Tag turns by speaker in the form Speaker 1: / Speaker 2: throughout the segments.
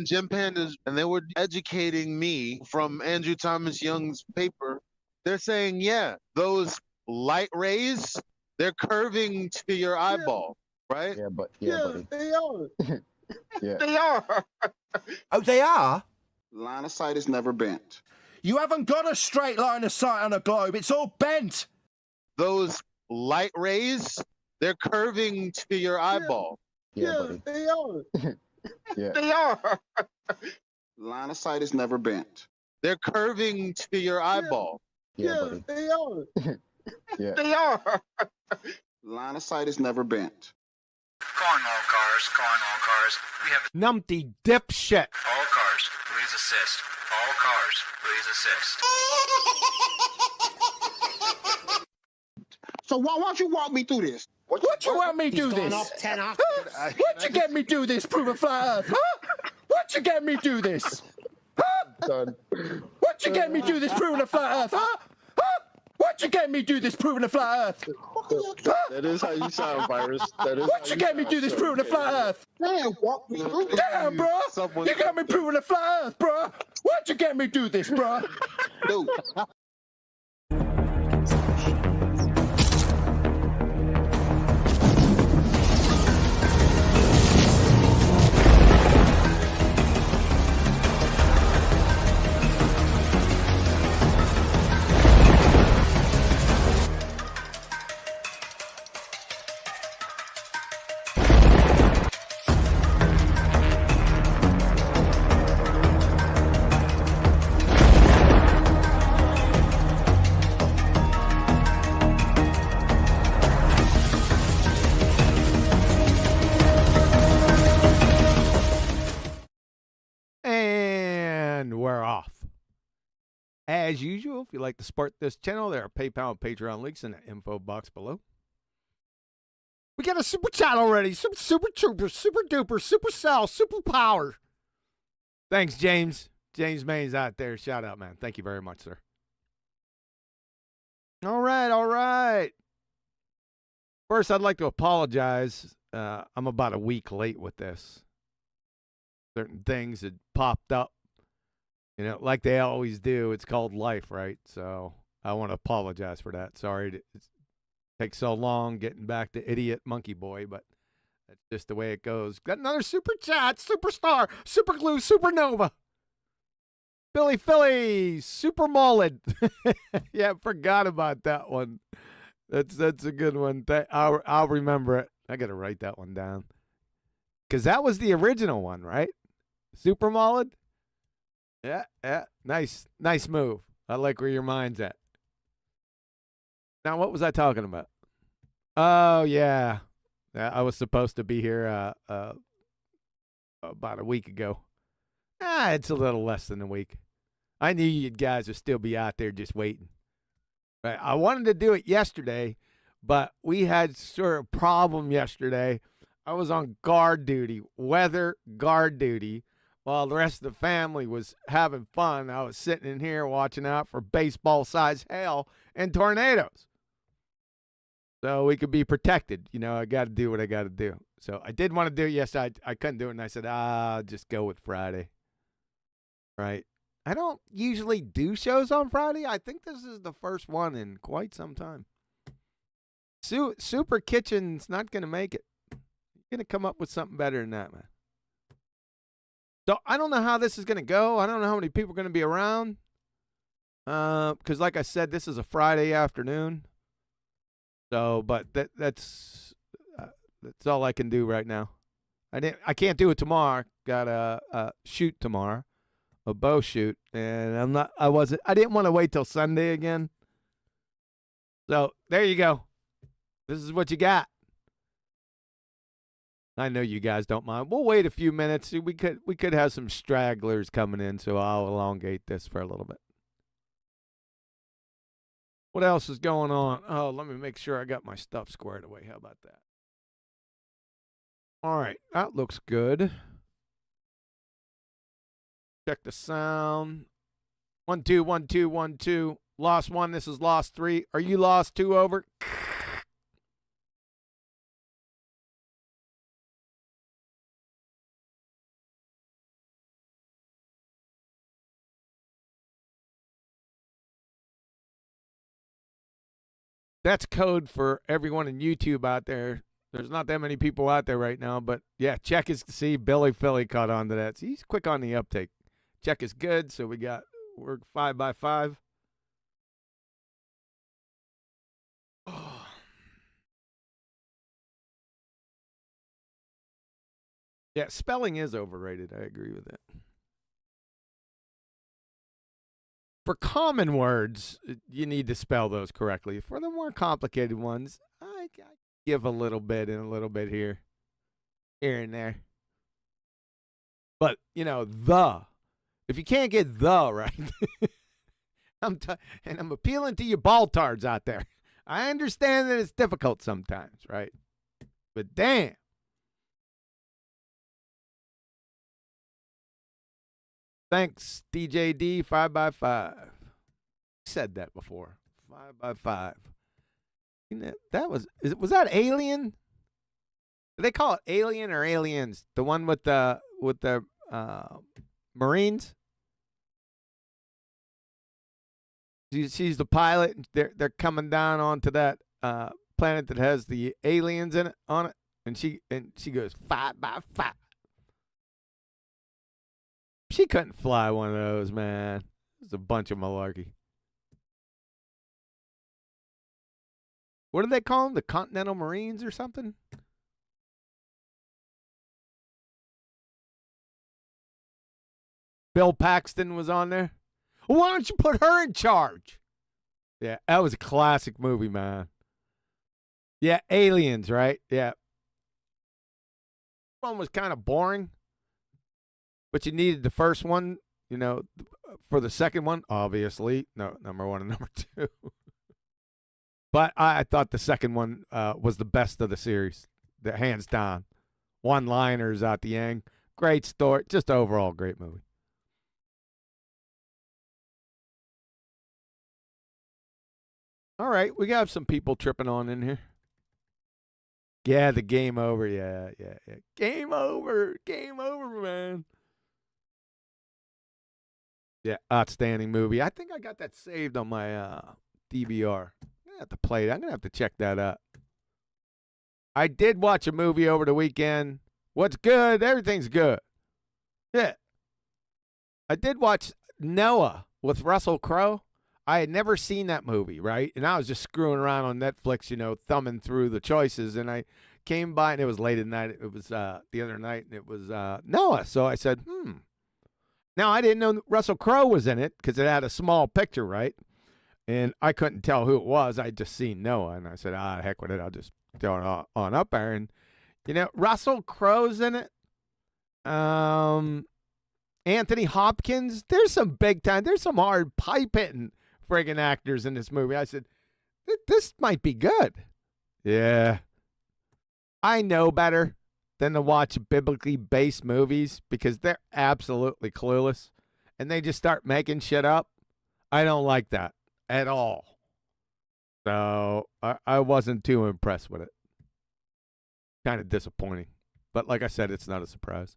Speaker 1: Jim Pandas, and they were educating me from Andrew Thomas Young's paper. They're saying, yeah, those light rays, they're curving to your eyeball, right?
Speaker 2: Yeah, buddy.
Speaker 1: They are.
Speaker 2: Yeah.
Speaker 1: They are.
Speaker 3: Oh, they are?
Speaker 4: Line of sight is never bent.
Speaker 3: You haven't got a straight line of sight on a globe. It's all bent.
Speaker 1: Those light rays, they're curving to your eyeball.
Speaker 2: Yeah, buddy.
Speaker 1: They are.
Speaker 2: Yeah.
Speaker 1: They are.
Speaker 4: Line of sight is never bent.
Speaker 1: They're curving to your eyeball.
Speaker 2: Yeah, buddy.
Speaker 1: They are.
Speaker 2: Yeah.
Speaker 1: They are.
Speaker 4: Line of sight is never bent.
Speaker 5: Calling all cars, calling all cars. We have
Speaker 6: Numpty dipshit.
Speaker 5: all cars, please assist. All cars, please assist.
Speaker 4: So why don't you walk me through this?
Speaker 3: What you want me to do this? Huh? What you get me do this, prove a flat earth? Huh? What you get me do this?
Speaker 2: Done.
Speaker 3: What you get me do this, proving a flat earth? Huh? Huh? What you get me do this, proving a flat earth? Huh?
Speaker 2: That is how you sound, Virus. That is
Speaker 3: What you get me do this, proving a flat earth?
Speaker 4: Man, walk me through this.
Speaker 3: Damn, bro! You got me proving a flat earth, bro! What you get me do this, bro?
Speaker 4: Dude.
Speaker 6: And we're off. As usual, if you'd like to support this channel, there are PayPal and Patreon links in the info box below. We got a super chat already. Super trooper, super duper, super cell, super power. Thanks, James. James Main's out there. Shout out, man. Thank you very much, sir. All right, all right. First, I'd like to apologize. I'm about a week late with this. Certain things had popped up, you know, like they always do. It's called life, right? So I want to apologize for that. Sorry it takes so long getting back to idiot monkey boy, but that's just the way it goes. Got another super chat, superstar, super glue, supernova. Billy Philly, super mullet. Yeah, forgot about that one. That's a good one. I'll remember it. I gotta write that one down. Because that was the original one, right? Super mullet? Yeah. Nice move. I like where your mind's at. Now, what was I talking about? Oh, yeah. I was supposed to be here about a week ago. It's a little less than a week. I knew you guys would still be out there just waiting. Right? I wanted to do it yesterday, but we had sort of problem yesterday. I was on guard duty, weather guard duty, while the rest of the family was having fun. I was sitting in here watching out for baseball-sized hail and tornadoes. So we could be protected. You know, I got to do what I got to do. So I did want to do it yesterday. I couldn't do it, and I said, I'll just go with Friday. Right? I don't usually do shows on Friday. I think this is the first one in quite some time. Super Kitchen's not going to make it. Going to come up with something better than that, man. So I don't know how this is going to go. I don't know how many people are going to be around. Because like I said, this is a Friday afternoon. So, but that's all I can do right now. I can't do it tomorrow. Got a shoot tomorrow, a bow shoot, and I didn't want to wait till Sunday again. So there you go. This is what you got. I know you guys don't mind. We'll wait a few minutes. We could have some stragglers coming in, so I'll elongate this for a little bit. What else is going on? Oh, let me make sure I got my stuff squared away. How about that? All right, that looks good. Check the sound. 1 2 1 2 1 2. Lost 1. This is lost 3. Are you lost 2 over? That's code for everyone in YouTube out there. There's not that many people out there right now, but yeah, check is to see Billy Philly caught on to that. So he's quick on the uptake. Check is good, so we're 5 by 5. Oh. Yeah, spelling is overrated. I agree with that. For common words, you need to spell those correctly. For the more complicated ones, I give a little bit and a little bit here and there. But, the. If you can't get the right, and I'm appealing to you ball-tards out there. I understand that it's difficult sometimes, right? But damn. Thanks, DJD, 5 by 5. Said that before. 5 by 5. That was that Alien? Do they call it Alien or Aliens? The one with the Marines? She's the pilot. They're coming down onto that planet that has the aliens on it, and she goes 5 by 5. She couldn't fly one of those, man. It's a bunch of malarkey. What do they call them? The Continental Marines or something? Bill Paxton was on there. Why don't you put her in charge? Yeah, that was a classic movie, man. Yeah, Aliens, right? Yeah. One was kind of boring, but you needed the first one, for the second one, obviously. No, number 1 and number 2. But I thought the second one was the best of the series, hands down. One-liners out the end. Great story. Just overall great movie. All right, we got some people tripping on in here. Yeah, the game over. Yeah. Game over, man. Yeah, outstanding movie. I think I got that saved on my DVR. I'm gonna have to play it. I'm gonna have to check that out. I did watch a movie over the weekend. What's good? Everything's good. Yeah. I did watch Noah with Russell Crowe. I had never seen that movie, right? And I was just screwing around on Netflix, thumbing through the choices. And I came by, and it was late at night. It was the other night, and it was Noah. So I said, Now, I didn't know Russell Crowe was in it because it had a small picture, right? And I couldn't tell who it was. I'd just seen Noah. And I said, heck with it. I'll just throw it on up there. And, Russell Crowe's in it. Anthony Hopkins. There's some big time. There's some hard pipe-hitting friggin' actors in this movie. I said, this might be good. Yeah. I know better than to watch biblically based movies because they're absolutely clueless and they just start making shit up. I don't like that at all. So I wasn't too impressed with it. Kind of disappointing. But like I said, it's not a surprise.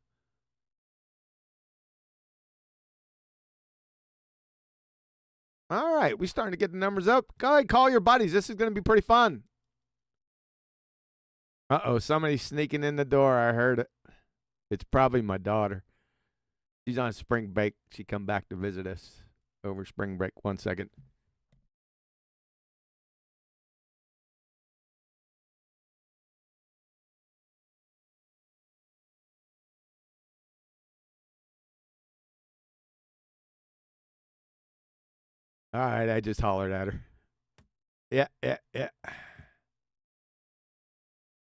Speaker 6: All right, we starting to get the numbers up. Go ahead, call your buddies. This is going to be pretty fun. Uh-oh, somebody's sneaking in the door. I heard it. It's probably my daughter. She's on spring break. She come back to visit us over spring break. 1 second. All right, I just hollered at her. Yeah.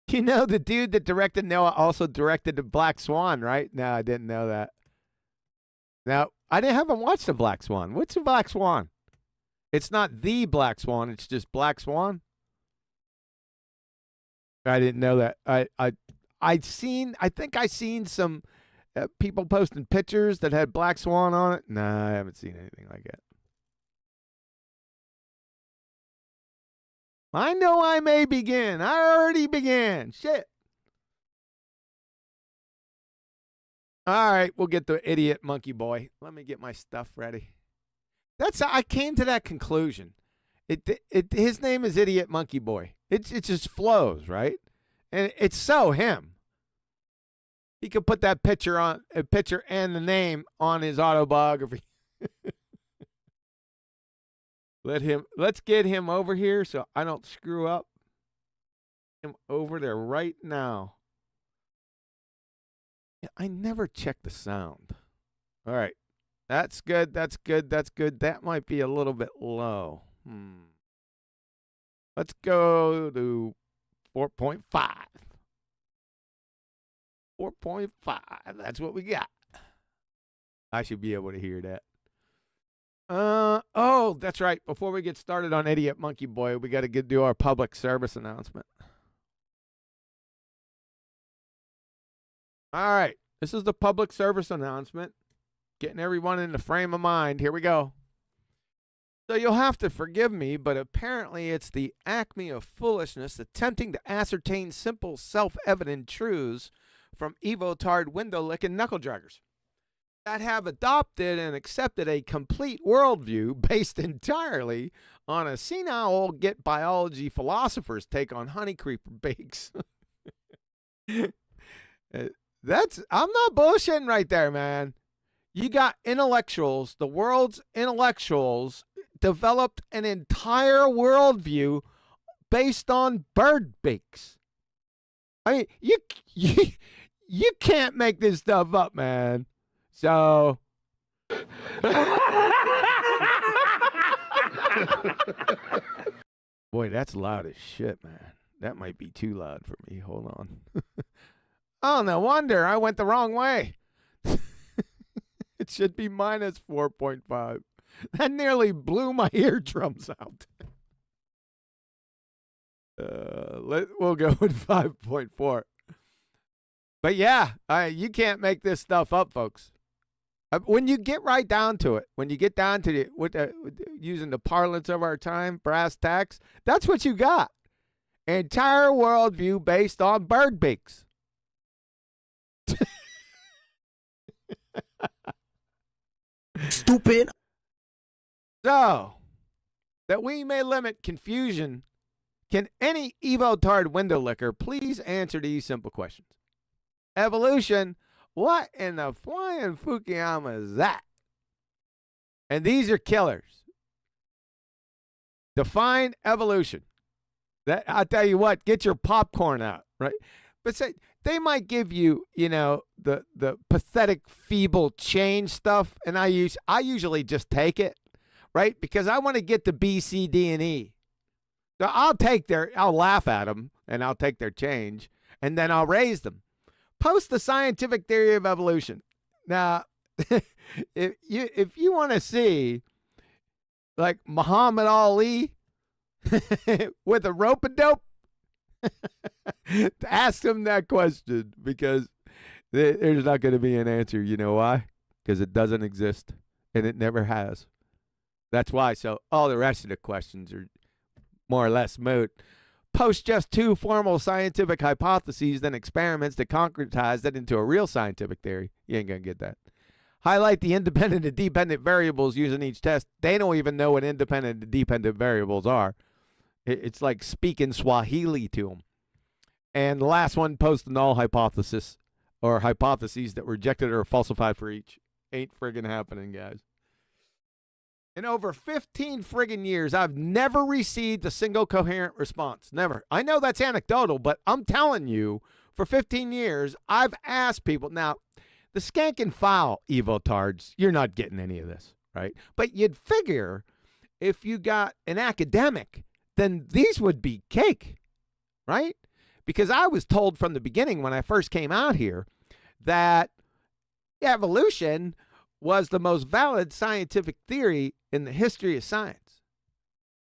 Speaker 6: The dude that directed Noah also directed the Black Swan, right? No, I didn't know that. Now, haven't watched the Black Swan. What's the Black Swan? It's not the Black Swan. It's just Black Swan. I didn't know that. I think I seen some people posting pictures that had Black Swan on it. No, I haven't seen anything like that. I know I may begin. I already began. Shit. All right, we'll get the idiot monkey boy. Let me get my stuff ready. I came to that conclusion. His name is Idiot Monkey Boy. It just flows, right? And it's so him. He could put that picture and the name on his autobiography. Let's get him over here so I don't screw up. Him over there right now. Yeah, I never check the sound. All right. That's good. That's good. That's good. That might be a little bit low. Let's go to 4.5. 4.5. That's what we got. I should be able to hear that. Oh, that's right. Before we get started on Idiot Monkey Boy, we got to do our public service announcement. All right. This is the public service announcement. Getting everyone in the frame of mind. Here we go. So you'll have to forgive me, but apparently it's the acme of foolishness attempting to ascertain simple, self-evident truths from evoTARD window-licking knuckle-draggers that have adopted and accepted a complete worldview based entirely on a senile old get biology philosopher's take on honey creeper bakes. I'm not bullshitting right there, man. You got intellectuals, the world's intellectuals, developed an entire worldview based on bird bakes. I mean, you can't make this stuff up, man. So, boy, that's loud as shit, man. That might be too loud for me. Hold on. Oh, no wonder I went the wrong way. It should be minus 4.5. That nearly blew my eardrums out. We'll go with 5.4. But yeah, you can't make this stuff up, folks. When you get right down to it, when you get down to using the parlance of our time, brass tacks, that's what you got. Entire worldview based on bird beaks.
Speaker 3: Stupid.
Speaker 6: So, that we may limit confusion, can any evoTARD window licker please answer these simple questions? Evolution, what in the flying Fukuyama is that? And these are killers. Define evolution. That I'll tell you what, get your popcorn out, right? But say they might give you, the pathetic, feeble change stuff, and I usually just take it, right? Because I want to get to B, C, D, and E. So I'll laugh at them, and I'll take their change, and then I'll raise them. Post the scientific theory of evolution. Now, if you want to see, like Muhammad Ali with a rope-a-dope, ask them that question, because there's not going to be an answer. You know why? Because it doesn't exist, and it never has. That's why. So all the rest of the questions are more or less moot. Post just two formal scientific hypotheses, then experiments to concretize that into a real scientific theory. You ain't going to get that. Highlight the independent and dependent variables used in each test. They don't even know what independent and dependent variables are. It's like speaking Swahili to them. And the last one, post a null hypothesis or hypotheses that were rejected or falsified for each. Ain't friggin' happening, guys. In over 15 friggin' years, I've never received a single coherent response. Never. I know that's anecdotal, but I'm telling you, for 15 years, I've asked people. Now, the skank and foul evoTARDs, you're not getting any of this, right? But you'd figure if you got an academic, then these would be cake, right? Because I was told from the beginning when I first came out here that evolution was the most valid scientific theory in the history of science.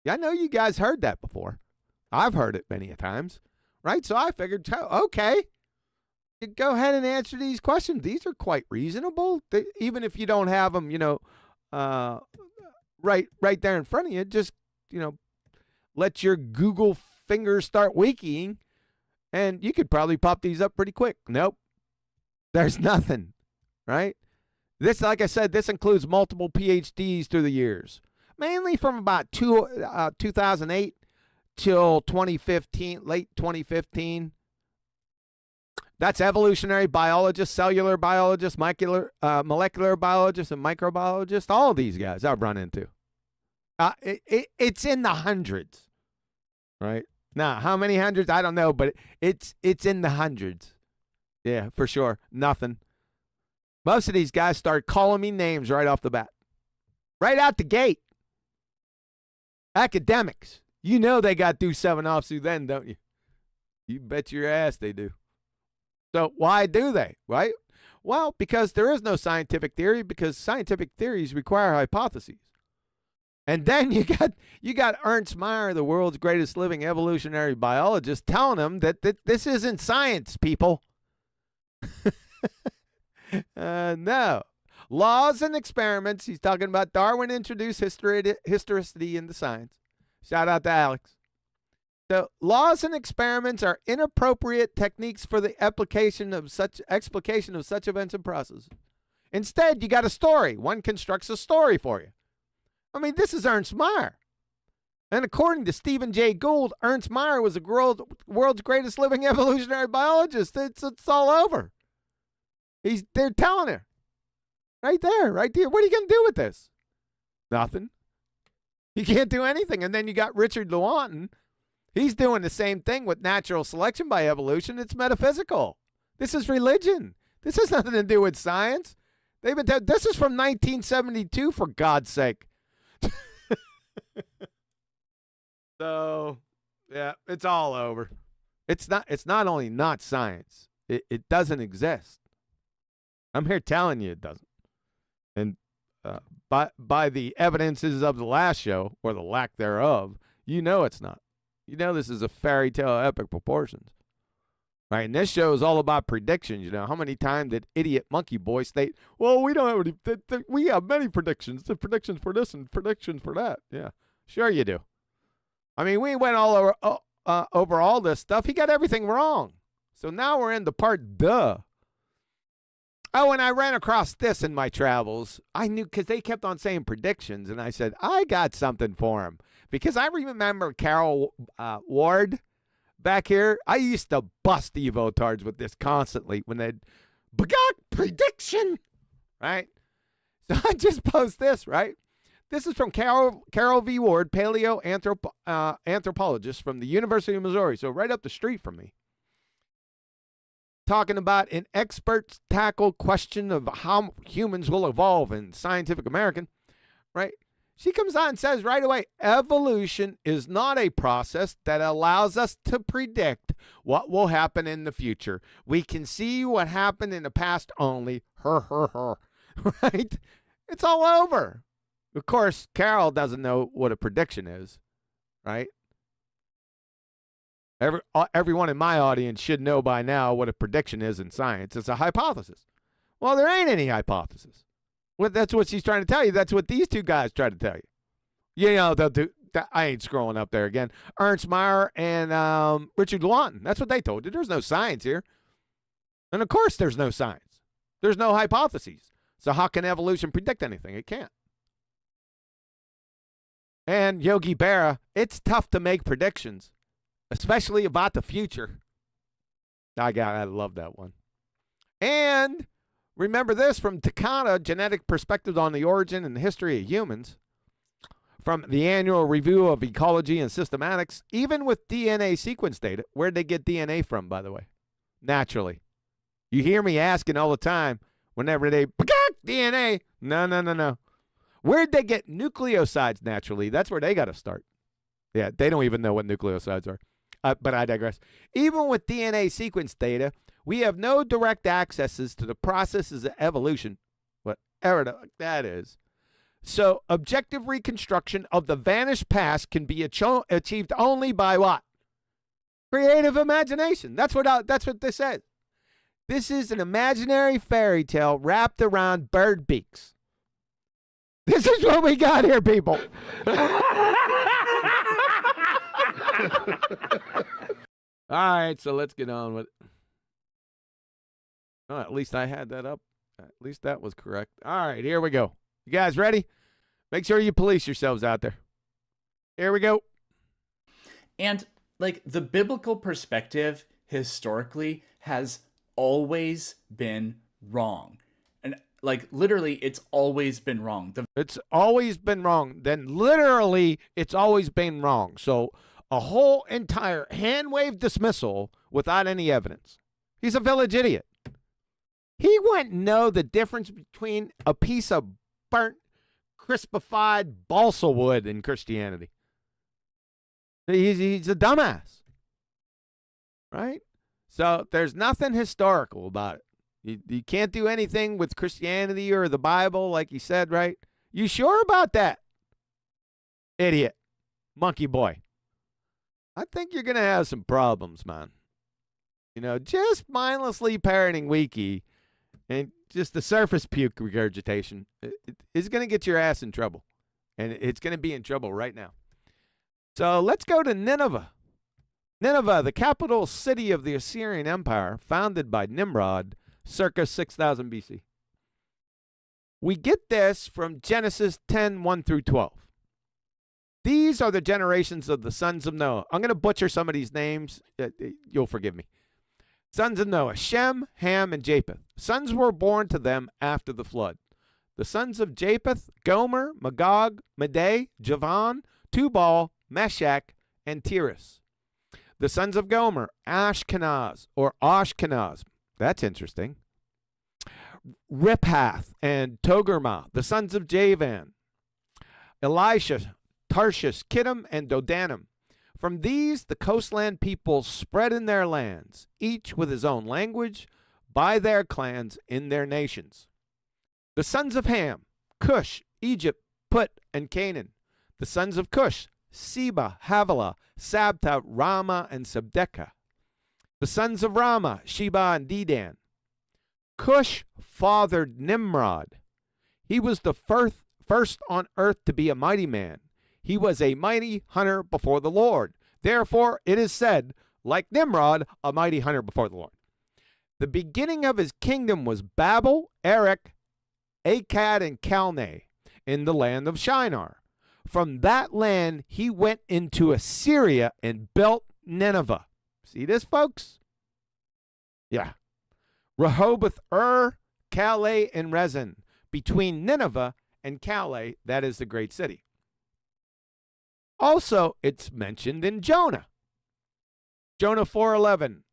Speaker 6: Yeah, I know you guys heard that before. I've heard it many a times, right? So I figured, okay, go ahead and answer these questions. These are quite reasonable. Even if you don't have them, right there in front of you, just, let your Google fingers start waking, and you could probably pop these up pretty quick. Nope. There's nothing, right? This, like I said, this includes multiple PhDs through the years. mainly from about 2008 till 2015, late 2015. That's evolutionary biologists, cellular biologists, molecular biologists, and microbiologists. All of these guys I've run into. It's in the hundreds, right? Now, how many hundreds? I don't know, but it's in the hundreds. Yeah, for sure. Nothing. Most of these guys start calling me names right off the bat. Right out the gate. Academics. You know they got due 7 offsuit then, don't you? You bet your ass they do. So why do they, right? Well, because there is no scientific theory, because scientific theories require hypotheses. And then you got Ernst Mayr, the world's greatest living evolutionary biologist, telling them that this isn't science, people. No. Laws and experiments. He's talking about Darwin introduced historicity into science. Shout out to Alex. So laws and experiments are inappropriate techniques for the explication of such events and processes. Instead, you got a story. One constructs a story for you. I mean, this is Ernst Mayr. And according to Stephen Jay Gould, Ernst Mayr was the world's greatest living evolutionary biologist. It's all over. They're telling her. Right there, right there. What are you going to do with this? Nothing. You can't do anything. And then you got Richard Lewontin. He's doing the same thing with natural selection by evolution. It's metaphysical. This is religion. This has nothing to do with science. This is from 1972, for God's sake. So, yeah, it's all over. It's not only not science. It doesn't exist. I'm here telling you it doesn't. And by the evidences of the last show, or the lack thereof, you know it's not. You know this is a fairy tale of epic proportions. Right? And this show is all about predictions. You know, how many times did idiot monkey boy state, well, we don't have any, we have many predictions. The predictions for this and predictions for that. Yeah, sure you do. I mean, we went all over all this stuff. He got everything wrong. So now we're in the part duh. Oh, and I ran across this in my travels. I knew, because they kept on saying predictions, and I said, I got something for him. Because I remember Carol Ward back here. I used to bust evoTARDs with this constantly when they'd, prediction, right? So I just post this, right? This is from Carol V. Ward, anthropologist from the University of Missouri, so right up the street from me. Talking about an expert's tackle question of how humans will evolve in Scientific American, right? She comes on and says right away, evolution is not a process that allows us to predict what will happen in the future. We can see what happened in the past only. Right? It's all over. Of course, Carol doesn't know what a prediction is, right? Everyone in my audience should know by now what a prediction is in science. It's a hypothesis. Well, there ain't any hypothesis. Well, that's what she's trying to tell you. That's what these two guys try to tell you. You know, I ain't scrolling up there again. Ernst Mayr and Richard Lewontin. That's what they told you. There's no science here. And of course there's no science. There's no hypotheses. So how can evolution predict anything? It can't. And Yogi Berra, it's tough to make predictions, especially about the future. I love that one. And remember this from Takata, Genetic Perspectives on the Origin and History of Humans, from the Annual Review of Ecology and Systematics. Even with DNA sequence data, where'd they get DNA from, by the way? Naturally. You hear me asking all the time whenever they, DNA. No. Where'd they get nucleosides naturally? That's where they got to start. Yeah, they don't even know what nucleosides are. But I digress. Even with DNA sequence data, we have no direct accesses to the processes of evolution, whatever that is. So objective reconstruction of the vanished past can be achieved only by what? Creative imagination. That's what this says. This is an imaginary fairy tale wrapped around bird beaks. This is what we got here, people. All right, so let's get on with it. Oh, at least I had that up. At least that was correct. All right, here we go. You guys ready? Make sure you police yourselves out there. Here we go.
Speaker 7: And like the biblical perspective historically has always been wrong. And like literally it's always been wrong.
Speaker 6: It's always been wrong. Then literally it's always been wrong. So a whole entire hand wave dismissal without any evidence. He's a village idiot. He wouldn't know the difference between a piece of burnt, crispified balsa wood in Christianity. He's a dumbass. Right? So there's nothing historical about it. You can't do anything with Christianity or the Bible, like you said, right? You sure about that? Idiot. Monkey boy. I think you're going to have some problems, man. You know, just mindlessly parroting Wiki and just the surface puke regurgitation is going to get your ass in trouble. And it's going to be in trouble right now. So let's go to Nineveh. Nineveh, the capital city of the Assyrian Empire, founded by Nimrod, circa 6000 BC. We get this from Genesis 10, 1 through 12. These are the generations of the sons of Noah. I'm going to butcher some of these names. You'll forgive me. Sons of Noah, Shem, Ham, and Japheth. Sons were born to them after the flood. The sons of Japheth, Gomer, Magog, Madai, Javan, Tubal, Meshach, and Tiras. The sons of Gomer, Ashkenaz, or Ashkenaz. That's interesting. Riphath and Togarmah. The sons of Javan, Elisha, Tarshish, Kittim, and Dodanim. From these, the coastland peoples spread in their lands, each with his own language, by their clans in their nations. The sons of Ham, Cush, Egypt, Put, and Canaan. The sons of Cush, Seba, Havilah, Sabta, Rama, and Sabdeka. The sons of Rama, Sheba, and Dedan. Cush fathered Nimrod. He was the first on earth to be a mighty man. He was a mighty hunter before the Lord. Therefore, it is said, like Nimrod, a mighty hunter before the Lord. The beginning of his kingdom was Babel, Erech, Akkad, and Calneh in the land of Shinar. From that land, he went into Assyria and built Nineveh. See this, folks? Yeah. Rehoboth, Calais, and Rezin. Between Nineveh and Calais, that is the great city. Also, it's mentioned in Jonah. Jonah 4:11.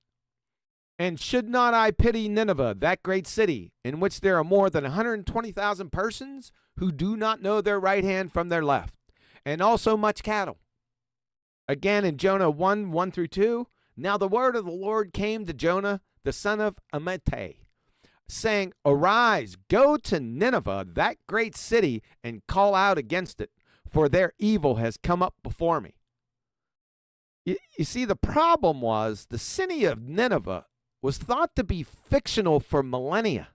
Speaker 6: And should not I pity Nineveh, that great city, in which there are more than 120,000 persons who do not know their right hand from their left, and also much cattle. Again in Jonah 1, 1 through 2, now the word of the Lord came to Jonah, the son of Amittai, saying, Arise, go to Nineveh, that great city, and call out against it, for their evil has come up before me. You see, the problem was the city of Nineveh was thought to be fictional for millennia,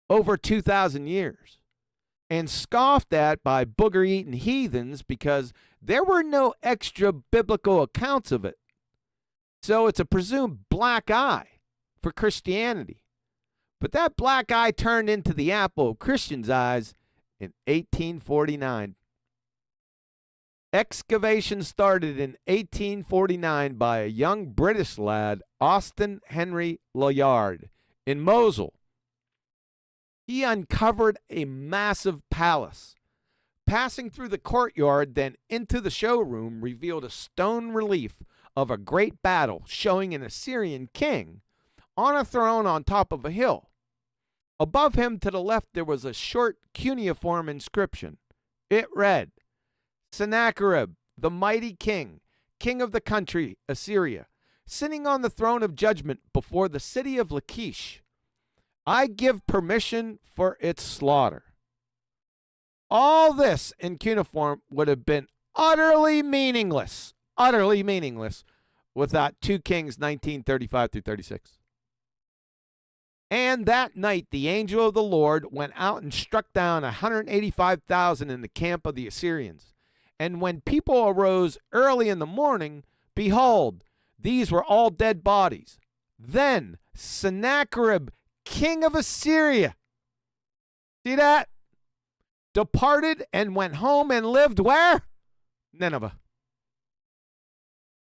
Speaker 6: over 2,000 years, and scoffed at by booger-eating heathens because there were no extra biblical accounts of it. So it's a presumed black eye for Christianity. But that black eye turned into the apple of Christians' eyes in 1849. Excavation started in 1849 by a young British lad, Austin Henry Layard, in Mosul. He uncovered a massive palace. Passing through the courtyard, then into the showroom, revealed a stone relief of a great battle showing an Assyrian king on a throne on top of a hill. Above him to the left there was a short cuneiform inscription. It read, Sennacherib, the mighty king, king of the country, Assyria, sitting on the throne of judgment before the city of Lachish. I give permission for its slaughter. All this in cuneiform would have been utterly meaningless without 2 Kings 19:35 through 36. And that night the angel of the Lord went out and struck down 185,000 in the camp of the Assyrians. And when people arose early in the morning, behold, these were all dead bodies. Then Sennacherib, king of Assyria. See that? departed and went home and lived where? Nineveh.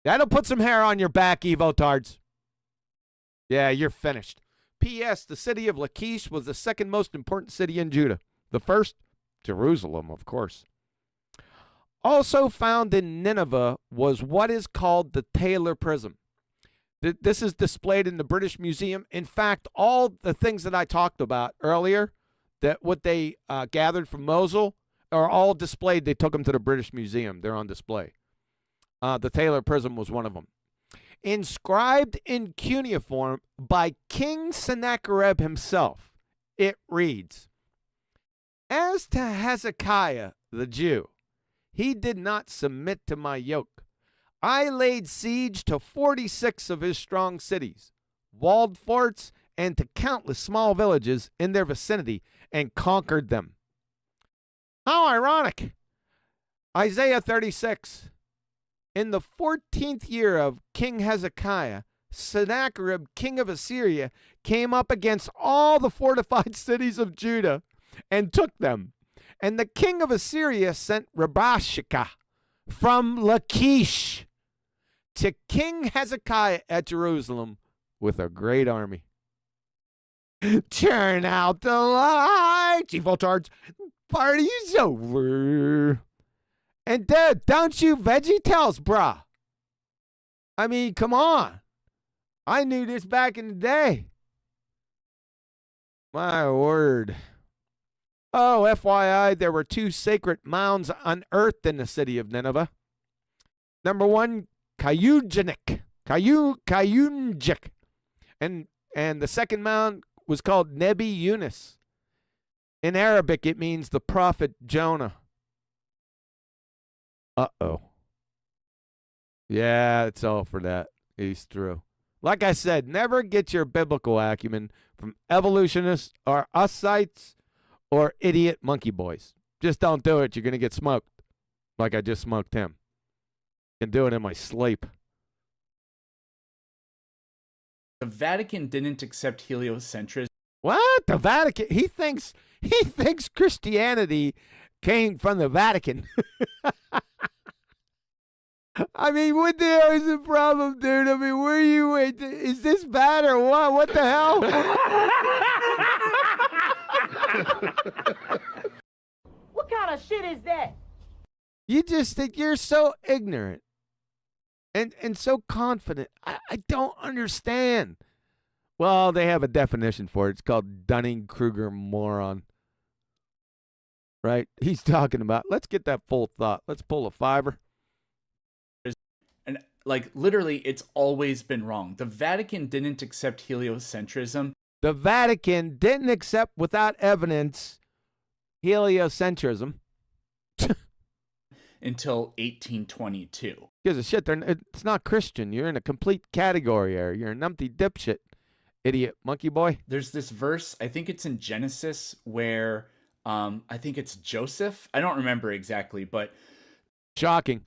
Speaker 6: That'll put some hair on your back, evoTARDs. Yeah, you're finished. P.S. The city of Lachish was the second most important city in Judah. The first, Jerusalem, of course. Also found in Nineveh was what is called the Taylor Prism. This is displayed in the British Museum. In fact, all the things that I talked about earlier, that what they gathered from Mosul, are all displayed. They took them to the British Museum. They're on display. The Taylor Prism was one of them. Inscribed in cuneiform by King Sennacherib himself, it reads, "As to Hezekiah the Jew, he did not submit to my yoke. I laid siege to 46 of his strong cities, walled forts, and to countless small villages in their vicinity, and conquered them." How ironic. Isaiah 36. In the 14th year of King Hezekiah, Sennacherib, king of Assyria, came up against all the fortified cities of Judah and took them. And the king of Assyria sent Rabashakeh from Lachish to King Hezekiah at Jerusalem with a great army. Turn out the lights, evoTARDs. Party's over. And Dad, don't you VeggieTales, bruh. I mean, come on. I knew this back in the day. My word. Oh, FYI, there were 2 sacred mounds unearthed in the city of Nineveh. Number 1, Kayunjik. And the second mound was called Nebi Yunus. In Arabic, it means the prophet Jonah. Uh-oh. Yeah, it's all for that. He's through. Like I said, never get your biblical acumen from evolutionists or Usites or idiot monkey boys. Just don't do it. You're going to get smoked. Like I just smoked him. And do it in my sleep.
Speaker 7: The Vatican didn't accept heliocentrism.
Speaker 6: What? The Vatican? He thinks Christianity came from the Vatican. I mean, what the hell is the problem, dude? I mean, where are you? Is this bad or what? What the hell?
Speaker 8: What kind of shit is that?
Speaker 6: You just think you're so ignorant and so confident. I don't understand. Well, they have a definition for it. It's called Dunning-Kruger moron. Right? He's talking about, let's get that full thought. Let's pull a fiver.
Speaker 7: And like literally, it's always been wrong. The Vatican didn't accept heliocentrism.
Speaker 6: The Vatican didn't accept without evidence heliocentrism.
Speaker 7: Until 1822.
Speaker 6: Gives a shit. It's not Christian. You're in a complete category area. You're a numpty dipshit, idiot monkey boy.
Speaker 7: There's this verse, I think it's in Genesis, where I think it's Joseph. I don't remember exactly, but
Speaker 6: shocking.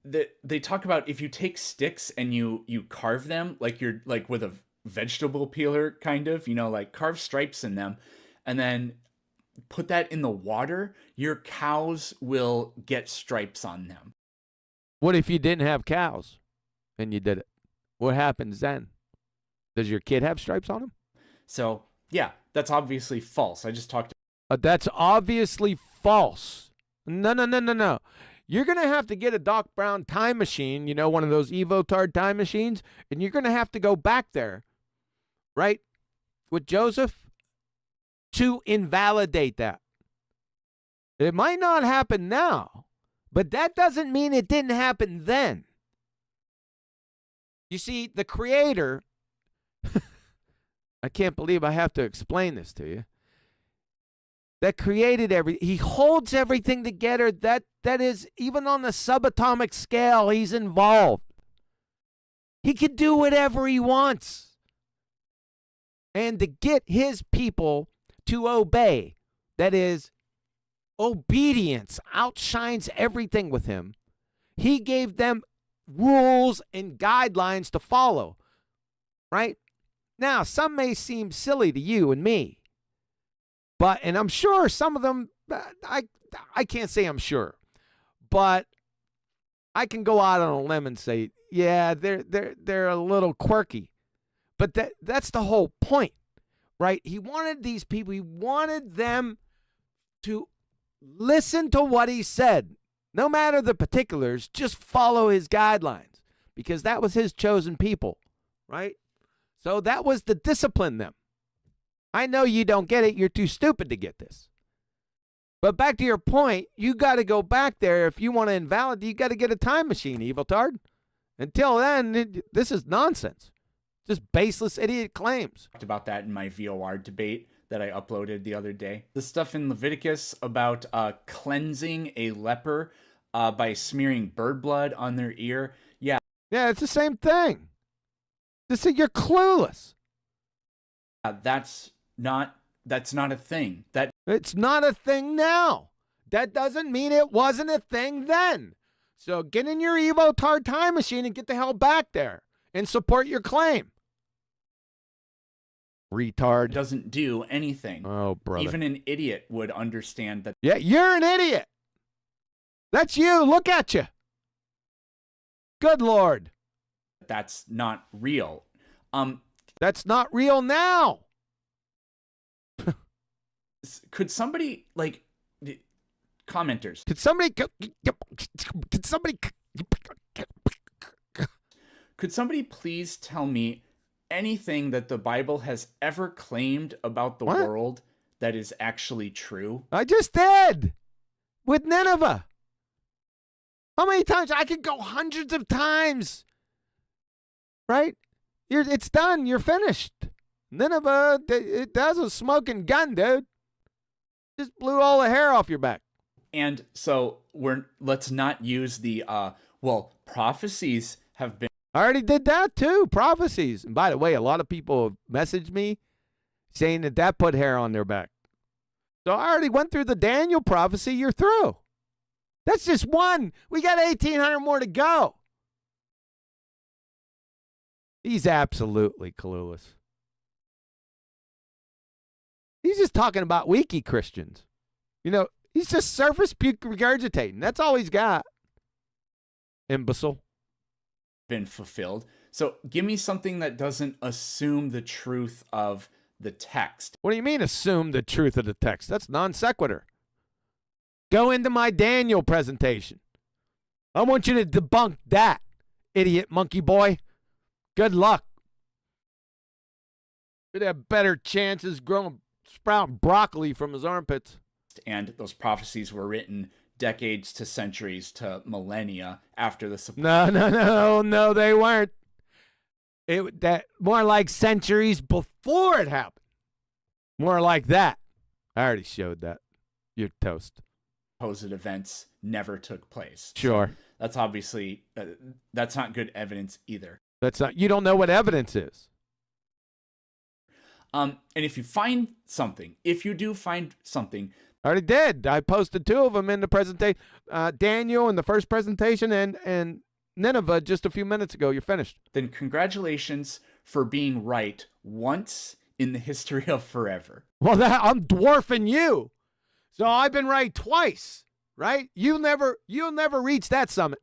Speaker 7: They talk about if you take sticks and you carve them like you're like with a vegetable peeler, kind of, like carve stripes in them, and then put that in the water, your cows will get stripes on them.
Speaker 6: What if you didn't have cows and you did it? What happens then? Does your kid have stripes on him?
Speaker 7: So, yeah, that's obviously false. I just talked.
Speaker 6: That's obviously false. No. You're going to have to get a Doc Brown time machine, one of those evoTARD time machines, and you're going to have to go back there, right, with Joseph to invalidate that. It might not happen now, but that doesn't mean it didn't happen then. You see, the Creator, I can't believe I have to explain this to you, that created he holds everything together. That is, even on the subatomic scale, he's involved. He can do whatever he wants. And to get his people to obey, that is, obedience outshines everything with him. He gave them rules and guidelines to follow, right? Now, some may seem silly to you and me, and I'm sure some of them, I can't say I'm sure, but I can go out on a limb and say, yeah, they're a little quirky. But that's the whole point, right? He wanted these people, he wanted them to listen to what he said. No matter the particulars, just follow his guidelines, because that was his chosen people, right? So that was to discipline them. I know you don't get it. You're too stupid to get this. But back to your point, you got to go back there. If you want to invalidate, you got to get a time machine, evoTARD. Until then, this is nonsense. Just baseless idiot claims.
Speaker 7: Talked about that in my VOR debate that I uploaded the other day. The stuff in Leviticus about cleansing a leper by smearing bird blood on their ear. Yeah.
Speaker 6: Yeah, it's the same thing. Just say you're clueless.
Speaker 7: That's not a thing.
Speaker 6: It's not a thing now. That doesn't mean it wasn't a thing then. So get in your evoTARD time machine and get the hell back there and support your claim. Retard.
Speaker 7: Doesn't do anything.
Speaker 6: Oh, brother.
Speaker 7: Even an idiot would understand that.
Speaker 6: Yeah, you're an idiot. That's you. Look at you. Good Lord.
Speaker 7: That's not real.
Speaker 6: That's not real now.
Speaker 7: Could somebody, like, commenters, could somebody please tell me anything that the Bible has ever claimed about the world that is actually true?
Speaker 6: I just did with Nineveh. How many times? I could go hundreds of times. Right? It's done. You're finished. Nineveh, it does a smoking gun, dude. Just blew all the hair off your back.
Speaker 7: And so let's not use the prophecies have been.
Speaker 6: I already did that too. Prophecies. And by the way, a lot of people have messaged me saying that put hair on their back. So I already went through the Daniel prophecy. You're through. That's just one. We got 1,800 more to go. He's absolutely clueless. He's just talking about wiki Christians. You know, he's just surface puke regurgitating. That's all he's got. Imbecile.
Speaker 7: Been fulfilled. So give me something that doesn't assume the truth of the text.
Speaker 6: What do you mean assume the truth of the text? That's non sequitur. Go into my Daniel presentation. I want you to debunk that, idiot monkey boy. Good luck. Could have better chances sprouting broccoli from his armpits.
Speaker 7: And those prophecies were written decades to centuries to millennia after the.
Speaker 6: No, they weren't. That more like centuries before it happened. More like that. I already showed that. You're toast.
Speaker 7: Supposed events never took place.
Speaker 6: Sure.
Speaker 7: So that's obviously that's not good evidence either.
Speaker 6: That's not. You don't know what evidence is.
Speaker 7: And if you find something, if you do find something.
Speaker 6: I already did. I posted 2 of them in the presentation. Daniel in the first presentation and Nineveh just a few minutes ago. You're finished.
Speaker 7: Then congratulations for being right once in the history of forever.
Speaker 6: Well, I'm dwarfing you. So I've been right twice, right? You'll never reach that summit.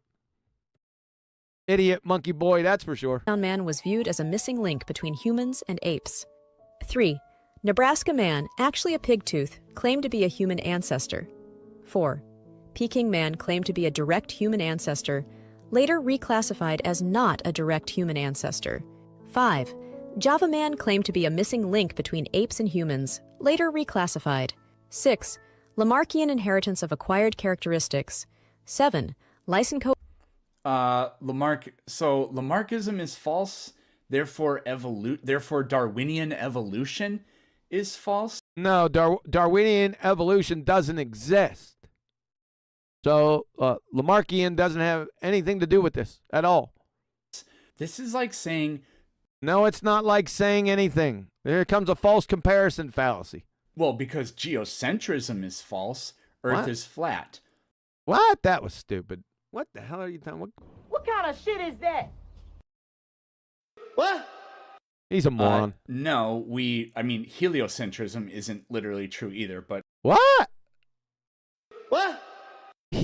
Speaker 6: Idiot monkey boy, that's for sure.
Speaker 9: Man was viewed as a missing link between humans and apes. 3. Nebraska man, actually a pigtooth, claimed to be a human ancestor. 4. Peking man claimed to be a direct human ancestor, later reclassified as not a direct human ancestor. 5. Java man claimed to be a missing link between apes and humans, later reclassified. 6. Lamarckian inheritance of acquired characteristics. 7. Lysenko.
Speaker 7: Lamarckism is false. Therefore, Darwinian evolution is false.
Speaker 6: No, Darwinian evolution doesn't exist. So Lamarckian doesn't have anything to do with this at all.
Speaker 7: This is like saying.
Speaker 6: No, it's not like saying anything. There comes a false comparison fallacy.
Speaker 7: Well, because geocentrism is false, Earth is flat.
Speaker 6: What? That was stupid. What the hell are you talking about?
Speaker 8: What kind of shit is that?
Speaker 4: What?
Speaker 6: He's a moron.
Speaker 7: No, heliocentrism isn't literally true either, but.
Speaker 6: What?
Speaker 4: What?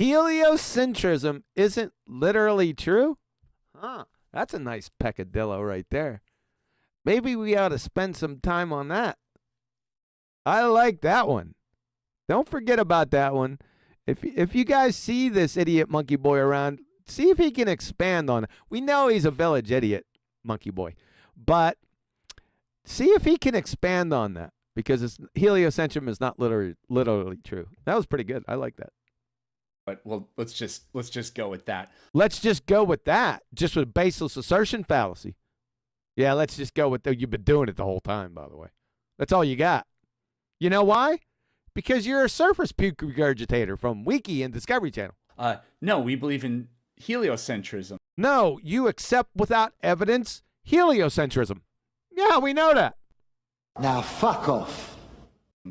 Speaker 6: Heliocentrism isn't literally true? Huh. That's a nice peccadillo right there. Maybe we ought to spend some time on that. I like that one. Don't forget about that one. If you guys see this idiot monkey boy around, see if he can expand on it. We know he's a village idiot monkey boy, but see if he can expand on that, because heliocentrism is not literally true. That was pretty good. I like that.
Speaker 7: But well, let's just go with that.
Speaker 6: Let's just go with that. Just with baseless assertion fallacy. Yeah, let's just go with you've been doing it the whole time, by the way. That's all you got. You know why? Because you're a surface puke regurgitator from Wiki and Discovery Channel.
Speaker 7: No, we believe in heliocentrism.
Speaker 6: No, you accept without evidence heliocentrism. Yeah, we know that.
Speaker 10: Now fuck off.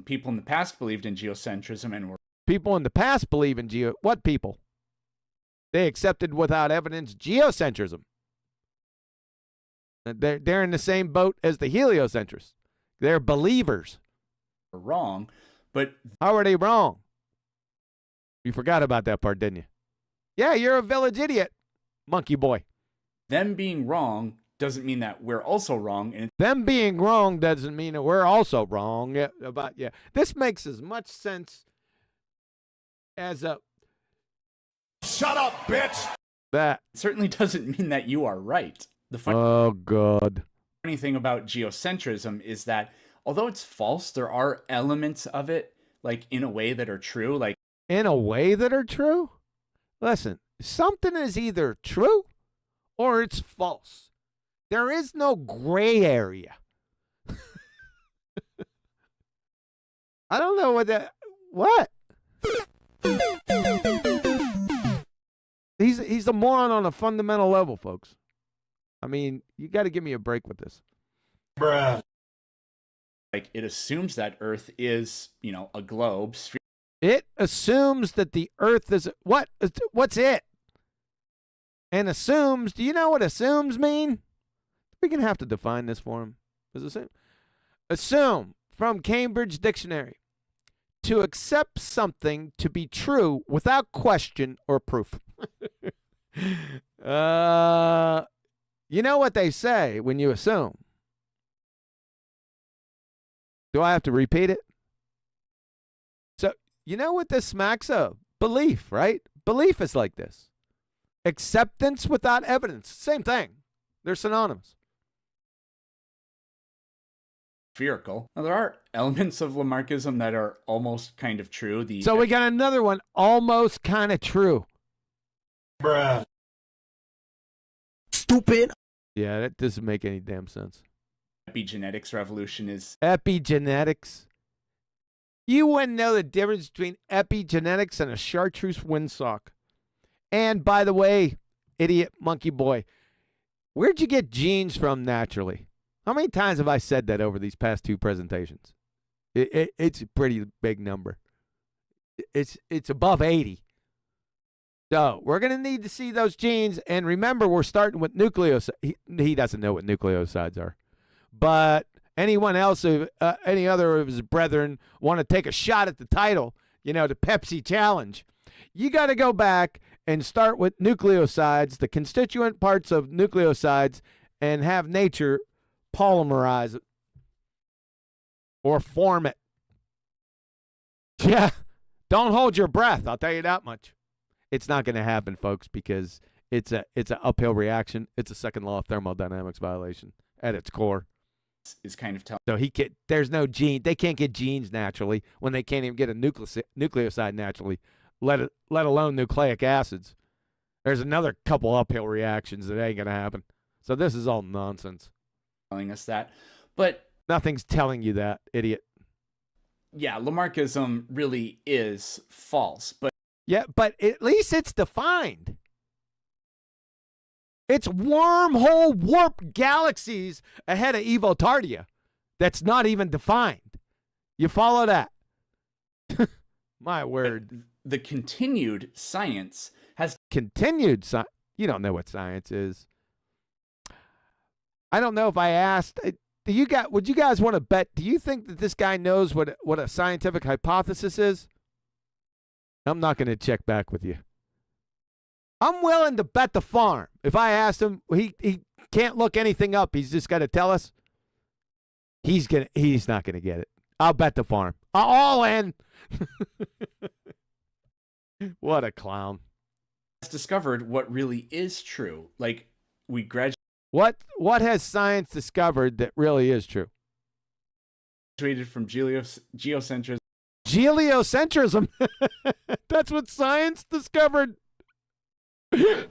Speaker 7: People in the past believed in geocentrism and were...
Speaker 6: People in the past believe in what people? They accepted without evidence geocentrism. They're in the same boat as the heliocentrists. They're believers.
Speaker 7: Wrong, but...
Speaker 6: How are they wrong? You forgot about that part, didn't you? Yeah, you're a village idiot, monkey boy.
Speaker 7: Them being wrong doesn't mean that we're also wrong. And
Speaker 6: them being wrong doesn't mean that we're also wrong. This makes as much sense as a...
Speaker 3: Shut up, bitch!
Speaker 6: That
Speaker 7: certainly doesn't mean that you are right.
Speaker 6: Oh, God.
Speaker 7: The funny thing about geocentrism is that although it's false, there are elements of it, like, in a way that are true. Like,
Speaker 6: in a way that are true? Listen, something is either true or it's false. There is no gray area. I don't know what that... What? He's a moron on a fundamental level, folks. I mean, you got to give me a break with this.
Speaker 3: Bruh.
Speaker 7: Like, it assumes that Earth is, a globe.
Speaker 6: It assumes that the Earth is... What? What's it? And assumes... Do you know what assumes mean? We're going to have to define this for him. Assume, from Cambridge Dictionary. To accept something to be true without question or proof. You know what they say when you assume? Do I have to repeat it? So, you know what this smacks of? Belief, right? Belief is like this. Acceptance without evidence. Same thing. They're synonymous.
Speaker 7: Spherical. Now, there are elements of Lamarckism that are almost kind of true.
Speaker 6: So we got another one, almost kind of true.
Speaker 3: Bruh.
Speaker 10: Stupid.
Speaker 6: Yeah, that doesn't make any damn sense.
Speaker 7: Epigenetics revolution is...
Speaker 6: Epigenetics. You wouldn't know the difference between epigenetics and a chartreuse windsock. And by the way, idiot monkey boy, where'd you get genes from naturally? How many times have I said that over these past two presentations? It's a pretty big number. It's above 80. So we're going to need to see those genes. And remember, we're starting with nucleosides. He doesn't know what nucleosides are. But anyone else, any other of his brethren want to take a shot at the title, the Pepsi Challenge, you got to go back and start with nucleosides, the constituent parts of nucleosides, and have nature polymerize it or form it. Yeah, don't hold your breath. I'll tell you that much. It's not going to happen, folks, because it's an uphill reaction. It's a second law of thermodynamics violation at its core.
Speaker 7: Is kind of telling.
Speaker 6: So there's no gene. They can't get genes naturally when they can't even get a nucleoside naturally, let alone nucleic acids. There's another couple uphill reactions that ain't going to happen. So this is all nonsense.
Speaker 7: Telling us that. But
Speaker 6: nothing's telling you that, idiot.
Speaker 7: Yeah, Lamarckism really is false. But
Speaker 6: yeah, but at least it's defined. It's wormhole warp galaxies ahead of evoTARD. That's not even defined. You follow that? My word.
Speaker 7: The continued science has...
Speaker 6: Continued science? You don't know what science is. I don't know if I asked. Would you guys want to bet? Do you think that this guy knows what a scientific hypothesis is? I'm not going to check back with you. I'm willing to bet the farm. If I asked him, he can't look anything up. He's just got to tell us. He's not going to get it. I'll bet the farm. All in. What a clown.
Speaker 7: Discovered what really is true. Like, we graduated
Speaker 6: What has science discovered that really is true?
Speaker 7: from geocentrism.
Speaker 6: Geocentrism. That's what science discovered.
Speaker 8: You got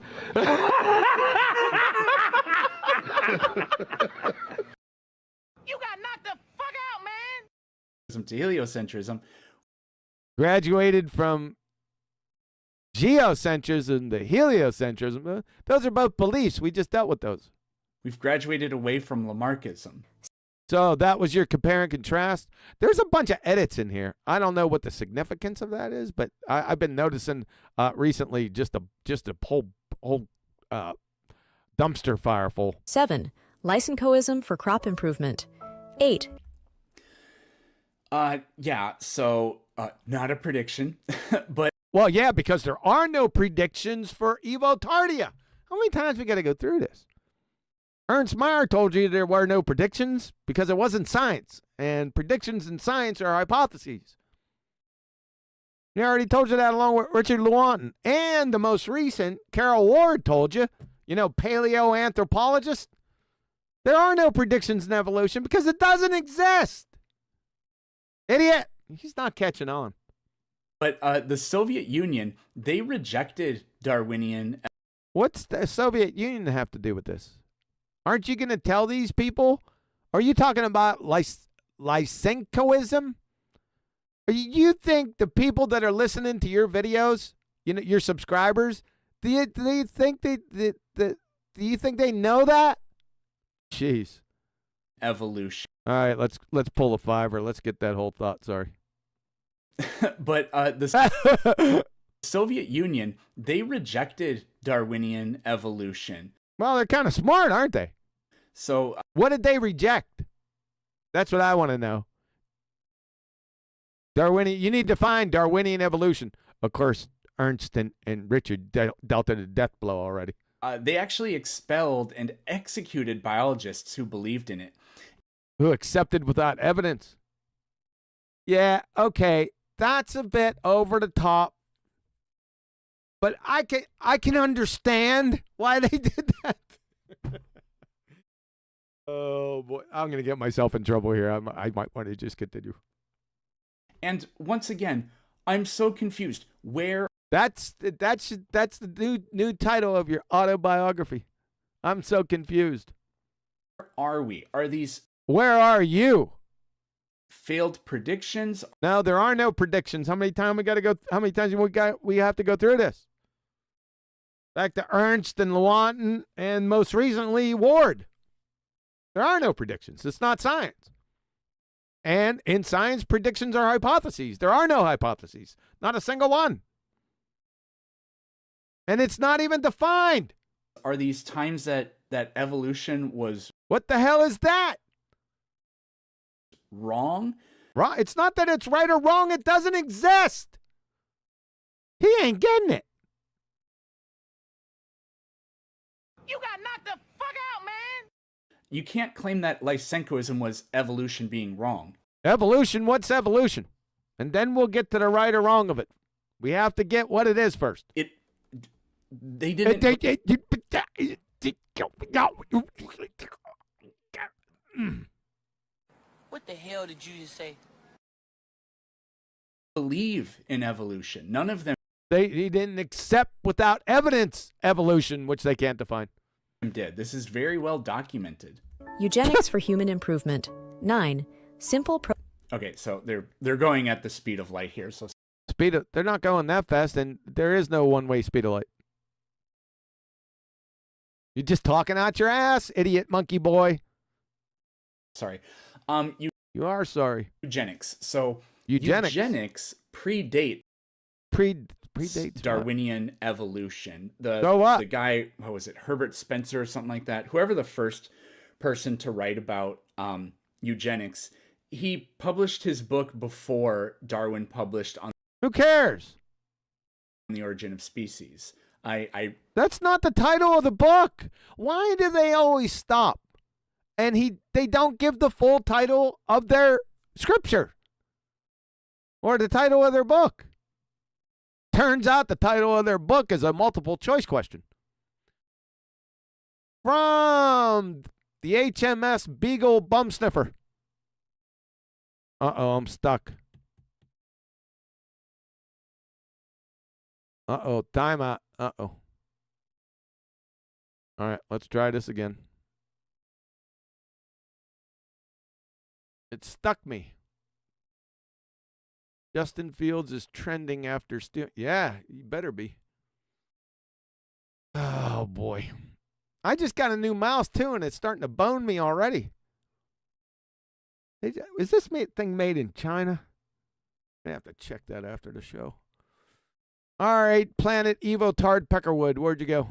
Speaker 8: knocked the fuck out, man.
Speaker 7: To heliocentrism.
Speaker 6: Graduated from geocentrism to heliocentrism. Those are both beliefs. We just dealt with those.
Speaker 7: We've graduated away from Lamarckism.
Speaker 6: So that was your compare and contrast. There's a bunch of edits in here. I don't know what the significance of that is, but I've been noticing recently just a whole dumpster fire full.
Speaker 9: 7. Lysenkoism for crop improvement. 8.
Speaker 7: Yeah, so not a prediction, but
Speaker 6: Well, yeah, because there are no predictions for evoTARD. How many times we got to go through this? Ernst Mayr told you there were no predictions because it wasn't science, and predictions in science are hypotheses. He already told you that along with Richard Lewontin. And the most recent, Carol Ward told you, paleoanthropologist, there are no predictions in evolution because it doesn't exist. Idiot. He's not catching on.
Speaker 7: But the Soviet Union, they rejected Darwinian.
Speaker 6: What's the Soviet Union have to do with this? Aren't you going to tell these people? Are you talking about Lysenkoism? You think the people that are listening to your videos, your subscribers, do you think they know that? Jeez.
Speaker 7: Evolution.
Speaker 6: All right, let's pull a fiver. Let's get that whole thought. Sorry.
Speaker 7: But the Soviet Union, they rejected Darwinian evolution.
Speaker 6: Well, they're kind of smart, aren't they?
Speaker 7: So
Speaker 6: what did they reject? That's what I want to know. You need to find Darwinian evolution. Of course, Ernst and Richard dealt it a death blow already.
Speaker 7: They actually expelled and executed biologists who believed in it.
Speaker 6: Who accepted without evidence. Yeah, okay. That's a bit over the top. But I can understand why they did that. Oh boy, I'm gonna get myself in trouble here. I might want to just continue.
Speaker 7: And once again, I'm so confused. Where?
Speaker 6: That's the new title of your autobiography. I'm so confused.
Speaker 7: Where are we? Are these?
Speaker 6: Where are you?
Speaker 7: Failed predictions?
Speaker 6: No, there are no predictions. How many times we have to go through this? Back to Ernst and Lewontin and most recently Ward. There are no predictions. It's not science. And in science, predictions are hypotheses. There are no hypotheses. Not a single one. And it's not even defined.
Speaker 7: Are these times that evolution was...
Speaker 6: What the hell is that?
Speaker 7: Wrong?
Speaker 6: Right. It's not that it's right or wrong. It doesn't exist. He ain't getting it.
Speaker 8: You got knocked the fuck out, man.
Speaker 7: You can't claim that Lysenkoism was evolution being wrong.
Speaker 6: Evolution? What's evolution? And then we'll get to the right or wrong of it. We have to get what it is first.
Speaker 7: They didn't...
Speaker 8: What the hell did you just say?
Speaker 7: Believe in evolution. None of them
Speaker 6: He didn't accept without evidence evolution, which they can't define.
Speaker 7: did. This is very well documented.
Speaker 9: Eugenics for human improvement. 9. Simple
Speaker 7: Okay, so they're going at the speed of light here. So
Speaker 6: they're not going that fast, and there is no one-way speed of light. You're just talking out your ass, idiot monkey boy.
Speaker 7: Sorry.
Speaker 6: You are sorry.
Speaker 7: Eugenics. So
Speaker 6: eugenics
Speaker 7: predates Darwinian evolution. The guy, what was it, Herbert Spencer or something like that? Whoever the first person to write about eugenics, he published his book before Darwin published on.
Speaker 6: Who cares?
Speaker 7: the Origin of Species. I
Speaker 6: That's not the title of the book. Why do they always stop? And they don't give the full title of their scripture or the title of their book. Turns out the title of their book is a multiple choice question. From the HMS Beagle Bum Sniffer. Uh-oh, I'm stuck. Uh-oh, timeout. Uh-oh. All right, let's try this again. It stuck me. Justin Fields is trending after yeah, you better be. Oh, boy. I just got a new mouse, too, and it's starting to bone me already. Is this thing made in China? I have to check that after the show. All right, Planet evoTARD Peckerwood, where'd you go?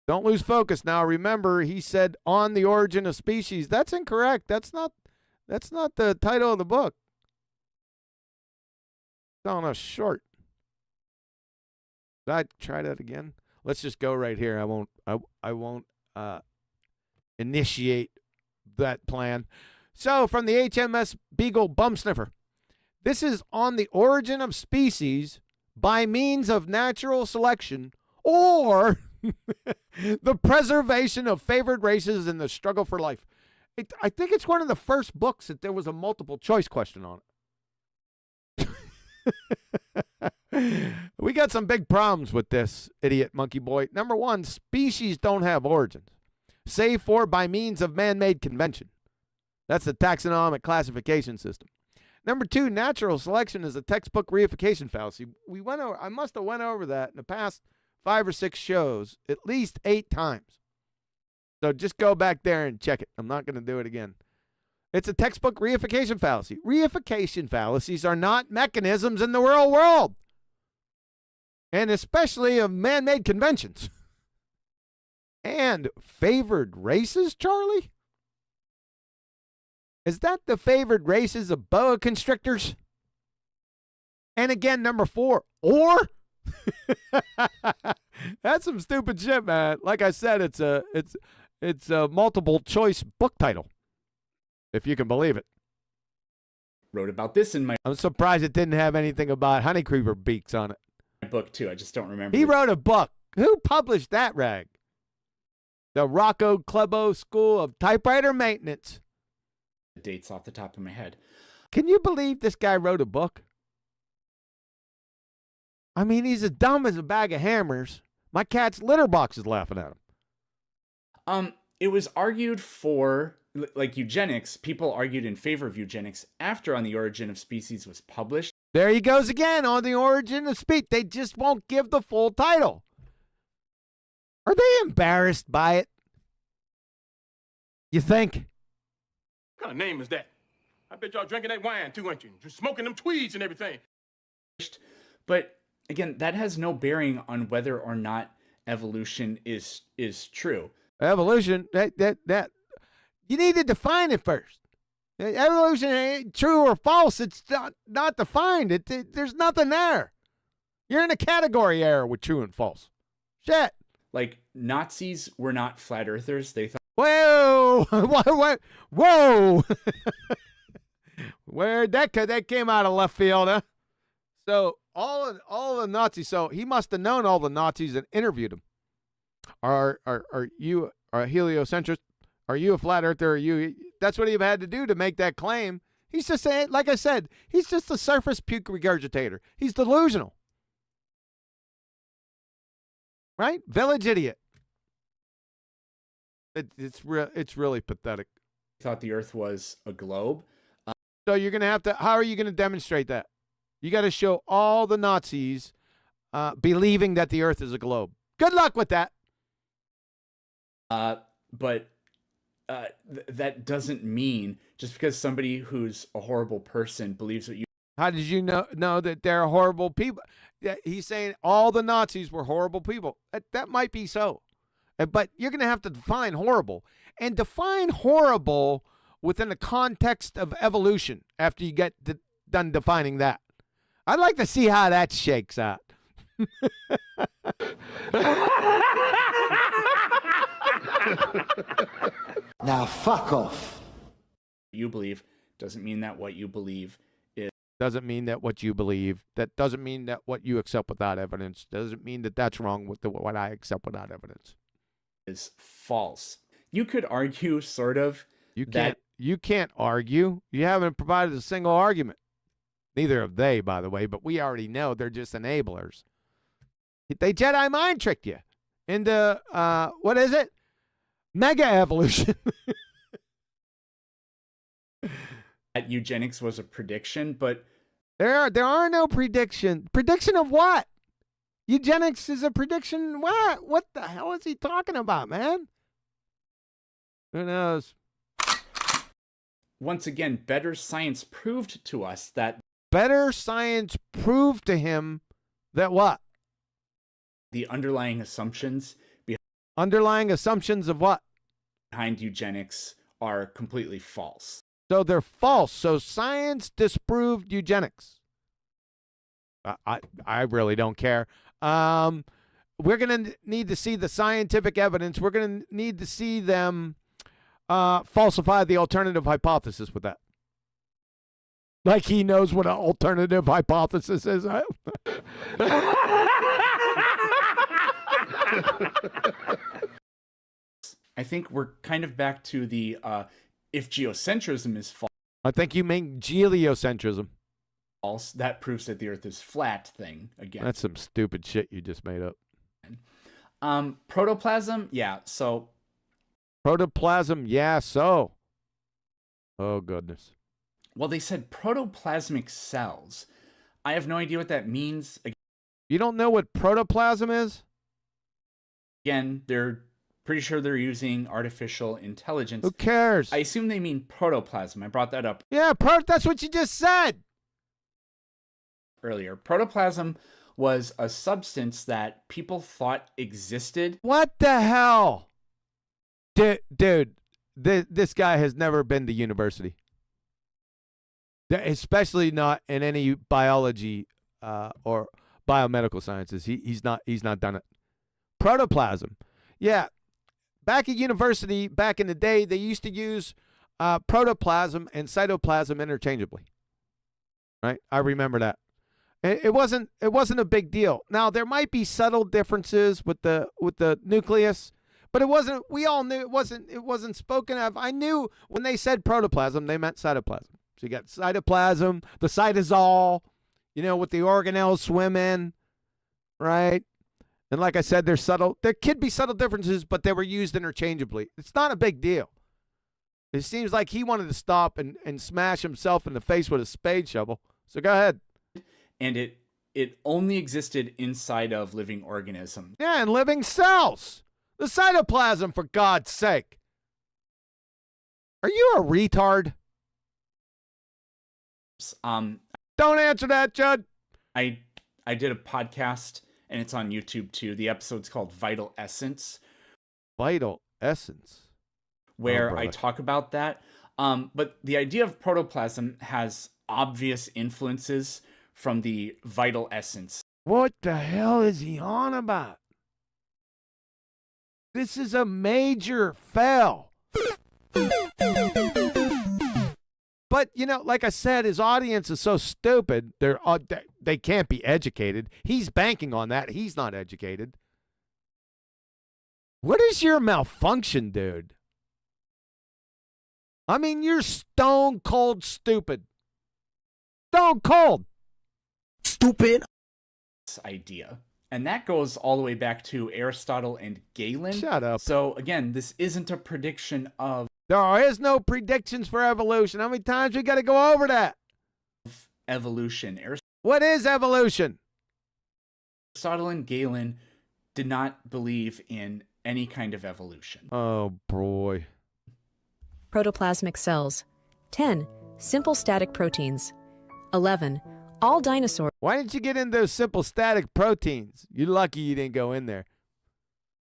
Speaker 6: Don't lose focus now. Remember, he said on the origin of species. That's incorrect. That's not the title of the book. It's on a short. Did I try that again? Let's just go right here. I won't initiate that plan. So from the HMS Beagle Bum Sniffer. This is on the origin of species by means of natural selection or the preservation of favored races in the struggle for life. I think it's one of the first books that there was a multiple choice question on it. We got some big problems with this, idiot monkey boy. Number one, species don't have origins, save for by means of man-made convention. That's the taxonomic classification system. Number two, natural selection is a textbook reification fallacy. I must have went over that in the past 5 or 6 shows, at least 8 times. So just go back there and check it. I'm not going to do it again. It's a textbook reification fallacy. Reification fallacies are not mechanisms in the real world, and especially of man-made conventions. And favored races, Charlie? Is that the favored races of boa constrictors? And again, number 4, or? That's some stupid shit, man. Like I said, it's a multiple choice book title, if you can believe it.
Speaker 7: wrote about this in my
Speaker 6: I'm surprised it didn't have anything about honeycreeper beaks on it.
Speaker 7: book too. I just don't remember.
Speaker 6: He wrote a book. Who published that rag? The Rocco Klebo School of Typewriter Maintenance.
Speaker 7: The dates off the top of my head.
Speaker 6: Can you believe this guy wrote a book? I mean, he's as dumb as a bag of hammers. My cat's litter box is laughing at him.
Speaker 7: It was argued for, like, eugenics. People argued in favor of eugenics after On the Origin of Species was published.
Speaker 6: There he goes again, On the Origin of Species. They just won't give the full title. Are they embarrassed by it? You think?
Speaker 11: What kind of name is that? I bet y'all drinking that wine too, ain't you? Just smoking them tweeds and everything.
Speaker 7: But again, that has no bearing on whether or not evolution is true.
Speaker 6: Evolution, that you need to define it first. Evolution ain't true or false. It's not defined. There's nothing there. You're in a category error with true and false. Shit.
Speaker 7: Like, Nazis were not flat earthers. They thought,
Speaker 6: whoa, whoa. Where that came out of left field, huh? So all the Nazis. So he must have known all the Nazis and interviewed them. Are you a heliocentrist? Are you a flat earther? Are you? That's what he had to do to make that claim. He's just saying, like I said, he's just a surface puke regurgitator. He's delusional, right? Village idiot. It's really pathetic.
Speaker 7: thought the Earth was a globe.
Speaker 6: So you're gonna have to. How are you gonna demonstrate that? You got to show all the Nazis believing that the Earth is a globe. Good luck with that.
Speaker 7: But that doesn't mean just because somebody who's a horrible person believes what you.
Speaker 6: How did you know that they're horrible people? He's saying all the Nazis were horrible people. That might be so. But you're going to have to define horrible. And define horrible within the context of evolution after you get done defining that. I'd like to see how that shakes out.
Speaker 10: Now fuck off.
Speaker 7: You believe doesn't mean that what you believe
Speaker 6: Doesn't mean that what you believe. That doesn't mean that what you accept without evidence. Doesn't mean that that's wrong with what I accept without evidence.
Speaker 7: is false. You could argue, sort of.
Speaker 6: You can't argue. You haven't provided a single argument. Neither have they, by the way, but we already know they're just enablers. They Jedi mind tricked you into, what is it? Mega evolution.
Speaker 7: That eugenics was a prediction, but
Speaker 6: there are no prediction. Prediction of what? Eugenics is a prediction. What? What the hell is he talking about, man? Who knows?
Speaker 7: Once again, better science proved to us that
Speaker 6: better science proved to him that what?
Speaker 7: The underlying assumptions
Speaker 6: of what?
Speaker 7: Behind eugenics are completely false.
Speaker 6: So they're false. So science disproved eugenics. I really don't care. We're going to need to see the scientific evidence. We're going to need to see them falsify the alternative hypothesis with that. Like he knows what an alternative hypothesis is.
Speaker 7: I think we're kind of back to the if geocentrism is false.
Speaker 6: I think you mean geocentrism.
Speaker 7: False. That proves that the Earth is flat thing again.
Speaker 6: That's some stupid shit you just made up.
Speaker 7: Protoplasm, yeah. So
Speaker 6: protoplasm, yeah. So, oh goodness.
Speaker 7: Well, they said protoplasmic cells. I have no idea what that means.
Speaker 6: You don't know what protoplasm is?
Speaker 7: Again, they're pretty sure they're using artificial intelligence.
Speaker 6: Who cares?
Speaker 7: I assume they mean protoplasm. I brought that up.
Speaker 6: Yeah, that's what you just said
Speaker 7: earlier. Protoplasm was a substance that people thought existed.
Speaker 6: What the hell? Dude, this guy has never been to university. Especially not in any biology or biomedical sciences. He's not done it. Protoplasm. Yeah. Back at university, back in the day, they used to use protoplasm and cytoplasm interchangeably. Right? I remember that. It wasn't a big deal. Now there might be subtle differences with the nucleus, but it wasn't. We all knew it wasn't spoken of. I knew when they said protoplasm, they meant cytoplasm. So you got cytoplasm, the cytosol, what the organelles swim in, right? And like I said, there could be subtle differences, but they were used interchangeably. It's not a big deal. It seems like he wanted to stop and smash himself in the face with a spade shovel. So go ahead.
Speaker 7: And it only existed inside of living organisms.
Speaker 6: Yeah, and living cells. The cytoplasm, for God's sake. Are you a retard? Don't answer that, Judd.
Speaker 7: I did a podcast, and it's on YouTube too. The episode's called Vital Essence.
Speaker 6: Vital Essence?
Speaker 7: Where I talk about that. But the idea of protoplasm has obvious influences from the vital essence.
Speaker 6: What the hell is he on about? This is a major fail. But, like I said, his audience is so stupid, they can't be educated. He's banking on that. He's not educated. What is your malfunction, dude? I mean, you're stone cold stupid. Stone cold. Stupid.
Speaker 7: Idea. And that goes all the way back to Aristotle and Galen.
Speaker 6: Shut up.
Speaker 7: So, again, this isn't a prediction of...
Speaker 6: There is no predictions for evolution. How many times we got to go over that?
Speaker 7: Evolution.
Speaker 6: What is evolution?
Speaker 7: Aristotle and Galen did not believe in any kind of evolution.
Speaker 6: Oh, boy.
Speaker 9: Protoplasmic cells. 10. Simple static proteins. 11. All dinosaurs.
Speaker 6: Why didn't you get into those simple static proteins? You're lucky you didn't go in there.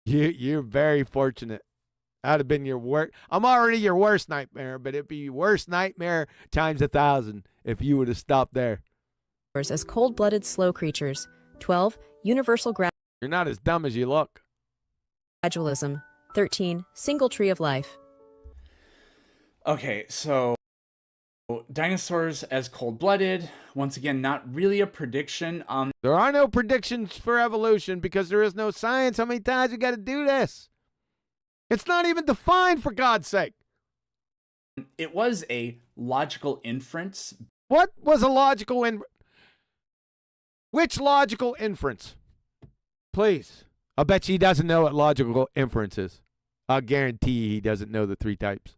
Speaker 6: You're very fortunate. That'd have been your worst. I'm already your worst nightmare, but it'd be your worst nightmare times 1,000 if you would have stopped there.
Speaker 9: as cold-blooded slow creatures. 12. Universal
Speaker 6: You're not as dumb as you look.
Speaker 9: gradualism. 13. Single tree of life.
Speaker 7: Okay, so dinosaurs as cold-blooded. Once again, not really a prediction.
Speaker 6: There are no predictions for evolution because there is no science. How many times we got to do this? It's not even defined, for God's sake.
Speaker 7: It was a logical inference.
Speaker 6: What was a logical inference? Which logical inference? Please. I'll bet you he doesn't know what logical inference is. I'll guarantee he doesn't know the 3 types.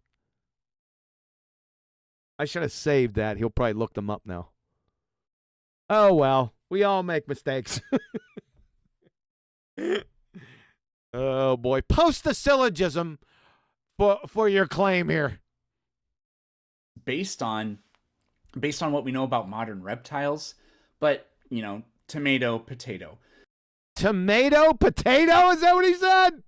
Speaker 6: I should have saved that. He'll probably look them up now. Oh, well. We all make mistakes. Oh, boy. Post the syllogism for your claim here.
Speaker 7: Based on what we know about modern reptiles, but, you know, tomato, potato.
Speaker 6: Tomato, potato? Is that what he said?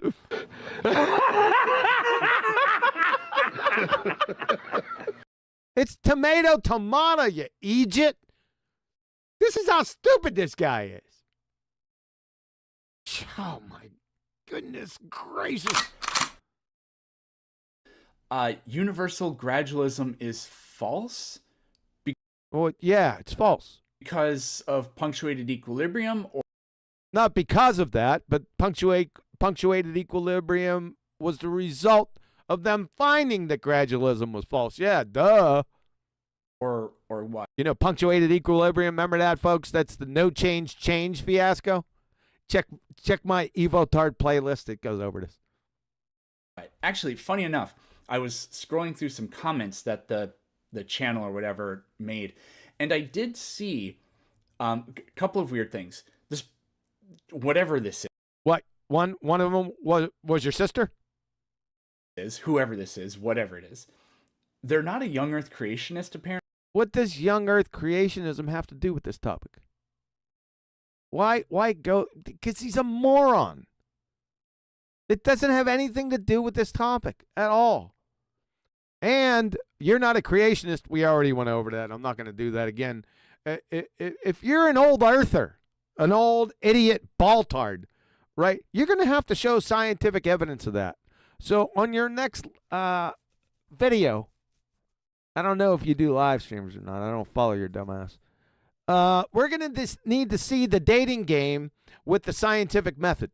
Speaker 6: It's tomato, tomato, you Egypt. This is how stupid this guy is. Oh, my goodness gracious.
Speaker 7: Universal gradualism is false?
Speaker 6: Well, yeah, it's false.
Speaker 7: Because of punctuated equilibrium? Or
Speaker 6: not because of that, but punctuated equilibrium was the result of them finding that gradualism was false. Yeah, duh.
Speaker 7: Or what?
Speaker 6: You know, punctuated equilibrium, remember that, folks? That's the no change fiasco. Check my evoTARD playlist. It goes over this.
Speaker 7: Actually, funny enough, I was scrolling through some comments that the channel or whatever made, and I did see a couple of weird things. This, whatever this is.
Speaker 6: What? One of them was your sister?
Speaker 7: Is whoever this is, whatever it is. They're not a young Earth creationist, apparently.
Speaker 6: What does young Earth creationism have to do with this topic? Why go? Because he's a moron. It doesn't have anything to do with this topic at all. And you're not a creationist. We already went over that. I'm not going to do that again. If you're an old earther, an old idiot balltard, right, you're going to have to show scientific evidence of that. So on your next video, I don't know if you do live streams or not. I don't follow your dumbass. We're going to need to see the dating game with the scientific method,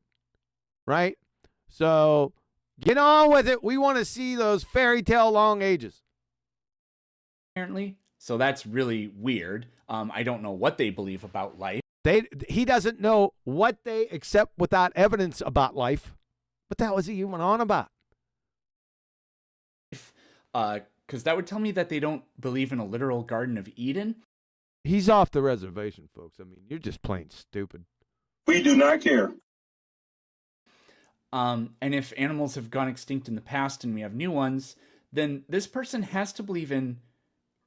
Speaker 6: right? So get on with it. We want to see those fairy tale long ages.
Speaker 7: Apparently. So that's really weird. I don't know what they believe about life.
Speaker 6: He doesn't know what they accept without evidence about life. What the hell is he even on about?
Speaker 7: Because that would tell me that they don't believe in a literal Garden of Eden.
Speaker 6: He's off the reservation, folks. I mean, you're just plain stupid.
Speaker 11: We do not care.
Speaker 7: And if animals have gone extinct in the past and we have new ones, then this person has to believe in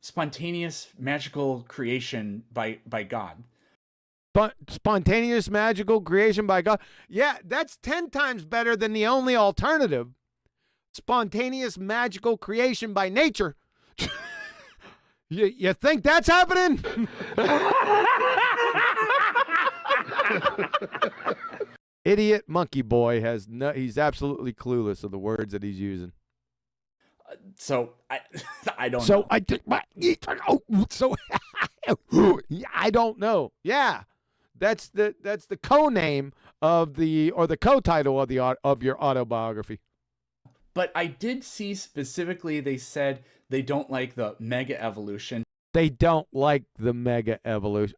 Speaker 7: spontaneous magical creation by God.
Speaker 6: But spontaneous magical creation by God? Yeah, that's 10 times better than the only alternative. Spontaneous magical creation by nature. You think that's happening? Idiot monkey boy he's absolutely clueless of the words that he's using.
Speaker 7: So I don't
Speaker 6: know. I don't know. Yeah. That's the co-name of the co-title of your autobiography.
Speaker 7: But I did see specifically they said they don't like the mega evolution.
Speaker 6: They don't like the mega evolution.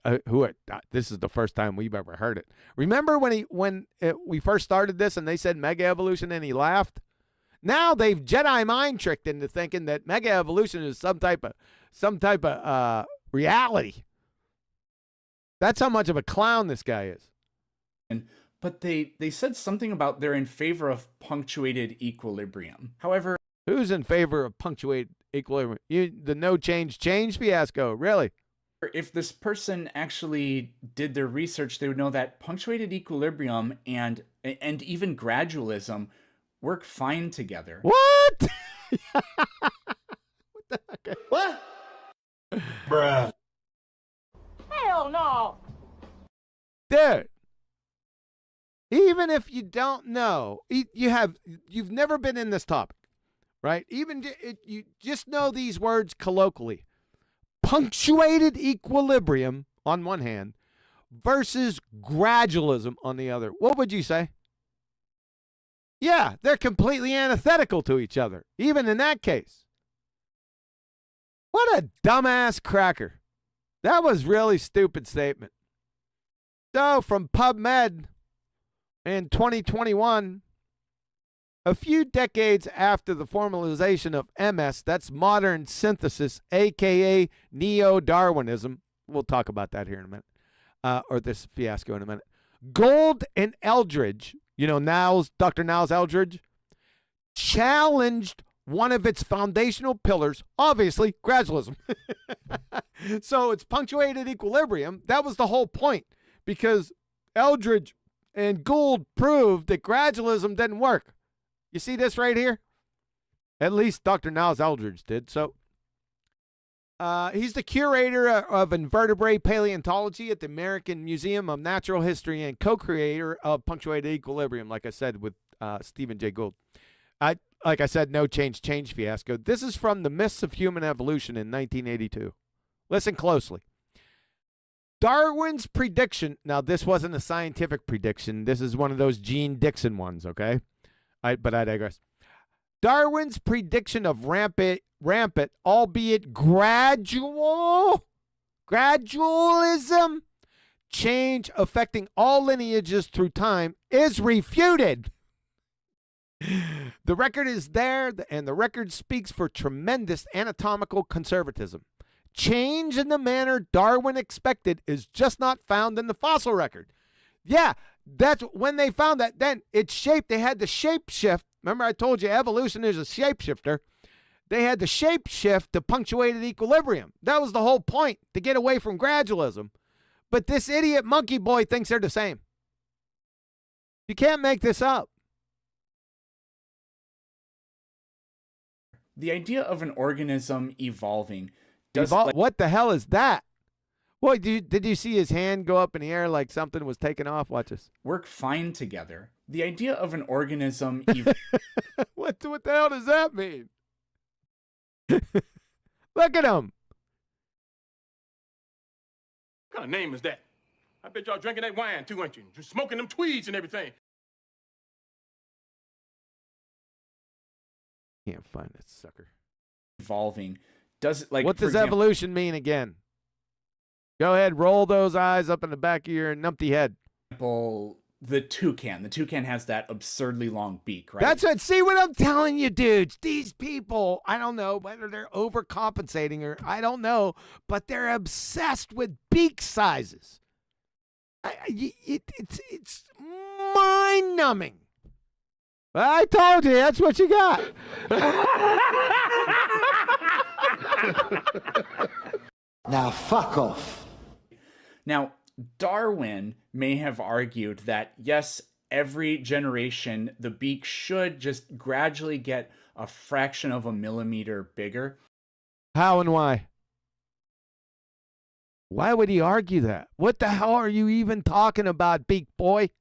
Speaker 6: This is the first time we've ever heard it. Remember when we first started this and they said mega evolution and he laughed? Now they've Jedi mind tricked into thinking that mega evolution is some type of reality. That's how much of a clown this guy is.
Speaker 7: But they said something about they're in favor of punctuated equilibrium. However,
Speaker 6: who's in favor of punctuated equilibrium? The no change fiasco, really?
Speaker 7: If this person actually did their research, they would know that punctuated equilibrium and even gradualism work fine together.
Speaker 6: What?
Speaker 8: What? Bruh. Hell no.
Speaker 6: dude, even if you don't know, you've never been in this topic, right? Even you just know these words colloquially. Punctuated equilibrium on one hand versus gradualism on the other. What would you say? Yeah, they're completely antithetical to each other, even in that case. What a dumbass cracker. That was really stupid statement. So, from PubMed in 2021, a few decades after the formalization of MS, that's modern synthesis, a.k.a. neo-Darwinism. We'll talk about that here in a minute, or this fiasco in a minute. Gould and Eldridge, Dr. Niles Eldridge, challenged one of its foundational pillars, obviously, gradualism. So it's punctuated equilibrium. That was the whole point, because Eldridge and Gould proved that gradualism didn't work. You see this right here? At least Dr. Niles Eldridge did. So he's the curator of invertebrate paleontology at the American Museum of Natural History and co-creator of punctuated equilibrium, like I said, with Stephen Jay Gould. Like I said, no change fiasco. This is from The Myths of Human Evolution in 1982. Listen closely. Darwin's prediction, now this wasn't a scientific prediction. This is one of those Gene Dixon ones, okay? But I digress. Darwin's prediction of rampant, albeit gradualism, change affecting all lineages through time is refuted. The record is there, and the record speaks for tremendous anatomical conservatism. Change in the manner Darwin expected is just not found in the fossil record. Yeah, that's when they found that. Then it's shaped. They had to shape shift. Remember, I told you evolution is a shapeshifter. They had to shape shift to punctuated equilibrium. That was the whole point, to get away from gradualism. But this idiot monkey boy thinks they're the same. You can't make this up.
Speaker 7: The idea of an organism evolving
Speaker 6: what the hell is that? What did you see his hand go up in the air like something was taken off? Watch this.
Speaker 7: Work fine together. The idea of an organism
Speaker 6: what the hell does that mean? Look at him.
Speaker 11: What kind of name is that? I bet y'all drinking that wine too, ain't you? Just smoking them tweeds and everything.
Speaker 6: Can't find that sucker.
Speaker 7: Evolving. What
Speaker 6: does evolution mean again? Go ahead, roll those eyes up in the back of your numpty head.
Speaker 7: The toucan. The toucan has that absurdly long beak, right?
Speaker 6: That's it. See what I'm telling you, dudes. These people, I don't know whether they're overcompensating or I don't know, but they're obsessed with beak sizes. It's mind-numbing. I told you, that's what you got.
Speaker 10: Now fuck off.
Speaker 7: Now, Darwin may have argued that, yes, every generation, the beak should just gradually get a fraction of a millimeter bigger.
Speaker 6: How and why? Why would he argue that? What the hell are you even talking about, beak boy?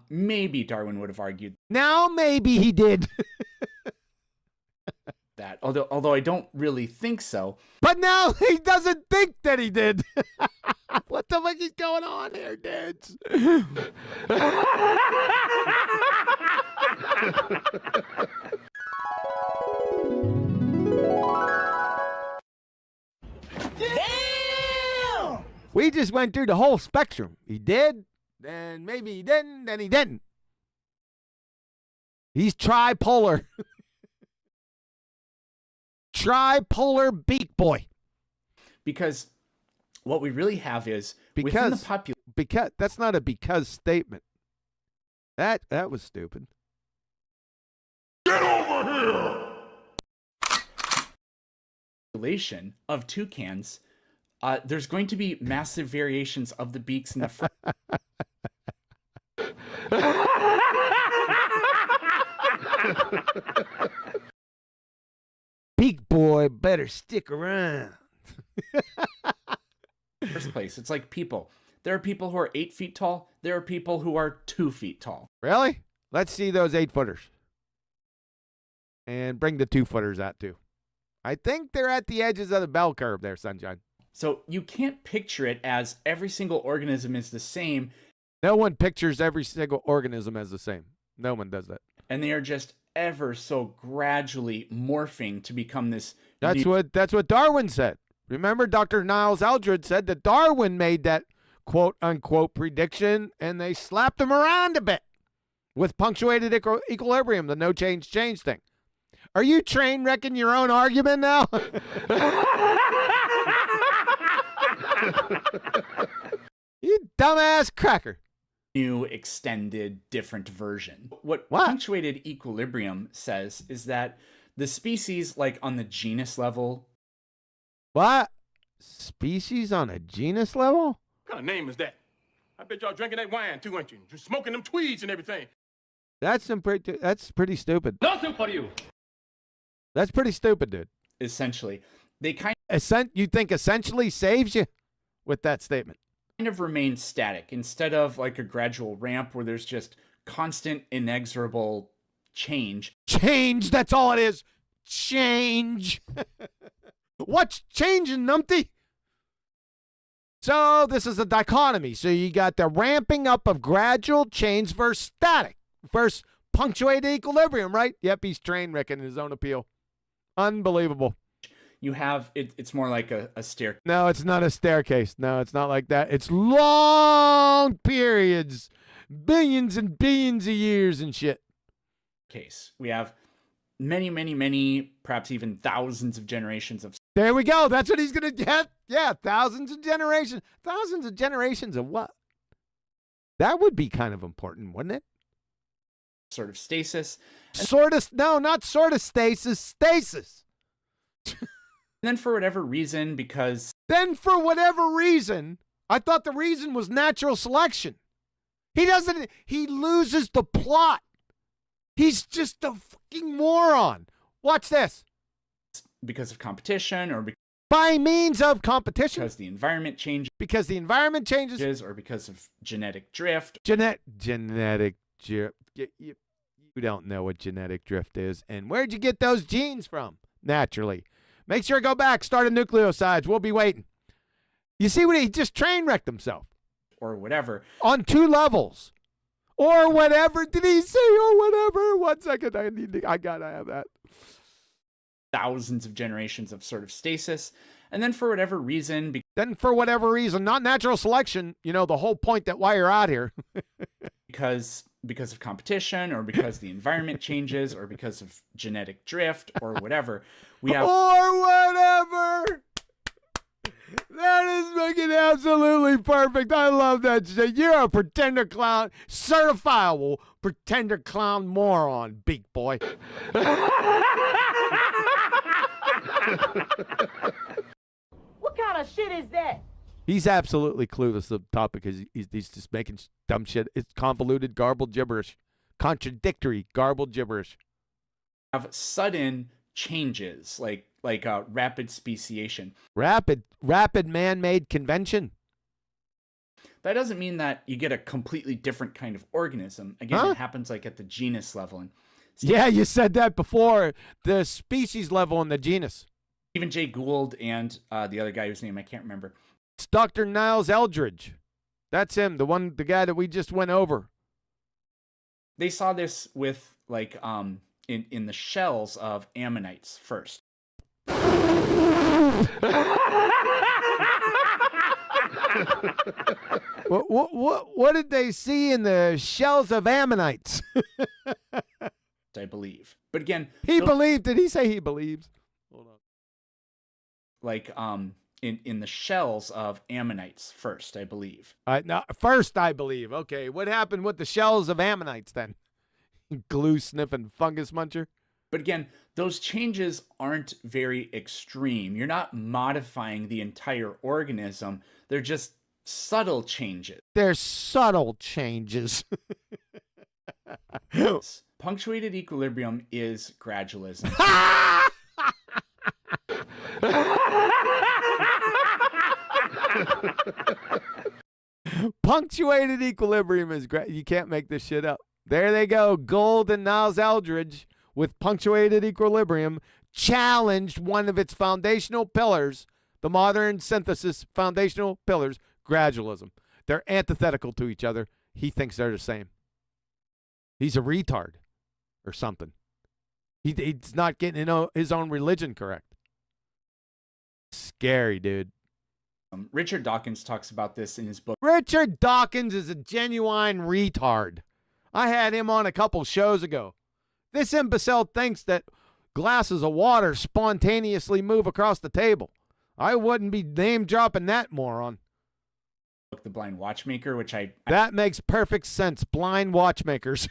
Speaker 7: Maybe Darwin would have argued.
Speaker 6: Now maybe he did.
Speaker 7: That, although I don't really think so.
Speaker 6: But now he doesn't think that he did. What the fuck is going on here, dudes?
Speaker 8: Damn!
Speaker 6: We just went through the whole spectrum. He did, then maybe he didn't, then he didn't. He's tripolar. Tripolar beak boy.
Speaker 7: Because what we really have is
Speaker 6: because that's not a because statement. That was stupid.
Speaker 11: Get over here!
Speaker 7: Population of toucans, there's going to be massive variations of the beaks in the front.
Speaker 6: Beak boy better stick around.
Speaker 7: First place, it's like people. There are people who are 8 feet tall. There are people who are 2 feet tall.
Speaker 6: Really? Let's see those 8-footers. And bring the 2-footers out too. I think they're at the edges of the bell curve there, Sunshine.
Speaker 7: So you can't picture it as every single organism is the same.
Speaker 6: No one pictures every single organism as the same. No one does that.
Speaker 7: And they are just ever so gradually morphing to become this.
Speaker 6: That's what Darwin said. Remember, Dr. Niles Eldredge said that Darwin made that quote-unquote prediction, and they slapped him around a bit with punctuated equilibrium, the no change thing. Are you train wrecking your own argument now? You dumbass cracker.
Speaker 7: New, extended, different version. What punctuated equilibrium says is that the species, like on the genus level.
Speaker 6: What? Species on a genus level?
Speaker 11: What kind of name is that? I bet y'all drinking that wine too, ain't you? Just smoking them tweeds and everything.
Speaker 6: That's pretty stupid.
Speaker 11: Nothing for you.
Speaker 6: That's pretty stupid, dude.
Speaker 7: Essentially, they
Speaker 6: you think essentially saves you with that statement?
Speaker 7: Kind of remain static instead of like a gradual ramp where there's just constant, inexorable change.
Speaker 6: Change. That's all it is. Change. What's changing, numpty? So this is a dichotomy. So you got the ramping up of gradual change versus static versus punctuated equilibrium, right? Yep, he's train wrecking his own appeal. Unbelievable.
Speaker 7: You have it's more like a stair.
Speaker 6: No, it's not a staircase. No, it's not like that. It's long periods, billions and billions of years and shit.
Speaker 7: Case. We have many, perhaps even thousands of generations of.
Speaker 6: There we go. That's what he's going to get. Yeah, thousands of generations. Thousands of generations of what? That would be kind of important, wouldn't it?
Speaker 7: Sort of stasis.
Speaker 6: No, not sort of stasis. Stasis.
Speaker 7: And then for whatever reason,
Speaker 6: I thought the reason was natural selection. He loses the plot. He's just a fucking moron. Watch this.
Speaker 7: Because of competition or
Speaker 6: by means of competition.
Speaker 7: Because the environment changes.
Speaker 6: Because the environment changes.
Speaker 7: Or because of genetic drift.
Speaker 6: Genetic drift. You don't know what genetic drift is. And where'd you get those genes from? Naturally. Make sure to go back. Start a nucleosides. We'll be waiting. You see what he just train wrecked himself.
Speaker 7: Or whatever.
Speaker 6: On 2 levels. Or whatever. Did he say or whatever? 1 second. I gotta have that.
Speaker 7: Thousands of generations of sort of stasis. And then for whatever reason.
Speaker 6: Not natural selection. You know, the whole point that why you're out here.
Speaker 7: because of competition or because the environment changes or because of genetic drift or whatever. We have
Speaker 6: or whatever. That is making it absolutely perfect. I love that shit. You're a pretender clown, certifiable pretender clown moron, big boy.
Speaker 8: What kind of shit is that?
Speaker 6: He's absolutely clueless of the topic because he's just making dumb shit. It's convoluted, garbled gibberish. Contradictory, garbled gibberish.
Speaker 7: Have sudden changes, like rapid speciation.
Speaker 6: Rapid man-made convention.
Speaker 7: That doesn't mean that you get a completely different kind of organism. Again, It happens like at the genus level. And
Speaker 6: yeah, you said that before. The species level and the genus.
Speaker 7: Stephen Jay Gould and the other guy whose name I can't remember.
Speaker 6: It's Dr. Niles Eldredge. That's him, the guy that we just went over.
Speaker 7: They saw this with in the shells of ammonites first.
Speaker 6: What did they see in the shells of ammonites?
Speaker 7: I believe. But again,
Speaker 6: believed. Did he say he believes? Hold
Speaker 7: on. In the shells of ammonites first, I believe.
Speaker 6: First, I believe. Okay, what happened with the shells of ammonites then? Glue sniffing fungus muncher.
Speaker 7: But again, those changes aren't very extreme. You're not modifying the entire organism. They're just subtle changes.
Speaker 6: They're subtle changes.
Speaker 7: Punctuated equilibrium is gradualism.
Speaker 6: Punctuated equilibrium is great. You can't make this shit up. There they go. Gold and Niles Eldridge with punctuated equilibrium challenged one of its foundational pillars, the modern synthesis foundational pillars, gradualism. They're antithetical to each other. He thinks they're the same. He's a retard or something. He's not getting his own religion correct. Scary, dude.
Speaker 7: Richard Dawkins talks about this in his book.
Speaker 6: Richard Dawkins is a genuine retard. I had him on a couple shows ago. This imbecile thinks that glasses of water spontaneously move across the table. I wouldn't be name dropping that moron.
Speaker 7: The Blind Watchmaker, which
Speaker 6: that makes perfect sense. Blind watchmakers.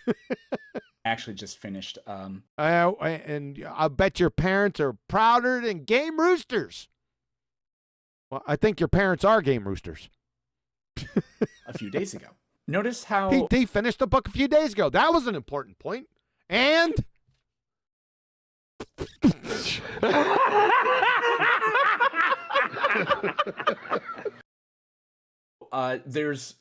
Speaker 7: actually just finished.
Speaker 6: And I bet your parents are prouder than game roosters. Well, I think your parents are game roosters.
Speaker 7: A few days ago. Notice how
Speaker 6: he finished the book a few days ago. That was an important point. And
Speaker 7: there's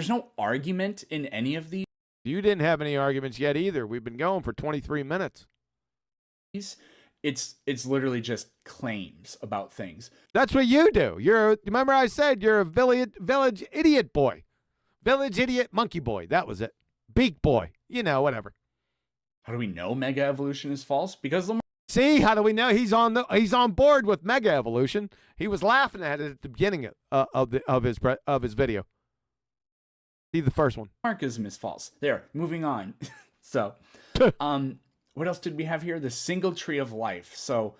Speaker 7: no argument in any of these.
Speaker 6: You didn't have any arguments yet either. We've been going for 23 minutes.
Speaker 7: It's literally just claims about things.
Speaker 6: That's what you do. Remember I said you're a village idiot boy. Village idiot monkey boy. That was it. Beak boy. You know, whatever.
Speaker 7: How do we know mega evolution is false? Because
Speaker 6: see, how do we know he's on board with mega evolution? He was laughing at it at the beginning of his video. See the first one.
Speaker 7: Marxism is false. There, moving on. So, what else did we have here? The single tree of life. So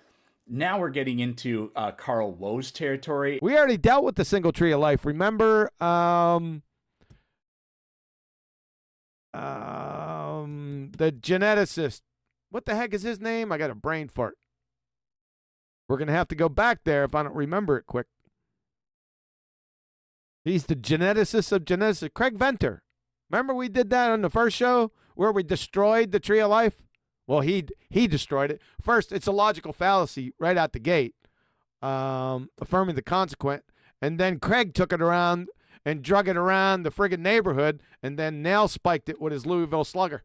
Speaker 7: now we're getting into Carl Woe's territory.
Speaker 6: We already dealt with the single tree of life. Remember, the geneticist. What the heck is his name? I got a brain fart. We're going to have to go back there if I don't remember it quick. He's the geneticist of geneticists. Craig Venter. Remember we did that on the first show where we destroyed the tree of life? Well, he destroyed it. First, it's a logical fallacy right out the gate, affirming the consequent. And then Craig took it around and drug it around the friggin' neighborhood and then nail spiked it with his Louisville Slugger.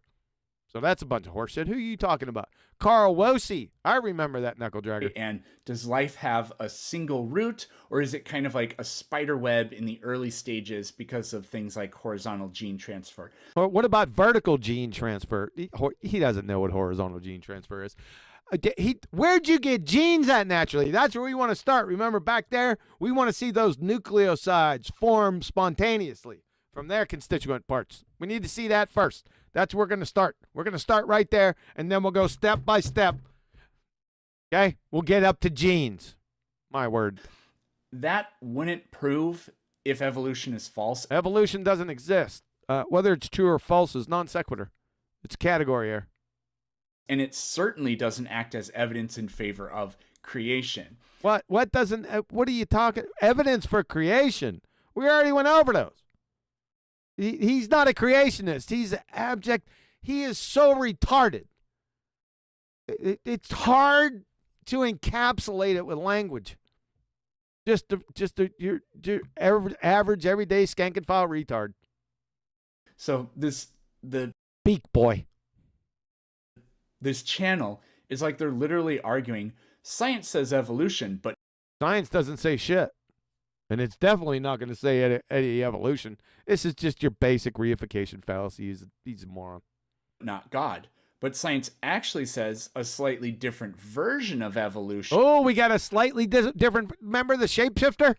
Speaker 6: So that's a bunch of horseshit. Who are you talking about? Carl Woese. I remember that knuckle dragger.
Speaker 7: And does life have a single root, or is it kind of like a spider web in the early stages because of things like horizontal gene transfer?
Speaker 6: Or what about vertical gene transfer? He doesn't know what horizontal gene transfer is. Where'd you get genes at naturally? That's where we want to start. Remember back there, we want to see those nucleosides form spontaneously from their constituent parts. We need to see that first. That's where we're going to start. We're going to start right there, and then we'll go step by step. Okay? We'll get up to genes. My word.
Speaker 7: That wouldn't prove if evolution is false.
Speaker 6: Evolution doesn't exist. Whether it's true or false is non sequitur. It's category error.
Speaker 7: And it certainly doesn't act as evidence in favor of creation.
Speaker 6: What doesn't, what are you talking? Evidence for creation. We already went over those. He's not a creationist. He's abject. He is so retarded. It's hard to encapsulate it with language. Just your average, everyday skank and file retard.
Speaker 7: So the
Speaker 6: beak boy.
Speaker 7: This channel is like they're literally arguing science says evolution, but
Speaker 6: science doesn't say shit. And it's definitely not going to say any evolution. This is just your basic reification fallacy. He's a moron.
Speaker 7: Not God. But science actually says a slightly different version of evolution.
Speaker 6: Oh, we got a slightly different. Remember the shapeshifter?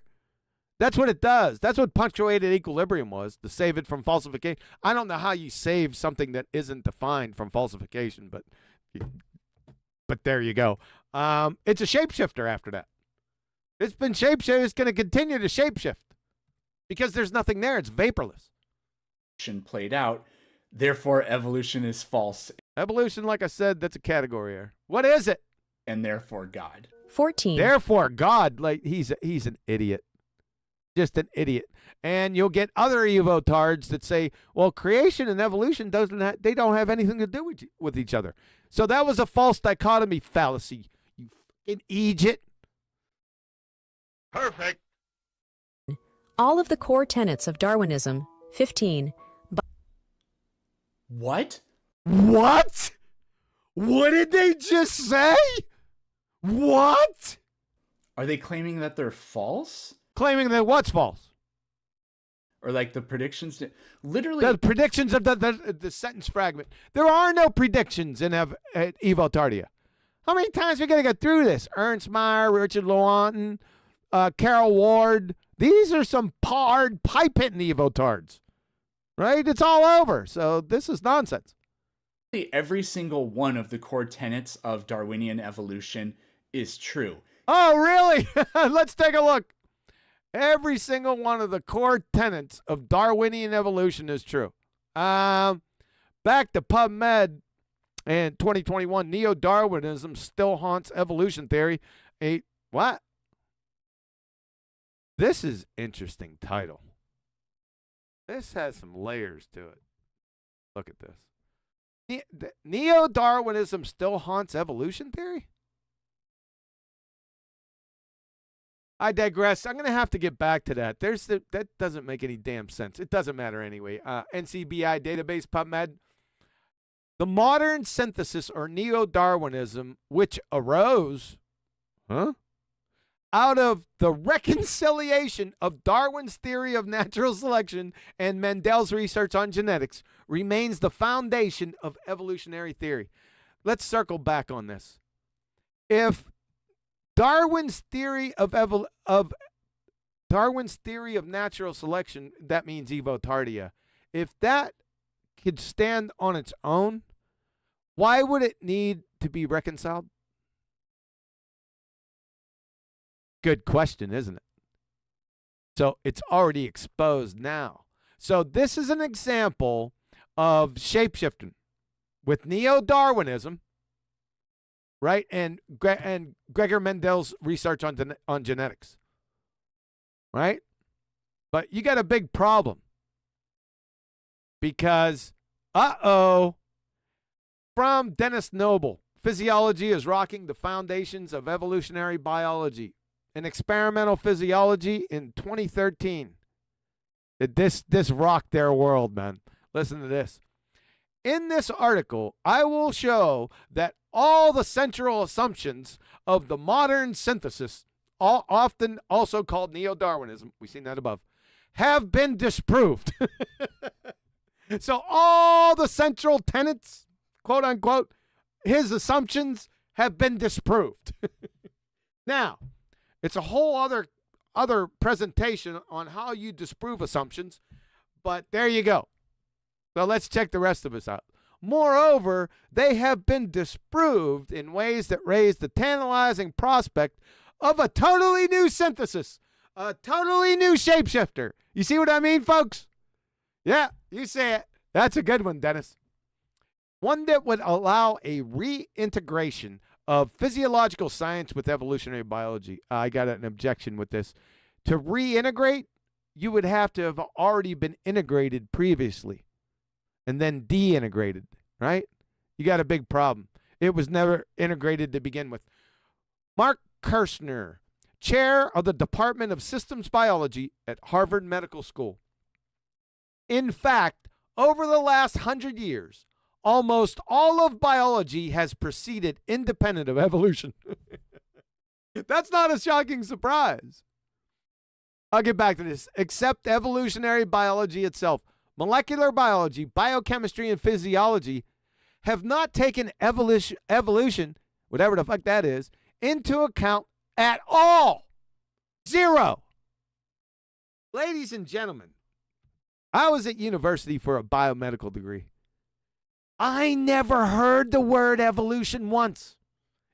Speaker 6: That's what it does. That's what punctuated equilibrium was, to save it from falsification. I don't know how you save something that isn't defined from falsification, but there you go. It's a shapeshifter after that. It's been shapeshifted. It's going to continue to shapeshift because there's nothing there. It's vaporless.
Speaker 7: Played out. Therefore, evolution is false.
Speaker 6: Evolution, like I said, that's a category error. What is it?
Speaker 7: And therefore, God.
Speaker 9: 14.
Speaker 6: Therefore, God. Like he's an idiot. Just an idiot. And you'll get other evotards that say, well, creation and evolution they don't have anything to do with each other. So that was a false dichotomy fallacy. You fucking idiot.
Speaker 1: Perfect.
Speaker 9: all of the core tenets of Darwinism. 15.
Speaker 7: What?
Speaker 6: What? What did they just say? What?
Speaker 7: Are they claiming that they're false?
Speaker 6: Claiming that what's false?
Speaker 7: Or like the predictions? Literally.
Speaker 6: The predictions of the sentence fragment. There are no predictions in evoTARD. How many times are we going to get through this? Ernst Mayr, Richard Lewontin, Carol Ward. These are some hard pipe-hitting evoTARDs. Right? It's all over. So this is nonsense.
Speaker 7: Every single one of the core tenets of Darwinian evolution is true.
Speaker 6: Oh, really? Let's take a look. Every single one of the core tenets of Darwinian evolution is true. Back to PubMed in 2021, neo-Darwinism still haunts evolution theory. What? This is interesting title. This has some layers to it. Look at this. Neo-Darwinism still haunts evolution theory? I digress. I'm going to have to get back to that. That doesn't make any damn sense. It doesn't matter anyway. NCBI database, PubMed. The modern synthesis or neo-Darwinism, which arose out of the reconciliation of Darwin's theory of natural selection and Mendel's research on genetics, remains the foundation of evolutionary theory. Let's circle back on this. If Darwin's theory of natural selection, that means evoTARD. If that could stand on its own, why would it need to be reconciled? Good question, isn't it? So it's already exposed now. So this is an example of shapeshifting with neo-Darwinism, right? And Gregor Mendel's research on genetics, right? But you got a big problem because, from Dennis Noble, physiology is rocking the foundations of evolutionary biology. In experimental physiology in 2013. This rocked their world, man. Listen to this. In this article, I will show that all the central assumptions of the modern synthesis, often also called neo-Darwinism, we've seen that above, have been disproved. So all the central tenets, quote unquote, his assumptions have been disproved. Now, it's a whole other presentation on how you disprove assumptions, but there you go. So let's check the rest of us out. Moreover, they have been disproved in ways that raise the tantalizing prospect of a totally new synthesis, a totally new shapeshifter. You see what I mean, folks? Yeah, you say it. That's a good one, Dennis. One that would allow a reintegration of physiological science with evolutionary biology. I got an objection with this. To reintegrate, you would have to have already been integrated previously and then deintegrated, right? You got a big problem. It was never integrated to begin with. Mark Kirshner, chair of the Department of Systems Biology at Harvard Medical School. In fact, over the last 100 years, almost all of biology has proceeded independent of evolution. That's not a shocking surprise. I'll get back to this. Except evolutionary biology itself. Molecular biology, biochemistry, and physiology have not taken evolution, whatever the fuck that is, into account at all. Zero. Ladies and gentlemen, I was at university for a biomedical degree. I never heard the word evolution once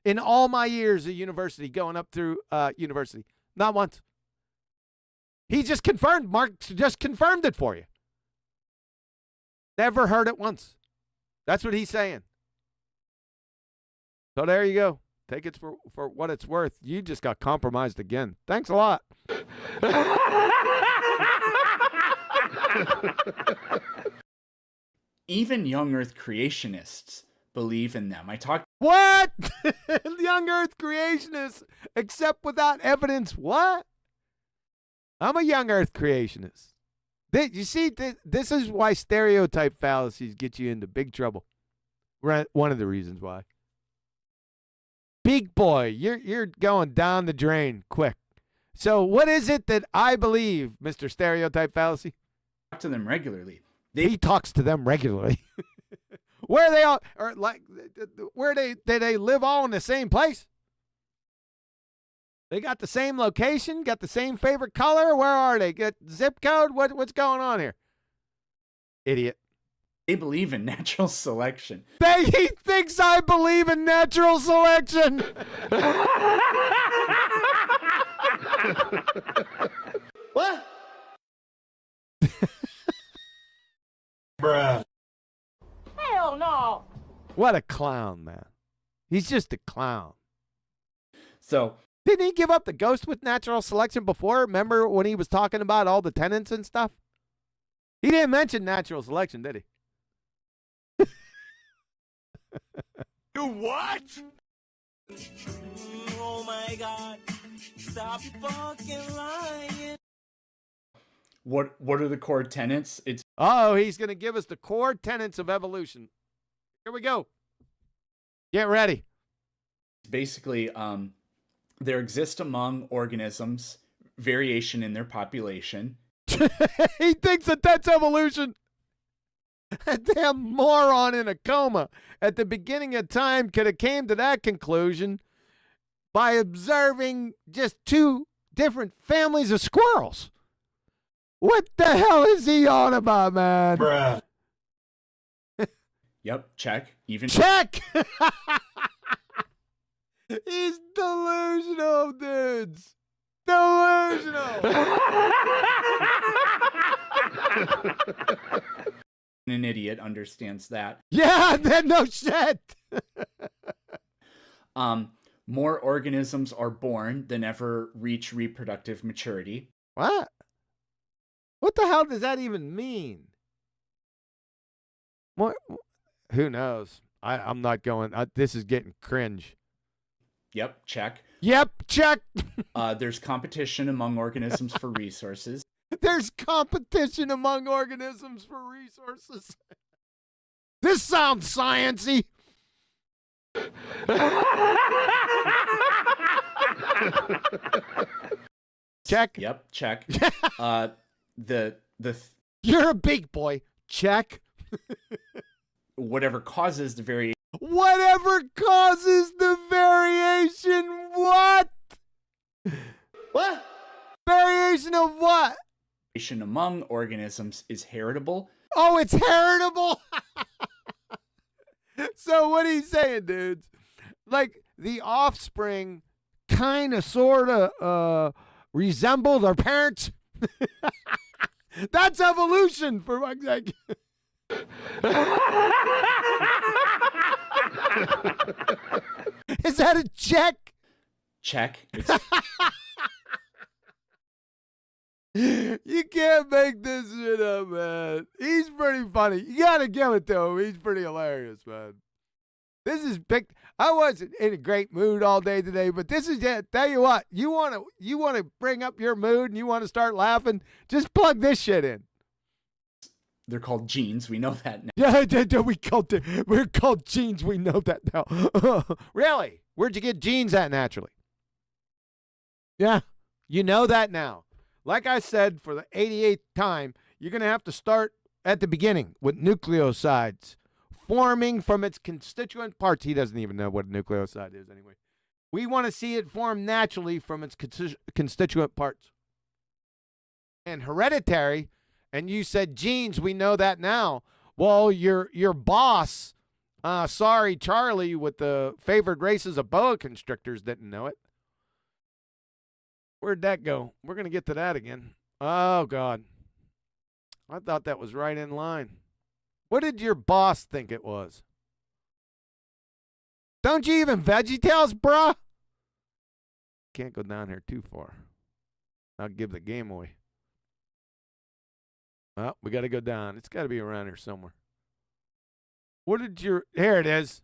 Speaker 6: in all my years of university, going up through university. Not once. He just confirmed, Mark just confirmed it for you. Never heard it once. That's what he's saying. So there you go. Take it for what it's worth. You just got compromised again. Thanks a lot.
Speaker 7: Even young Earth creationists believe in them.
Speaker 6: What? Young Earth creationists accept without evidence what? I'm a young Earth creationist. You see, this is why stereotype fallacies get you into big trouble. One of the reasons why. Big boy, you're going down the drain quick. So what is it that I believe, Mr. Stereotype Fallacy?
Speaker 7: Talk to them regularly.
Speaker 6: He talks to them regularly. Where they all, or like, where they live all in the same place? They got the same location, got the same favorite color. Where are they? Get zip code? What's going on here? Idiot.
Speaker 7: They believe in natural selection.
Speaker 6: He thinks I believe in natural selection.
Speaker 10: What?
Speaker 11: Bruh.
Speaker 8: Hell no.
Speaker 6: What a clown, man. He's just a clown.
Speaker 7: So,
Speaker 6: didn't he give up the ghost with natural selection before? Remember when he was talking about all the tenants and stuff? He didn't mention natural selection, did he?
Speaker 11: You what?
Speaker 12: Oh my God. Stop fucking lying.
Speaker 7: what are the core tenets? It's
Speaker 6: He's going to give us the core tenets of evolution. Here we go. Get ready.
Speaker 7: basically there exists among organisms variation in their population.
Speaker 6: He thinks that that's evolution. A damn moron in a coma at the beginning of time could have came to that conclusion by observing just two different families of squirrels. What the hell is he on about, man?
Speaker 11: Bruh.
Speaker 7: Yep, check. Even
Speaker 6: check. He's delusional, dudes. Delusional.
Speaker 7: an idiot understands that.
Speaker 6: Yeah, no shit.
Speaker 7: More organisms are born than ever reach reproductive maturity.
Speaker 6: What? What the hell does that even mean? What? Who knows? I'm not going. This is getting cringe.
Speaker 7: Yep, check.
Speaker 6: Yep, check.
Speaker 7: There's competition among organisms for resources.
Speaker 6: There's competition among organisms for resources. This sounds sciencey. Check.
Speaker 7: Yep, check.
Speaker 6: You're a big boy. Check.
Speaker 7: Whatever causes the variation.
Speaker 6: Whatever causes the variation. What?
Speaker 10: What?
Speaker 6: Variation of what?
Speaker 7: Among organisms is heritable.
Speaker 6: Oh, it's heritable. So what are you saying, dudes? Like the offspring kind of sort of resemble their parents. That's evolution for my sake. Is that a check?
Speaker 7: Check.
Speaker 6: You can't make this shit up, man. He's pretty funny. You gotta give it to him. He's pretty hilarious, man. This is big. I wasn't in a great mood all day today, but this is it. Tell you what, you wanna bring up your mood and you wanna start laughing, just plug this shit in.
Speaker 7: They're called genes. We know that now.
Speaker 6: Yeah, we're called genes. We know that now. Really? Where'd you get genes at naturally? Yeah, you know that now. Like I said, for the 88th time, you're going to have to start at the beginning with nucleosides forming from its constituent parts. He doesn't even know what a nucleoside is anyway. We want to see it form naturally from its constituent parts. And hereditary, and you said genes, we know that now. Well, your boss, sorry, Charlie, with the favored races of boa constrictors didn't know it. Where'd that go? We're going to get to that again. Oh, God. I thought that was right in line. What did your boss think it was? Don't you even VeggieTales, bruh? Can't go down here too far. I'll give the game away. Oh, we got to go down. It's got to be around here somewhere. What did your... Here it is.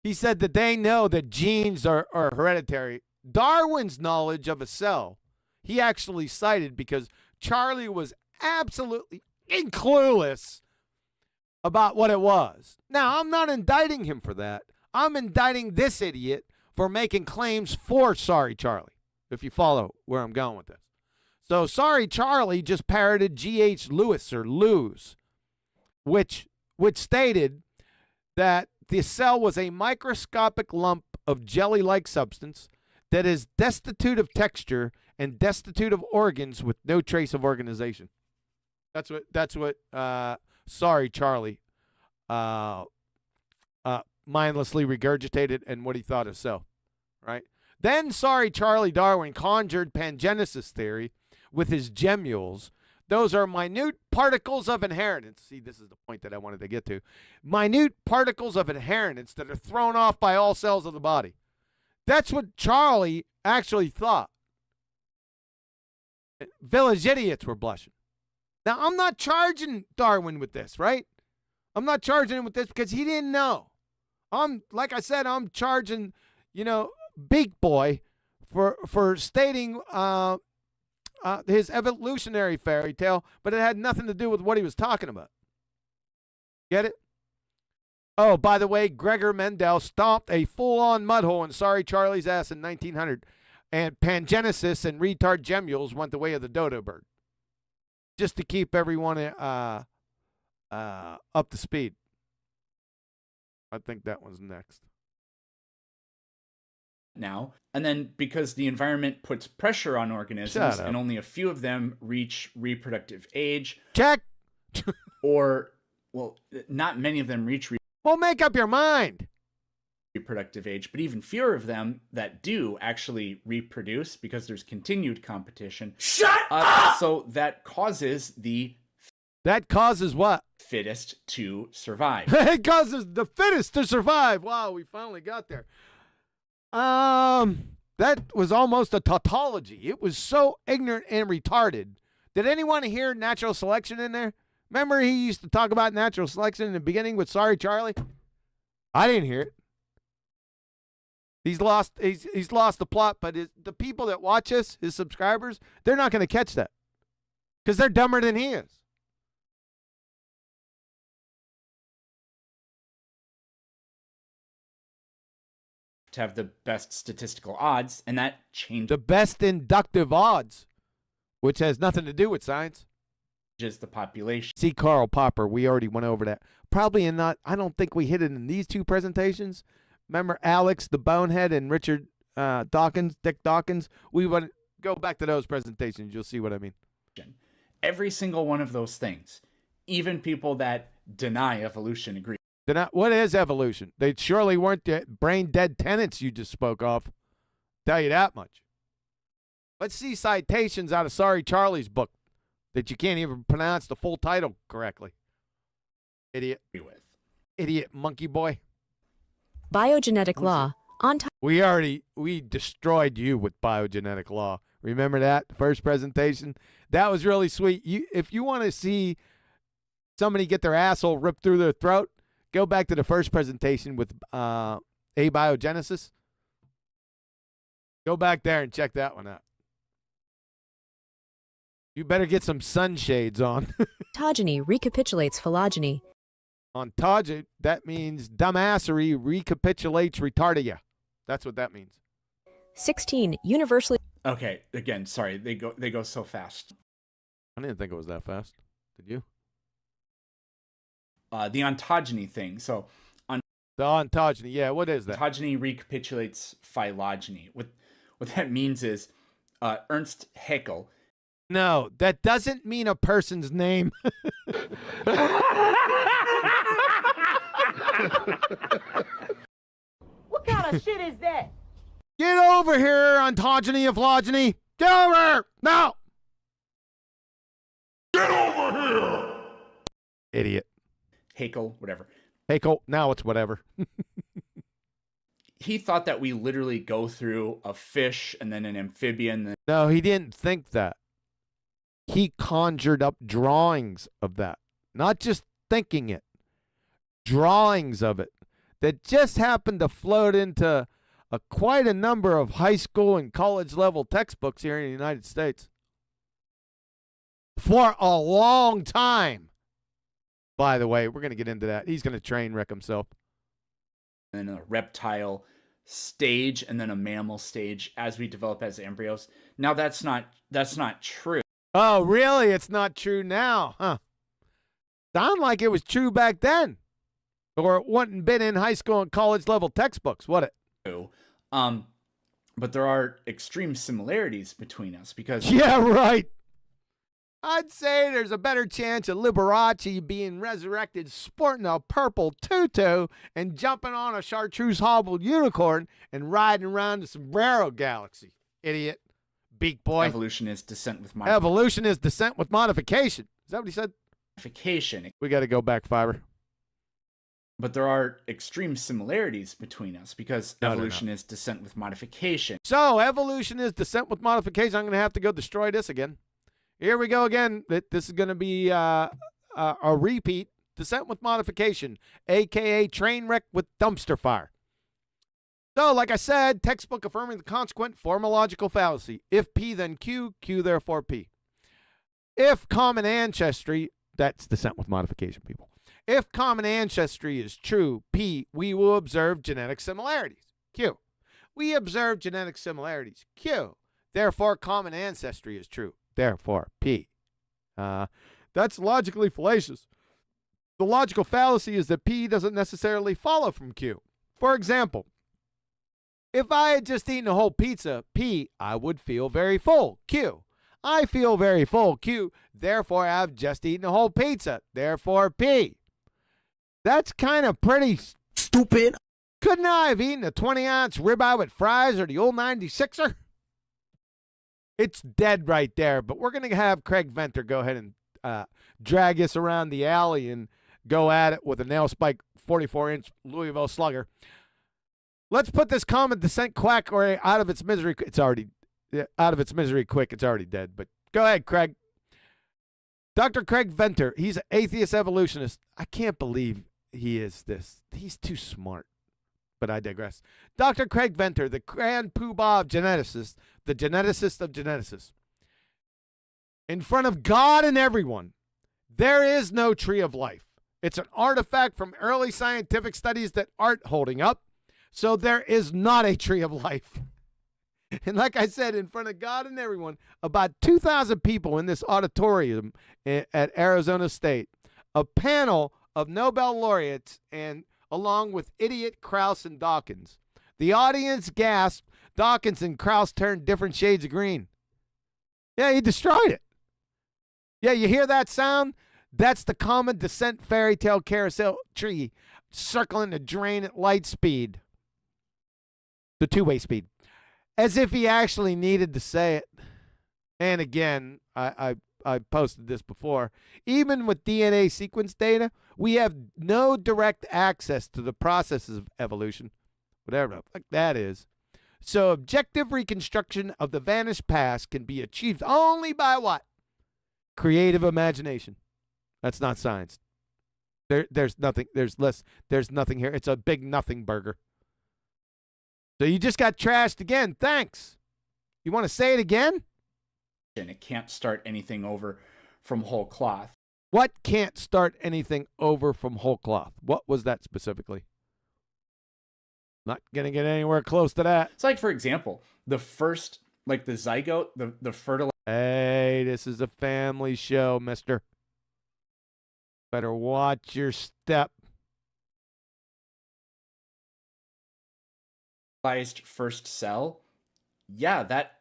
Speaker 6: He said that they know that genes are hereditary. Darwin's knowledge of a cell, he actually cited because Charlie was absolutely clueless about what it was. Now, I'm not indicting him for that. I'm indicting this idiot for making claims for Sorry Charlie, if you follow where I'm going with this. So Sorry Charlie just parroted G.H. Lewis or Lieu's, which stated that the cell was a microscopic lump of jelly-like substance that is destitute of texture and destitute of organs with no trace of organization. That's what Sorry Charlie mindlessly regurgitated and what he thought of cell, right? Then Sorry Charlie Darwin conjured pangenesis theory with his gemmules. Those are minute particles of inheritance. See, this is the point that I wanted to get to. Minute particles of inheritance that are thrown off by all cells of the body. That's what Charlie actually thought. Village idiots were blushing. Now, I'm not charging Darwin with this, right? I'm not charging him with this because he didn't know. Like I said, I'm charging, Big Boy for stating his evolutionary fairy tale, but it had nothing to do with what he was talking about. Get it? Oh, by the way, Gregor Mendel stomped a full-on mud hole in Sorry Charlie's ass in 1900, and pangenesis and retard gemmules went the way of the dodo bird. Just to keep everyone up to speed. I think that one's next.
Speaker 7: Now, and then because the environment puts pressure on organisms and only a few of them reach reproductive age.
Speaker 6: Check.
Speaker 7: Or, well, not many of them reach
Speaker 6: well, make up your mind.
Speaker 7: Reproductive age, but even fewer of them that do actually reproduce because there's continued competition.
Speaker 12: Shut up!
Speaker 7: So that causes the...
Speaker 6: That causes what?
Speaker 7: Fittest to survive.
Speaker 6: It causes the fittest to survive. Wow, we finally got there. That was almost a tautology. It was so ignorant and retarded. Did anyone hear natural selection in there? Remember he used to talk about natural selection in the beginning with Sorry Charlie? I didn't hear it. He's lost the plot, but the people that watch us, his subscribers, they're not going to catch that because they're dumber than he is.
Speaker 7: To have the best statistical odds, and that changes
Speaker 6: the best inductive odds, which has nothing to do with science.
Speaker 7: Just the population.
Speaker 6: See Karl Popper, we already went over that. Probably I don't think we hit it in these two presentations. Remember Alex, the Bonehead, and Richard Dick Dawkins? We want to go back to those presentations. You'll see what I mean.
Speaker 7: Every single one of those things, even people that deny evolution agree.
Speaker 6: What is evolution? They surely weren't the brain dead tenants you just spoke of. Tell you that much. Let's see citations out of Sorry Charlie's book that you can't even pronounce the full title correctly. Idiot. Idiot monkey boy.
Speaker 9: Biogenetic law.
Speaker 6: We destroyed you with biogenetic law. Remember that first presentation? That was really sweet. If you want to see somebody get their asshole ripped through their throat, go back to the first presentation with abiogenesis. Go back there and check that one out. You better get some sunshades on.
Speaker 9: Ontogeny recapitulates phylogeny.
Speaker 6: Ontogeny, that means dumbassery recapitulates retardia. That's what that means.
Speaker 9: 16. Universally.
Speaker 7: Okay, again, sorry, they go so fast.
Speaker 6: I didn't think it was that fast. Did you?
Speaker 7: The ontogeny thing. So,
Speaker 6: the ontogeny, yeah. What is that?
Speaker 7: Ontogeny recapitulates phylogeny. What that means is Ernst Haeckel.
Speaker 6: No, that doesn't mean a person's name.
Speaker 8: What kind of shit is that?
Speaker 6: Get over here, ontogeny of phylogeny. Get over here! No!
Speaker 11: Get over here!
Speaker 6: Idiot.
Speaker 7: Haeckel, whatever.
Speaker 6: Haeckel, now it's whatever.
Speaker 7: He thought that we literally go through a fish and then an amphibian.
Speaker 6: No, he didn't think that. He conjured up drawings of that. Not just thinking it. Drawings of it that just happened to float into quite a number of high school and college level textbooks here in the United States for a long time. By the way, we're going to get into that. He's going to train wreck himself.
Speaker 7: And a reptile stage and then a mammal stage as we develop as embryos. Now that's not true.
Speaker 6: Oh, really? It's not true now, huh? Sound like it was true back then. Or it wouldn't been in high school and college level textbooks, would it?
Speaker 7: But there are extreme similarities between us because
Speaker 6: yeah, right. I'd say there's a better chance of Liberace being resurrected sporting a purple tutu and jumping on a chartreuse hobbled unicorn and riding around the sombrero galaxy. Idiot. Beak boy.
Speaker 7: Evolution is descent with modification.
Speaker 6: Evolution is descent with modification. Is that what he said?
Speaker 7: Modification.
Speaker 6: We got to go back, Fiber.
Speaker 7: But there are extreme similarities between us because evolution is descent with modification.
Speaker 6: So evolution is descent with modification. I'm going to have to go destroy this again. Here we go again. This is going to be a repeat. Descent with modification, a.k.a. train wreck with dumpster fire. So, like I said, textbook affirming the consequent formological fallacy. If P, then Q, Q, therefore P. If common ancestry, that's descent with modification, people. If common ancestry is true, P, we will observe genetic similarities. Q. We observe genetic similarities. Q. Therefore, common ancestry is true. Therefore, P. That's logically fallacious. The logical fallacy is that P doesn't necessarily follow from Q. For example, if I had just eaten a whole pizza, P, I would feel very full. Q. I feel very full. Q. Therefore, I've just eaten a whole pizza. Therefore, P. That's kind of pretty stupid. Couldn't I have eaten a 20-ounce ribeye with fries or the old 96er? It's dead right there, but we're going to have Craig Venter go ahead and drag us around the alley and go at it with a nail spike 44-inch Louisville slugger. Let's put this common descent quack out of its misery. It's already out of its misery quick. It's already dead, but go ahead, Craig. Dr. Craig Venter, he's an atheist evolutionist. I can't believe he is this. He's too smart. But I digress. Dr. Craig Venter, the grand poobah of geneticists, the geneticist of geneticists. In front of God and everyone, there is no tree of life. It's an artifact from early scientific studies that aren't holding up. So there is not a tree of life. And like I said, in front of God and everyone, about 2,000 people in this auditorium at Arizona State, a panel of Nobel laureates and along with idiot Krauss and Dawkins. The audience gasped. Dawkins and Krauss turned different shades of green. Yeah, he destroyed it. Yeah, you hear that sound? That's the common descent fairy tale carousel tree circling the drain at light speed. The two-way speed. As if he actually needed to say it. And again, I posted this before. Even with DNA sequence data, we have no direct access to the processes of evolution, whatever the fuck that is. So objective reconstruction of the vanished past can be achieved only by what? Creative imagination. That's not science. There's nothing. There's nothing here. It's a big nothing burger. So you just got trashed again. Thanks. You want to say it again?
Speaker 7: And it can't start anything over from whole cloth.
Speaker 6: What can't start anything over from whole cloth? What was that specifically? Not going to get anywhere close to that.
Speaker 7: It's like, for example, the first, like the zygote, the fertilizer.
Speaker 6: Hey, this is a family show, mister. Better watch your step.
Speaker 7: First cell. Yeah, that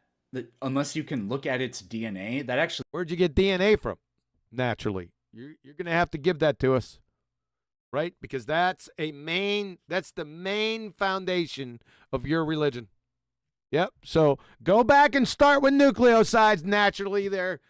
Speaker 7: unless you can look at its DNA, that actually.
Speaker 6: Where'd you get DNA from? Naturally. You're going to have to give that to us. Right? Because that's the main foundation of your religion. Yep. So go back and start with nucleosides naturally there.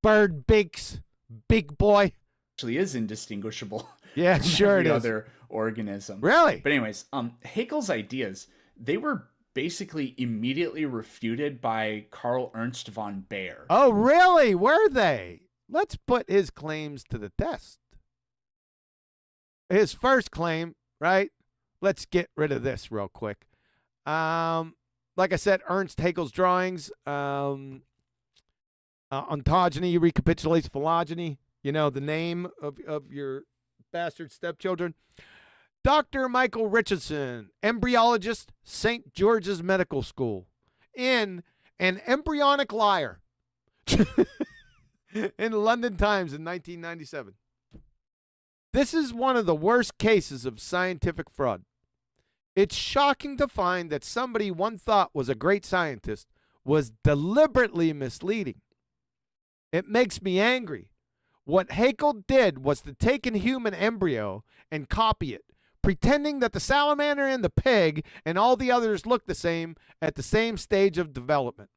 Speaker 6: Bird beaks, big boy.
Speaker 7: Actually is indistinguishable.
Speaker 6: Yeah, sure it is.
Speaker 7: Other organism.
Speaker 6: Really?
Speaker 7: But anyways, Haeckel's ideas, they were basically immediately refuted by Carl Ernst von Baer.
Speaker 6: Oh, really? Were they? Let's put his claims to the test. His first claim, right? Let's get rid of this real quick. Like I said, Ernst Haeckel's drawings. Ontogeny recapitulates phylogeny. You know, the name of your bastard stepchildren. Dr. Michael Richardson, embryologist, St. George's Medical School, in An Embryonic Liar in the London Times in 1997. This is one of the worst cases of scientific fraud. It's shocking to find that somebody one thought was a great scientist was deliberately misleading. It makes me angry. What Haeckel did was to take a human embryo and copy it, pretending that the salamander and the pig and all the others look the same at the same stage of development.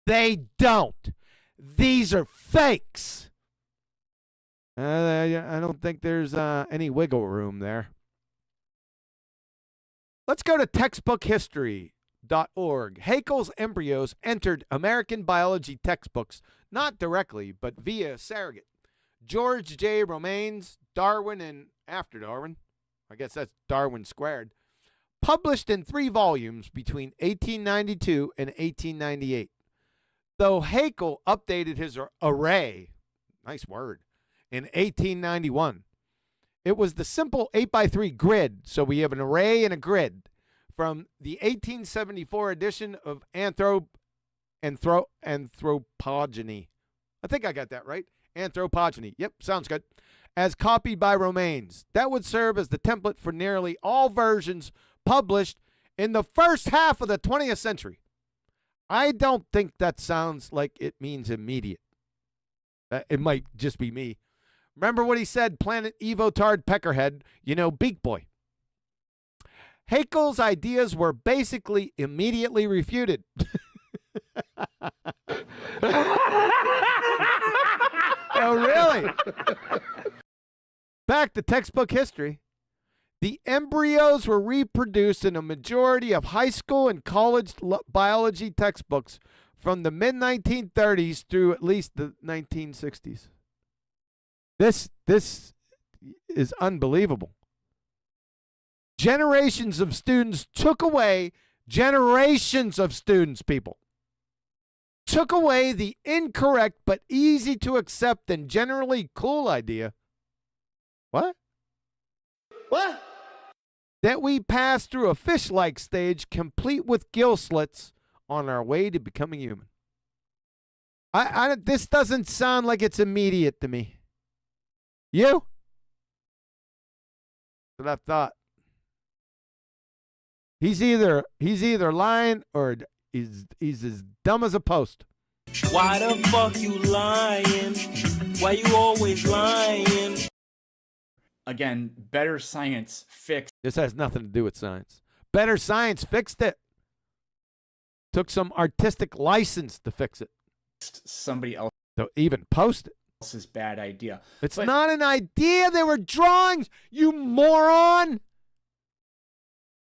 Speaker 6: They don't. These are fakes. I don't think there's any wiggle room there. Let's go to textbookhistory.org. Haeckel's embryos entered American biology textbooks, not directly, but via surrogate. George J. Romanes, Darwin and After Darwin, I guess that's Darwin squared, published in 3 volumes between 1892 and 1898. Though Haeckel updated his array, nice word, in 1891. It was the simple 8x3 grid, so we have an array and a grid, from the 1874 edition of Anthropogeny. I think I got that right. Anthropogeny. Yep, sounds good. As copied by Romanes. That would serve as the template for nearly all versions published in the first half of the 20th century. I don't think that sounds like it means immediate. It might just be me. Remember what he said, Planet evoTARD Peckerhead, Beak Boy. Haeckel's ideas were basically immediately refuted. Oh, really? Back to textbook history. The embryos were reproduced in a majority of high school and college biology textbooks from the mid-1930s through at least the 1960s. This is unbelievable. Generations of students took away the incorrect but easy to accept and generally cool idea. What?
Speaker 10: What?
Speaker 6: That we pass through a fish-like stage complete with gill slits on our way to becoming human. This doesn't sound like it's immediate to me. You? That's what I thought. He's either lying or he's as dumb as a post.
Speaker 12: Why the fuck you lying? Why you always lying?
Speaker 7: Again, better science fixed.
Speaker 6: This has nothing to do with science. Better science fixed it. Took some artistic license to fix it.
Speaker 7: Somebody else.
Speaker 6: So even post it.
Speaker 7: Else's bad idea.
Speaker 6: It's not an idea. They were drawings, you moron.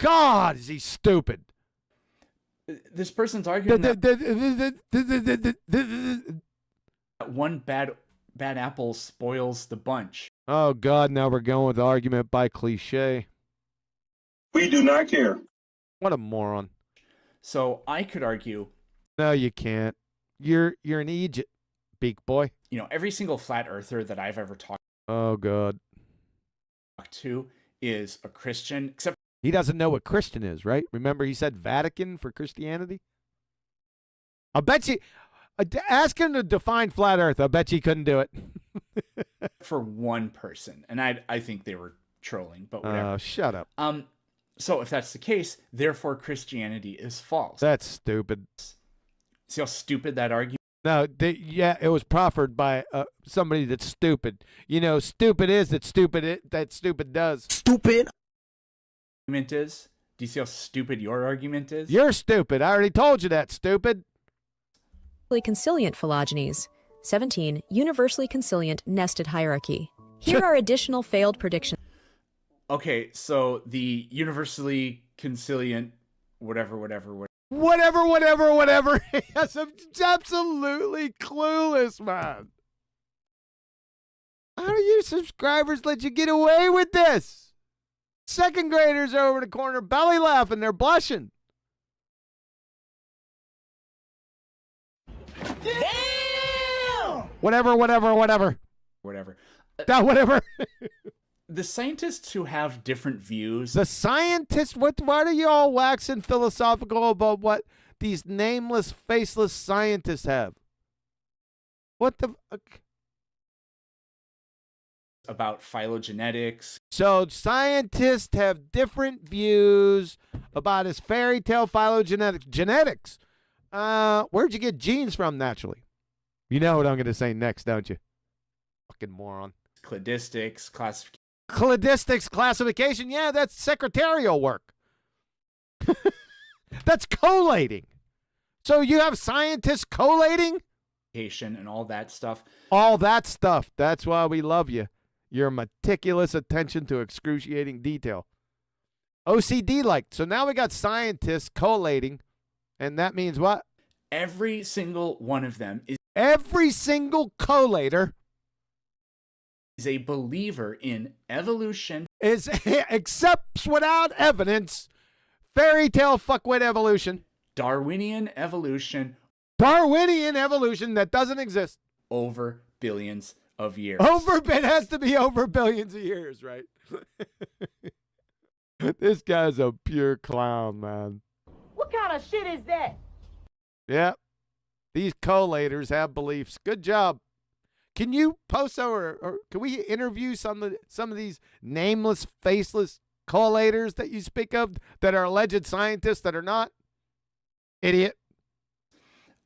Speaker 6: God, is he stupid.
Speaker 7: This person's arguing that one bad apple spoils the bunch.
Speaker 6: Oh, God, now we're going with argument by cliche.
Speaker 11: We do not care.
Speaker 6: What a moron.
Speaker 7: So I could argue.
Speaker 6: No, you can't. You're in Egypt, Beak Boy.
Speaker 7: Every single flat earther that I've ever talked to is a Christian, except
Speaker 6: he doesn't know what Christian is, right? Remember he said Vatican for Christianity? I'll bet you, ask him to define flat earth. I bet you couldn't do it.
Speaker 7: for one person. And I think they were trolling, but whatever.
Speaker 6: Shut up.
Speaker 7: So if that's the case, therefore Christianity is false.
Speaker 6: That's stupid.
Speaker 7: See how stupid that argument?
Speaker 6: No, it was proffered by somebody that's stupid. Stupid is that stupid does.
Speaker 10: Stupid.
Speaker 7: Argument is? Do you see how stupid your argument is?
Speaker 6: You're stupid. I already told you that, stupid.
Speaker 9: Consilient phylogenies. 17. Universally consilient nested hierarchy. Here are additional failed predictions.
Speaker 7: Okay, so the universally consilient whatever.
Speaker 6: Yes, I'm absolutely clueless, man. How do you subscribers let you get away with this? Second graders are over in the corner belly laughing. They're blushing. Whatever.
Speaker 7: Whatever.
Speaker 6: Whatever.
Speaker 7: The scientists who have different views.
Speaker 6: The scientists, why are you all waxing philosophical about what these nameless, faceless scientists have? What the fuck?
Speaker 7: About phylogenetics.
Speaker 6: So scientists have different views about his fairy tale genetics. Where'd you get genes from naturally? You know what I'm going to say next, don't you? Fucking moron.
Speaker 7: Cladistics,
Speaker 6: classification. Yeah, that's secretarial work. That's collating. So you have scientists collating?
Speaker 7: And all that stuff.
Speaker 6: All that stuff. That's why we love you. Your meticulous attention to excruciating detail. OCD-like. So now we got scientists collating, and that means what?
Speaker 7: Every single one of them is...
Speaker 6: Every single collator
Speaker 7: is a believer in evolution.
Speaker 6: Accepts without evidence fairy tale fuckwit evolution.
Speaker 7: Darwinian evolution.
Speaker 6: Darwinian evolution that doesn't exist.
Speaker 7: Over billions of years.
Speaker 6: It has to be over billions of years, right? This guy's a pure clown, man.
Speaker 8: What kind of shit is that?
Speaker 6: Yeah. These collators have beliefs. Good job. Can you post or can we interview some of these nameless, faceless collators that you speak of that are alleged scientists that are not? Idiot.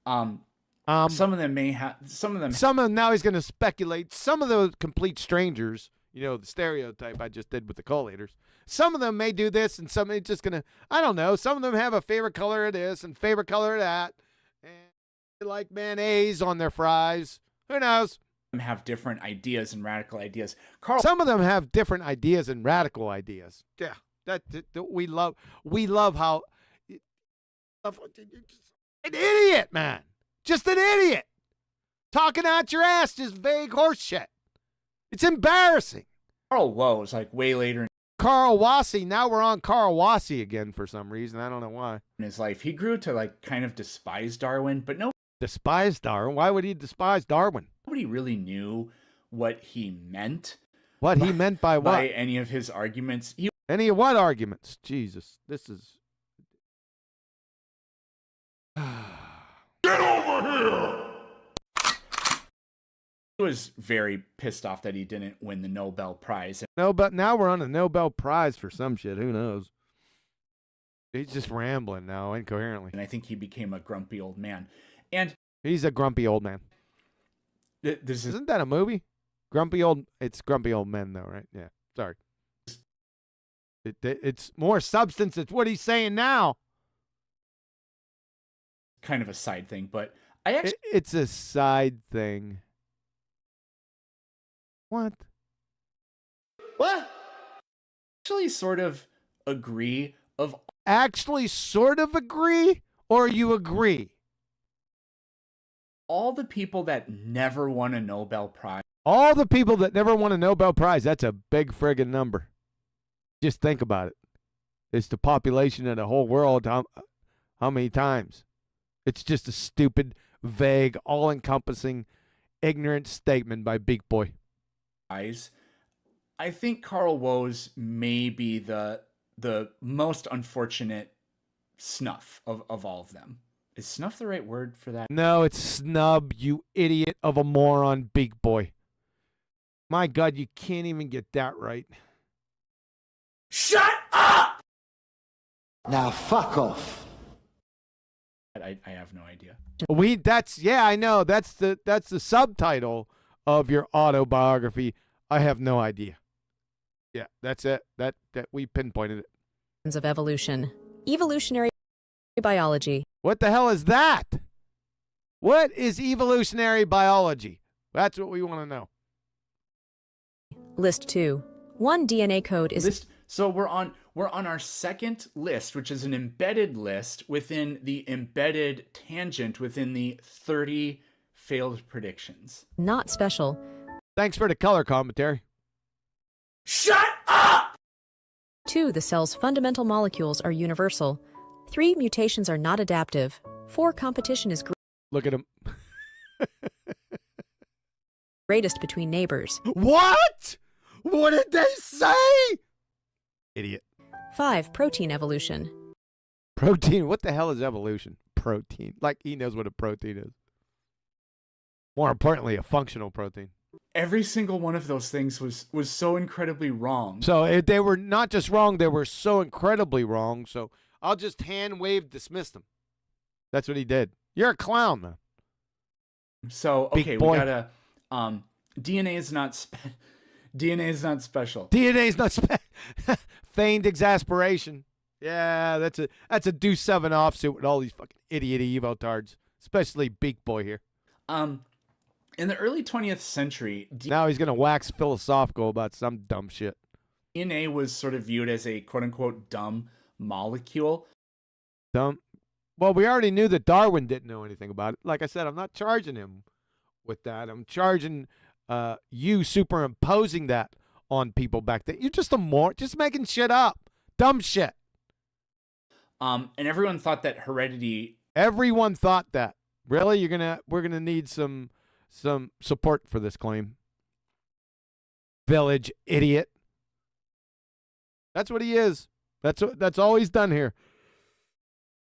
Speaker 7: Some of them may have. Some of them.
Speaker 6: Now he's going to speculate. Some of those complete strangers, you know, the stereotype I just did with the collators. Some of them may do this, and some are just going to. I don't know. Some of them have a favorite color of this and favorite color of that, and they like mayonnaise on their fries. Who knows?
Speaker 7: Have different ideas and radical ideas.
Speaker 6: Some of them have different ideas and radical ideas. Yeah, that we love. We love how an idiot, man. Just an idiot. Talking out your ass, just vague horse shit. It's embarrassing.
Speaker 7: Carl Woe is like way later
Speaker 6: Carl Wassie. Now we're on Carl Wassie again for some reason. I don't know why.
Speaker 7: In his life, he grew to like kind of despise Darwin, but no.
Speaker 6: Despise Darwin? Why would he despise Darwin?
Speaker 7: Nobody really knew what he meant.
Speaker 6: What he meant by what?
Speaker 7: By any of his arguments.
Speaker 6: Any of what arguments? Jesus, this is...
Speaker 11: Get over here!
Speaker 7: He was very pissed off that he didn't win the Nobel Prize.
Speaker 6: No, but now we're on a Nobel Prize for some shit. Who knows? He's just rambling now, incoherently.
Speaker 7: And I think he became a grumpy old man. And
Speaker 6: he's a grumpy old man. Isn't that a movie? It's Grumpy Old Men, though, right? Yeah. Sorry. It's more substance. It's what he's saying now.
Speaker 7: Kind of a side thing, but
Speaker 6: it's a side thing. What?
Speaker 7: Actually sort of agree
Speaker 6: or you agree?
Speaker 7: All the people that never won a Nobel Prize.
Speaker 6: All the people that never won a Nobel Prize, that's a big friggin' number. Just think about it. It's the population of the whole world. How many times? It's just a stupid, vague, all-encompassing, ignorant statement by Beak Boy.
Speaker 7: I think Carl Woe's may be the most unfortunate snuff of all of them. Is snuff the right word for that?
Speaker 6: No, it's snub, you idiot of a moron, Beak Boy. My God, you can't even get that right.
Speaker 10: Shut up! Now fuck off.
Speaker 7: I have no idea.
Speaker 6: I know. That's the subtitle of your autobiography. I have no idea. Yeah, that's it. That we pinpointed it.
Speaker 9: Of evolution. Evolutionary biology.
Speaker 6: What the hell is that? What is evolutionary biology? That's what we want to know.
Speaker 9: List 2. One DNA code is...
Speaker 7: So we're on our second list, which is an embedded list within the embedded tangent within the 30 failed predictions.
Speaker 9: Not special.
Speaker 6: Thanks for the color commentary.
Speaker 10: Shut up!
Speaker 9: 2. The cell's fundamental molecules are universal. 3. Mutations are not adaptive. 4. Competition is...
Speaker 6: Look at him.
Speaker 9: greatest between neighbors.
Speaker 6: What? What did they say? Idiot.
Speaker 9: 5. Protein evolution.
Speaker 6: Protein. What the hell is evolution? Protein. Like he knows what a protein is. More importantly, a functional protein.
Speaker 7: Every single one of those things was so incredibly wrong.
Speaker 6: So they were not just wrong, they were so incredibly wrong. So I'll just hand wave dismiss them. That's what he did. You're a clown, man.
Speaker 7: So okay, we gotta. DNA is not DNA is not special.
Speaker 6: DNA is not feigned exasperation. Yeah, that's a Deuce 7 offsuit with all these fucking idiot evoTARDs, especially Beak Boy here.
Speaker 7: In the early 20th century,
Speaker 6: now he's gonna wax philosophical about some dumb shit.
Speaker 7: DNA was sort of viewed as a quote-unquote dumb molecule.
Speaker 6: Dumb. Well, we already knew that Darwin didn't know anything about it. Like I said, I'm not charging him with that. I'm charging you superimposing that on people back then. You're just just making shit up. Dumb shit.
Speaker 7: And everyone thought that heredity.
Speaker 6: Everyone thought that. Really? We're gonna need some support for this claim. Village idiot. That's what he is. That's all he's done here.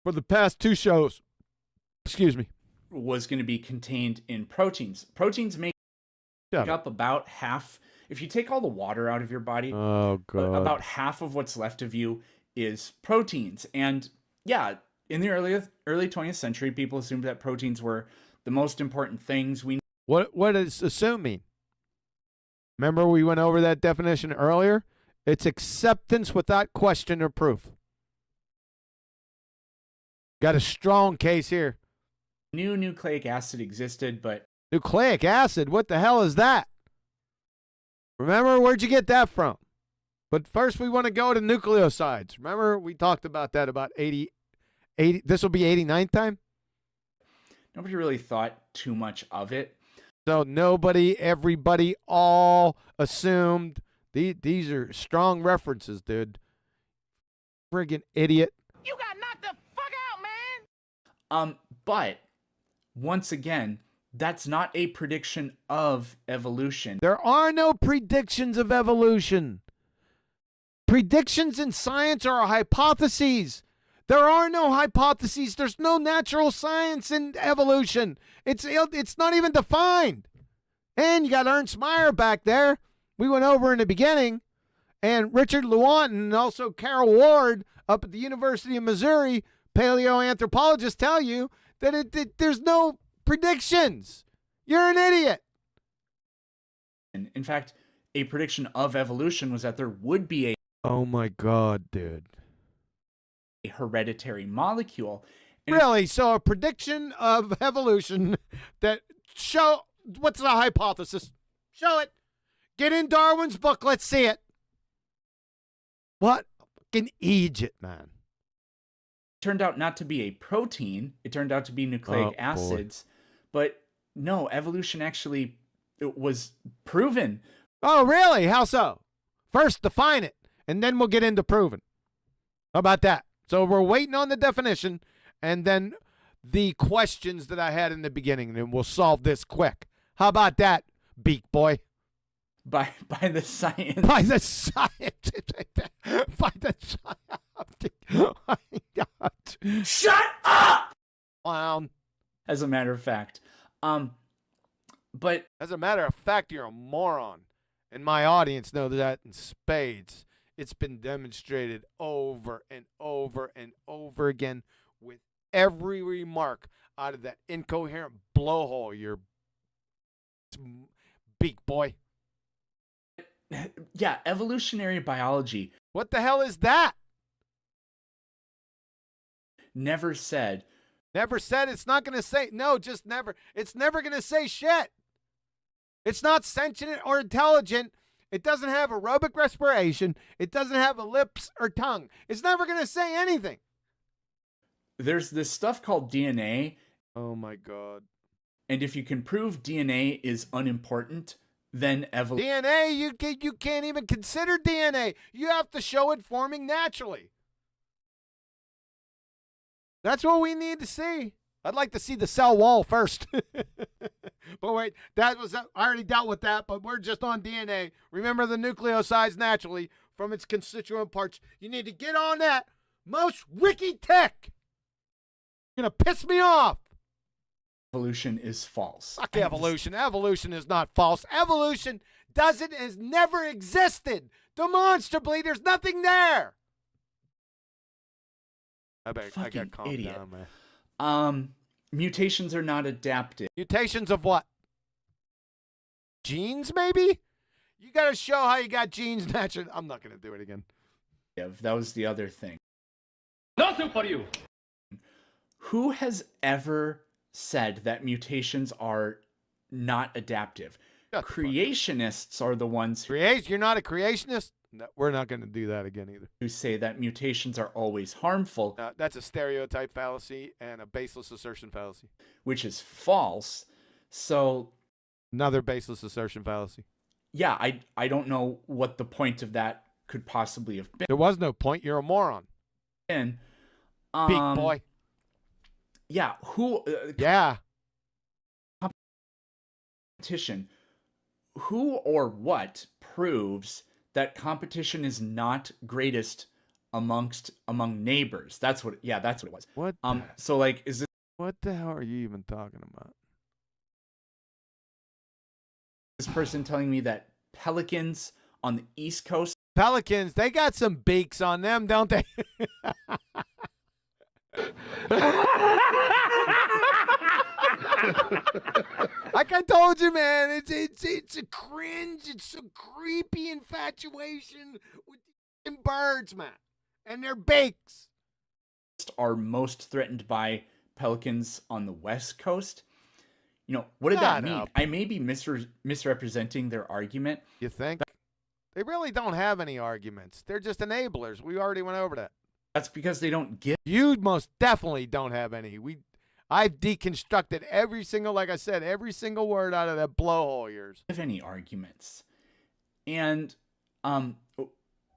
Speaker 6: For the past 2 shows. Excuse me.
Speaker 7: Was going to be contained in proteins. Proteins make up about half. If you take all the water out of your body, about half of what's left of you is proteins. And yeah, in the early 20th century, people assumed that proteins were the most important things.
Speaker 6: What does assume mean? Remember we went over that definition earlier? It's acceptance without question or proof. Got a strong case here.
Speaker 7: New nucleic acid existed, but...
Speaker 6: Nucleic acid? What the hell is that? Remember, where'd you get that from? But first we want to go to nucleosides. Remember, we talked about that about 80 this will be 89th time?
Speaker 7: Nobody really thought too much of it.
Speaker 6: So everybody all assumed. These are strong references, dude. Friggin' idiot.
Speaker 8: You got knocked the fuck out, man!
Speaker 7: But, once again, that's not a prediction of evolution.
Speaker 6: There are no predictions of evolution. Predictions in science are hypotheses. There are no hypotheses. There's no natural science in evolution. It's not even defined. And you got Ernst Mayr back there. We went over in the beginning. And Richard Lewontin and also Carol Ward up at the University of Missouri, paleoanthropologists tell you that there's no predictions. You're an idiot.
Speaker 7: And in fact, a prediction of evolution was that there would be a...
Speaker 6: Oh my God, dude.
Speaker 7: A hereditary molecule. And
Speaker 6: really? So a prediction of evolution that show... What's the hypothesis? Show it. Get in Darwin's book. Let's see it. What? Fucking Egypt, man.
Speaker 7: Turned out not to be a protein. It turned out to be nucleic acids. But no, evolution actually was proven.
Speaker 6: Oh, really? How so? First, define it, and then we'll get into proven. How about that? So we're waiting on the definition, and then the questions that I had in the beginning, and we'll solve this quick. How about that, Beak Boy?
Speaker 7: By the science.
Speaker 6: By the science. By the science. Oh my God.
Speaker 10: Shut up!
Speaker 6: Clown.
Speaker 7: As a matter of fact. But
Speaker 6: as a matter of fact, you're a moron. And my audience know that in spades. It's been demonstrated over and over and over again with every remark out of that incoherent blowhole, your Beak Boy.
Speaker 7: Yeah, evolutionary biology.
Speaker 6: What the hell is that?
Speaker 7: Never said.
Speaker 6: Never said. It's not going to say. No, just never. It's never going to say shit. It's not sentient or intelligent. It doesn't have aerobic respiration. It doesn't have a lips or tongue. It's never going to say anything.
Speaker 7: There's this stuff called DNA.
Speaker 6: Oh my God.
Speaker 7: And if you can prove DNA is unimportant, then evolution.
Speaker 6: DNA, you can't even consider DNA. You have to show it forming naturally. That's what we need to see. I'd like to see the cell wall first But wait, I already dealt with that, but we're just on DNA. Remember the nucleosides naturally from its constituent parts. You need to get on that most wiki tech. You're going to piss me off.
Speaker 7: Evolution is false.
Speaker 6: Fuck evolution. Evolution is not false. Evolution has never existed. Demonstrably, there's nothing there. I got calmed
Speaker 7: idiot.
Speaker 6: down, man.
Speaker 7: Mutations are not adaptive.
Speaker 6: Mutations of what? Genes, maybe? You got to show how you got genes naturally. I'm not going to do it again.
Speaker 7: That was the other thing.
Speaker 11: Nothing for you.
Speaker 7: Who has ever said that mutations are not adaptive? Creationists are the ones who...
Speaker 6: You're not a creationist? No, we're not going to do that again either.
Speaker 7: Who say that mutations are always harmful.
Speaker 6: That's a stereotype fallacy and a baseless assertion fallacy.
Speaker 7: Which is false. So...
Speaker 6: Another baseless assertion fallacy.
Speaker 7: Yeah, I don't know what the point of that could possibly have been.
Speaker 6: There was no point. You're a moron.
Speaker 7: And,
Speaker 6: Big boy.
Speaker 7: Yeah, who...
Speaker 6: yeah.
Speaker 7: Competition. Who or what proves that competition is not greatest among neighbors? That's what it was.
Speaker 6: What?
Speaker 7: So like, is this...
Speaker 6: What the hell are you even talking about?
Speaker 7: This person telling me that pelicans on the East Coast...
Speaker 6: Pelicans, they got some beaks on them, don't they? Like I told you, man, it's a cringe. It's a creepy infatuation with the birds, man, and their beaks.
Speaker 7: Are most threatened by pelicans on the West Coast. You know, what did that mean? I may be misrepresenting their argument.
Speaker 6: You think? They really don't have any arguments. They're just enablers. We already went over that.
Speaker 7: That's because they don't give.
Speaker 6: You most definitely don't have any. I've deconstructed every single word out of that blowhole of yours.
Speaker 7: Have any arguments? And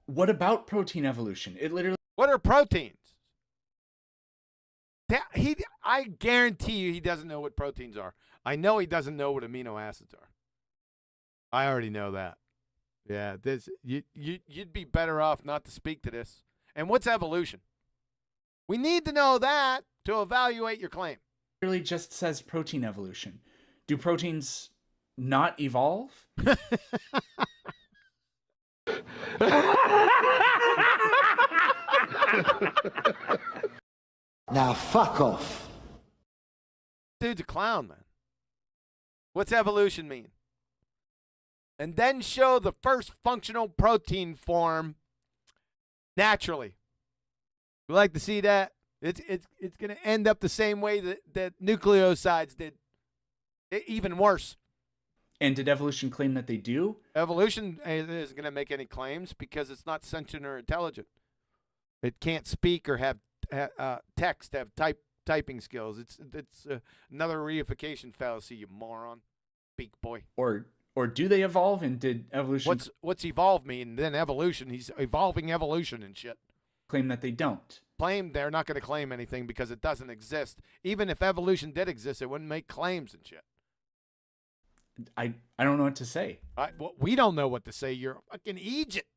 Speaker 7: what about protein evolution? It literally.
Speaker 6: What are proteins? I guarantee you he doesn't know what proteins are. I know he doesn't know what amino acids are. I already know that. Yeah, you'd be better off not to speak to this. And what's evolution? We need to know that to evaluate your claim.
Speaker 7: It really just says protein evolution. Do proteins not evolve?
Speaker 10: Now fuck off.
Speaker 6: Dude's a clown, man. What's evolution mean? And then show the first functional protein form naturally. We like to see that. It's going to end up the same way that nucleosides did. Even worse.
Speaker 7: And did evolution claim that they do?
Speaker 6: Evolution isn't going to make any claims because it's not sentient or intelligent. It can't speak or have text, have typing skills. It's another reification fallacy, you moron. Beak boy.
Speaker 7: Or do they evolve? And did evolution...
Speaker 6: What's evolve mean? Then evolution. He's evolving evolution and shit.
Speaker 7: Claim that they don't.
Speaker 6: Claim they're not going to claim anything because it doesn't exist. Even if evolution did exist, it wouldn't make claims and shit.
Speaker 7: I don't know what to say.
Speaker 6: We don't know what to say. You're fucking Egypt.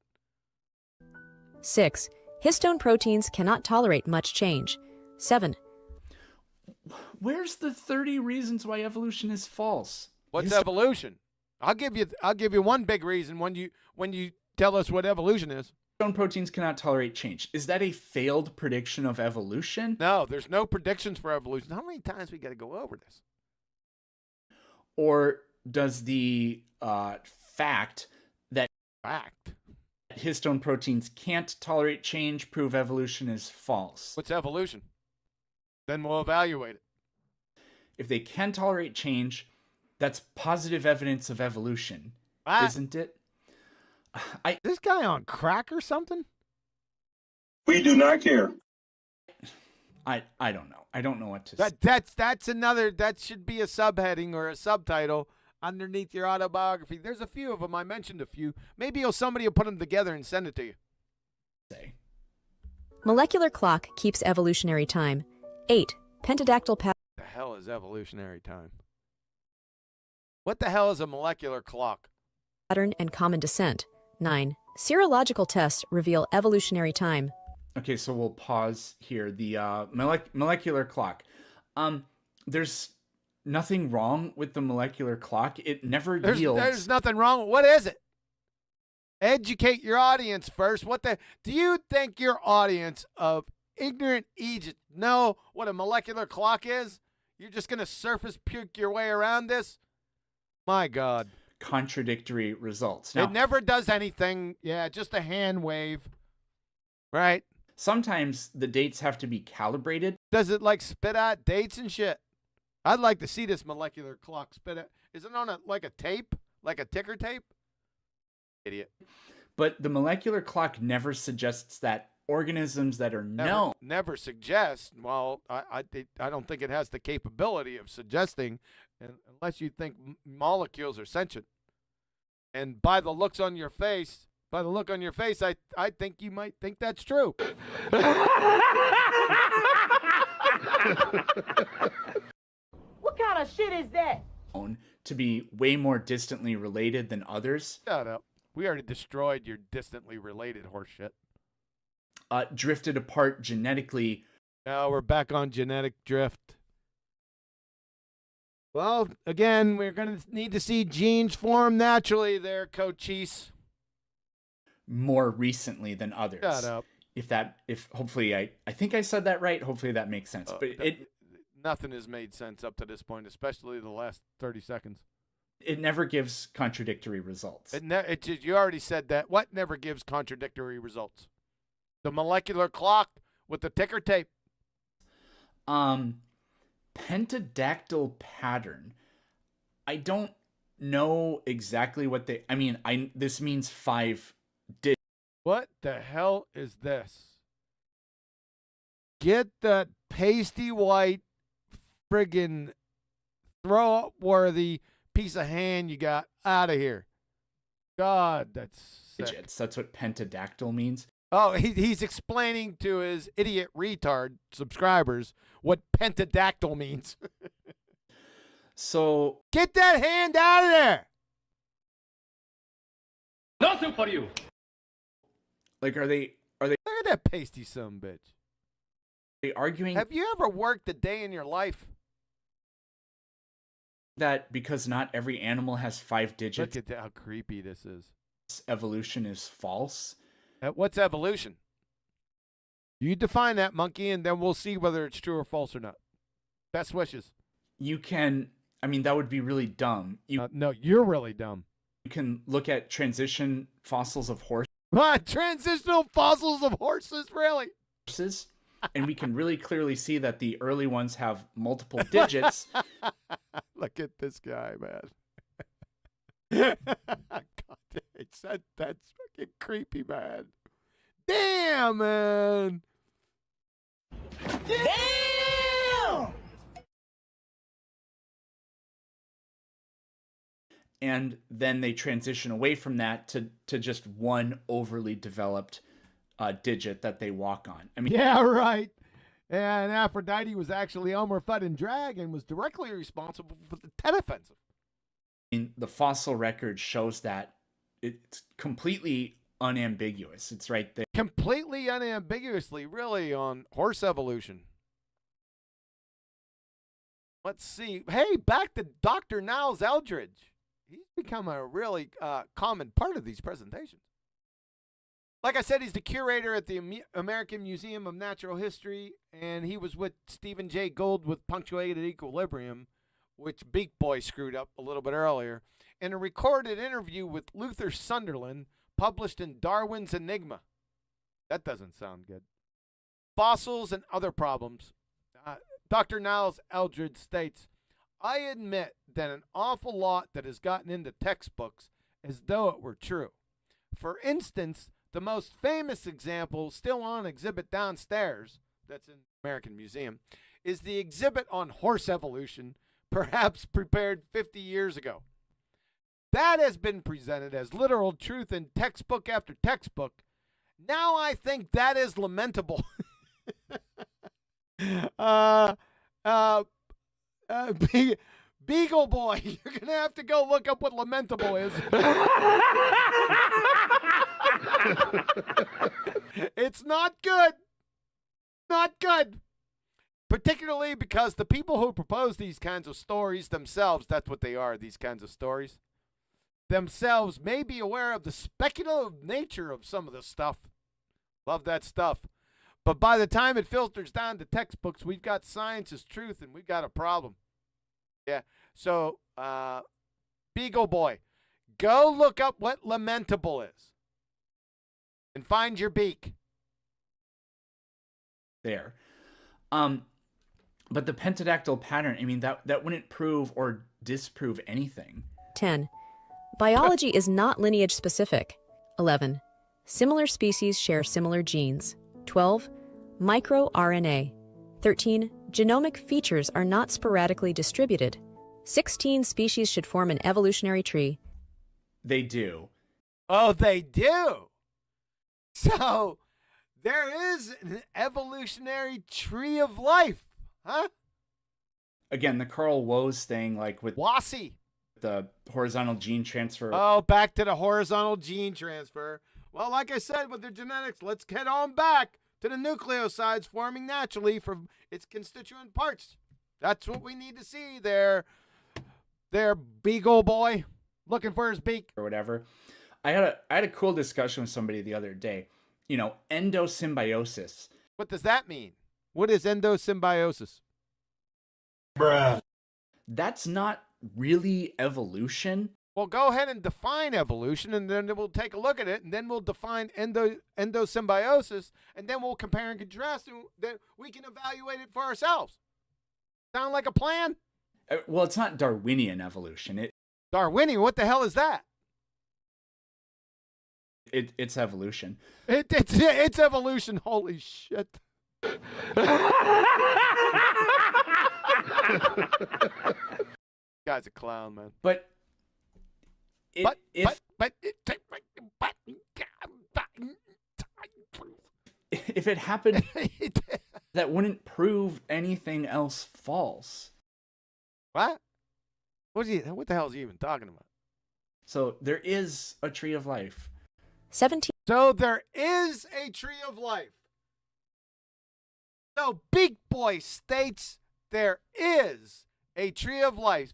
Speaker 9: 6. Histone proteins cannot tolerate much change. 7.
Speaker 7: Where's the 30 reasons why evolution is false?
Speaker 6: What's evolution? I'll give you one big reason when you tell us what evolution is.
Speaker 7: Histone proteins cannot tolerate change. Is that a failed prediction of evolution?
Speaker 6: No, there's no predictions for evolution. How many times we got to go over this?
Speaker 7: Or does the fact that histone proteins can't tolerate change prove evolution is false?
Speaker 6: What's evolution? Then we'll evaluate it.
Speaker 7: If they can tolerate change, that's positive evidence of evolution, isn't it?
Speaker 6: This guy on crack or something?
Speaker 11: We do not care.
Speaker 7: I don't know. I don't know what to say.
Speaker 6: That's another. That should be a subheading or a subtitle underneath your autobiography. There's a few of them. I mentioned a few. Maybe somebody will put them together and send it to you.
Speaker 9: Molecular clock keeps evolutionary time. 8. Pentadactyl pattern.
Speaker 6: The hell is evolutionary time? What the hell is a molecular clock?
Speaker 9: Pattern and common descent. 9. Serological tests reveal evolutionary time.
Speaker 7: Okay, so we'll pause here. The molecular clock. There's nothing wrong with the molecular clock. It never yields.
Speaker 6: There's nothing wrong. What is it? Educate your audience first. Do you think your audience of ignorant Egypt know what a molecular clock is? You're just going to surface puke your way around this? My God.
Speaker 7: Contradictory results. Now,
Speaker 6: it never does anything. Yeah, just a hand wave. Right?
Speaker 7: Sometimes the dates have to be calibrated.
Speaker 6: Does it like spit out dates and shit? I'd like to see this molecular clock spit out. Is it on like a tape? Like a ticker tape? Idiot.
Speaker 7: But the molecular clock never suggests that organisms that are known.
Speaker 6: Never suggests. Well, I don't think it has the capability of suggesting, unless you think molecules are sentient. And by the look on your face, I think you might think that's true.
Speaker 8: What kind of shit is that?
Speaker 7: To be way more distantly related than others.
Speaker 6: Shut up. We already destroyed your distantly related horseshit.
Speaker 7: Drifted apart genetically.
Speaker 6: Now we're back on genetic drift. Well, again, we're going to need to see genes form naturally there, Cochise.
Speaker 7: More recently than others.
Speaker 6: Shut up.
Speaker 7: If hopefully I think I said that right. Hopefully that makes sense. But
Speaker 6: nothing has made sense up to this point, especially the last 30 seconds.
Speaker 7: It never gives contradictory results.
Speaker 6: You already said that. What never gives contradictory results? The molecular clock with the ticker tape.
Speaker 7: Pentadactyl pattern. I don't know exactly what they. This means 5 digits.
Speaker 6: What the hell is this? Get that pasty white friggin' throw up worthy piece of hand you got out of here. God, that's sick.
Speaker 7: Digits. That's what pentadactyl means.
Speaker 6: Oh, he's explaining to his idiot retard subscribers what pentadactyl means.
Speaker 7: So
Speaker 6: get that hand out of there.
Speaker 11: Nothing for you.
Speaker 7: Like, are they?
Speaker 6: Look at that pasty son bitch.
Speaker 7: Are they arguing?
Speaker 6: Have you ever worked a day in your life?
Speaker 7: That because not every animal has 5 digits.
Speaker 6: Look at how creepy this is.
Speaker 7: Evolution is false.
Speaker 6: What's evolution? You define that, monkey, and then we'll see whether it's true or false or not. Best wishes.
Speaker 7: You can. That would be really dumb.
Speaker 6: No, you're really dumb.
Speaker 7: You can look at transition fossils of horses.
Speaker 6: What? Transitional fossils of horses, really?
Speaker 7: And we can really clearly see that the early ones have multiple digits.
Speaker 6: Look at this guy, man. God, that's fucking creepy, man. Damn, man.
Speaker 8: Damn!
Speaker 7: And then they transition away from that to just one overly developed digit that they walk on.
Speaker 6: Yeah, right. And Aphrodite was actually Elmer Fudd drag and was directly responsible for the Tet offensive.
Speaker 7: The fossil record shows that it's completely unambiguous. It's right there.
Speaker 6: Completely unambiguously, really, on horse evolution. Let's see. Hey, back to Dr. Niles Eldridge. He's become a really common part of these presentations. Like I said, he's the curator at the American Museum of Natural History, and he was with Stephen Jay Gould with Punctuated Equilibrium, which Beak Boy screwed up a little bit earlier, in a recorded interview with Luther Sunderland, published in Darwin's Enigma. That doesn't sound good. Fossils and other problems. Dr. Niles Eldridge states, I admit that an awful lot that has gotten into textbooks as though it were true. For instance, the most famous example, still on exhibit downstairs, that's in the American Museum, is the exhibit on horse evolution, perhaps prepared 50 years ago. That has been presented as literal truth in textbook after textbook. Now I think that is lamentable. Beagle Boy, you're going to have to go look up what lamentable is. It's not good. Not good. Particularly because the people who propose these kinds of stories themselves, that's what they are, these kinds of stories, themselves may be aware of the speculative nature of some of the stuff. Love that stuff. But by the time it filters down to textbooks, we've got science as truth, and we've got a problem. Yeah. So, Beagle Boy, go look up what lamentable is. And find your beak.
Speaker 7: There. But the pentadactyl pattern, I mean, that wouldn't prove or disprove anything.
Speaker 9: 10. Biology is not lineage specific. 11. Similar species share similar genes. 12. MicroRNA. 13. Genomic features are not sporadically distributed. 16. Species should form an evolutionary tree.
Speaker 7: They do.
Speaker 6: Oh, they do. So, there is an evolutionary tree of life, huh?
Speaker 7: Again, the Carl Woese thing, like with
Speaker 6: Wassy.
Speaker 7: The horizontal gene transfer.
Speaker 6: Oh, back to the horizontal gene transfer. Well, like I said, with the genetics, let's get on back to the nucleosides forming naturally from its constituent parts. That's what we need to see there, Beagle Boy, looking for his beak.
Speaker 7: Or whatever. I had a cool discussion with somebody the other day. You know, endosymbiosis.
Speaker 6: What does that mean? What is endosymbiosis?
Speaker 7: Bruh. That's not really evolution.
Speaker 6: Well, go ahead and define evolution, and then we'll take a look at it, and then we'll define endosymbiosis, and then we'll compare and contrast, and then we can evaluate it for ourselves. Sound like a plan?
Speaker 7: Well, it's not Darwinian evolution.
Speaker 6: Darwinian? What the hell is that?
Speaker 7: It's evolution.
Speaker 6: It's evolution. Holy shit. Guy's a clown, man.
Speaker 7: But if it happened, that wouldn't prove anything else false.
Speaker 6: What? What the hell is he even talking about?
Speaker 7: So there is a tree of life.
Speaker 9: 17.
Speaker 6: So there is a tree of life. So Big Boy states there is a tree of life,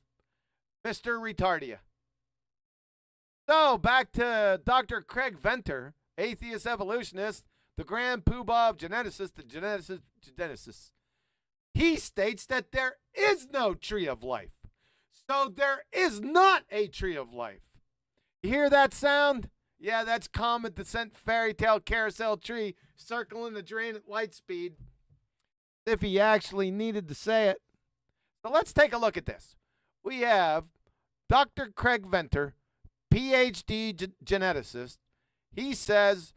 Speaker 6: Mr. Retardia. So back to Dr. Craig Venter, atheist evolutionist, the grand poobah of geneticists, the geneticist. He states that there is no tree of life. So there is not a tree of life. You hear that sound? Yeah, that's comet descent fairy tale carousel tree circling the drain at light speed. If he actually needed to say it. So let's take a look at this. We have Dr. Craig Venter, PhD geneticist. He says,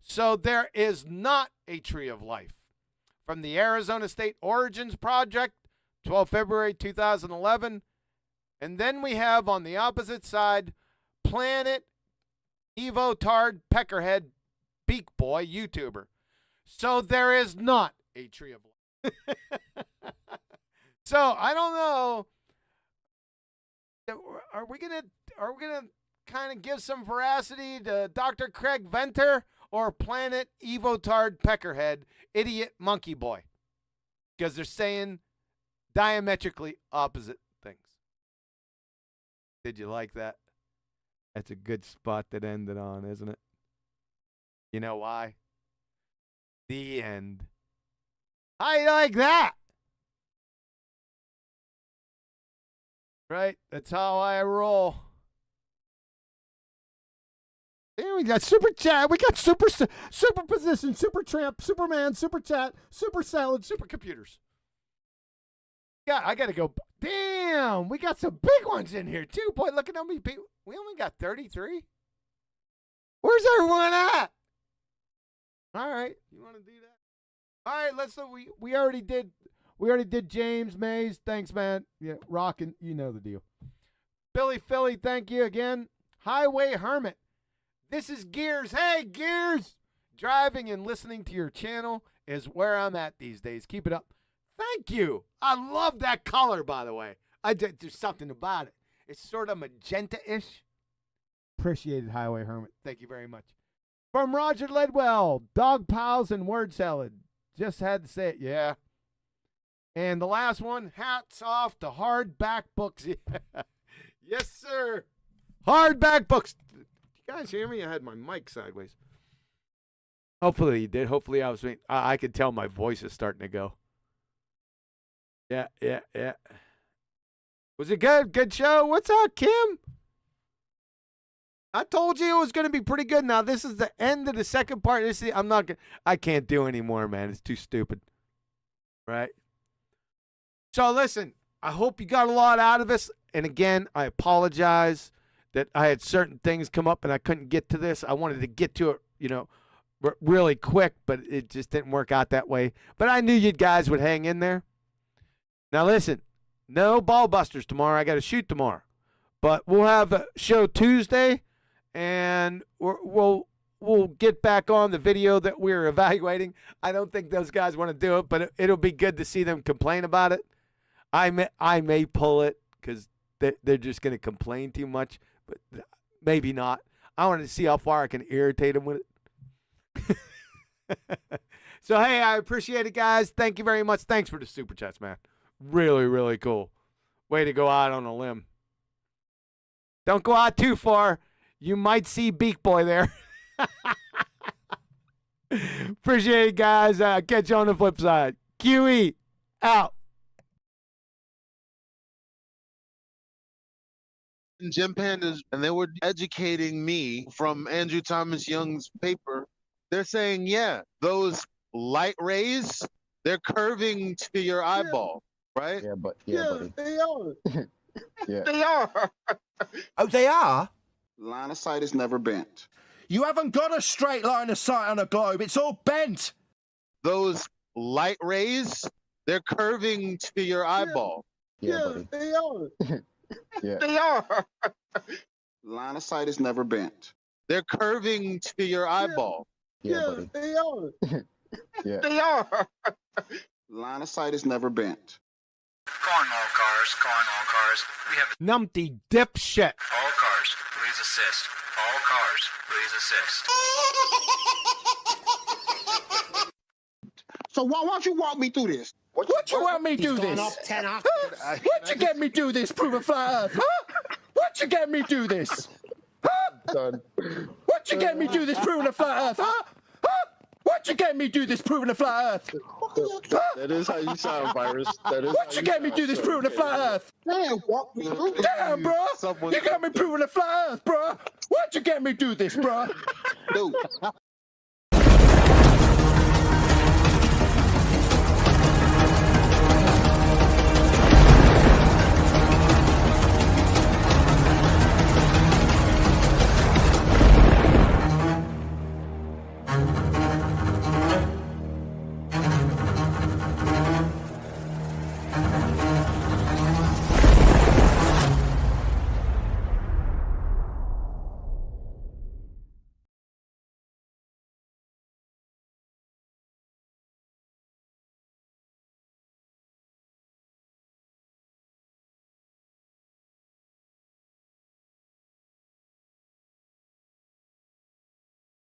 Speaker 6: so there is not a tree of life. From the Arizona State Origins Project, 12 February 2011. And then we have on the opposite side, Planet evoTARD Peckerhead Beak Boy YouTuber. So there is not a tree of life. So I don't know. Are we gonna kind of give some veracity to Dr. Craig Venter or Planet evoTARD Peckerhead Idiot Monkey Boy? Because they're saying diametrically opposite things. Did you like that? That's a good spot that ended on, isn't it? You know why? The end. How you like that? Right? That's how I roll. There we got Super Chat. We got Superposition, Super Tramp, Superman, Super Chat, Super Salad, Super Computers. Yeah, I got to go. Damn, we got some big ones in here, too. Boy, look at how many people. We only got 33. Where's everyone at? All right, you want to do that? All right, let's. We already did. We already did James Mays. Thanks, man. Yeah, rocking. You know the deal. Billy Philly, thank you again. Highway Hermit. This is Gears. Hey, Gears. Driving and listening to your channel is where I'm at these days. Keep it up. Thank you. I love that color, by the way. I did do something about it. It's sort of magenta-ish. Appreciated, Highway Hermit. Thank you very much. From Roger Ledwell, dog piles and word salad. Just had to say it, yeah. And the last one, hats off to hardback books. Yes, sir. Hardback books. Did you guys hear me? I had my mic sideways. Hopefully you did. Hopefully I could tell my voice is starting to go. Yeah. Was it good? Good show? What's up, Kim? I told you it was going to be pretty good. Now, this is the end of the second part. I can't do anymore, man. It's too stupid. Right? So, listen, I hope you got a lot out of this. And again, I apologize that I had certain things come up and I couldn't get to this. I wanted to get to it, really quick, but it just didn't work out that way. But I knew you guys would hang in there. Now, listen, no BALLBUSTERS tomorrow. I got to shoot tomorrow. But we'll have a show Tuesday. And we'll get back on the video that we're evaluating. I don't think those guys want to do it, but it'll be good to see them complain about it. I may pull it because they're just going to complain too much, but maybe not. I want to see how far I can irritate them with it. So, hey, I appreciate it, guys. Thank you very much. Thanks for the Super Chats, man. Really, really cool. Way to go out on a limb. Don't go out too far. You might see Beak Boy there. Appreciate it, guys. Catch you on the flip side. QE out.
Speaker 1: Gem Pandas, and they were educating me from Andrew Thomas Young's paper. They're saying, yeah, those light rays, they're curving to your eyeball, right?
Speaker 2: Yeah, buddy.
Speaker 4: They are.
Speaker 2: Yeah.
Speaker 4: They are.
Speaker 3: Oh, they are?
Speaker 4: Line of sight is never bent.
Speaker 3: You haven't got a straight line of sight on a globe. It's all bent.
Speaker 1: Those light rays, they're curving to your eyeball.
Speaker 2: Yeah, buddy.
Speaker 4: They are.
Speaker 2: Yeah.
Speaker 4: They are. Line of sight is never bent.
Speaker 1: They're curving to your eyeball.
Speaker 2: Yeah, buddy.
Speaker 4: They are.
Speaker 2: Yeah.
Speaker 4: They are. Line of sight is never bent.
Speaker 5: Calling all cars. We have
Speaker 6: Numpty dipshit.
Speaker 5: all cars, please assist. All cars, please assist.
Speaker 4: So why don't you walk me through this?
Speaker 3: What you want me do this? What you get me do this? Prove a flat earth? Huh? What you get me do this? Huh?
Speaker 2: Done.
Speaker 3: What you get me do this? Proving a flat earth? Huh? Huh? What you get me do this? Proving a flat earth? Huh?
Speaker 2: That is how you sound, Virus. That is.
Speaker 3: What you get me do this? Proving a flat earth?
Speaker 4: Damn, walk me through this.
Speaker 3: Damn, bro. You got me proving a flat earth, bro. What you get me do this, bro?
Speaker 4: Dude.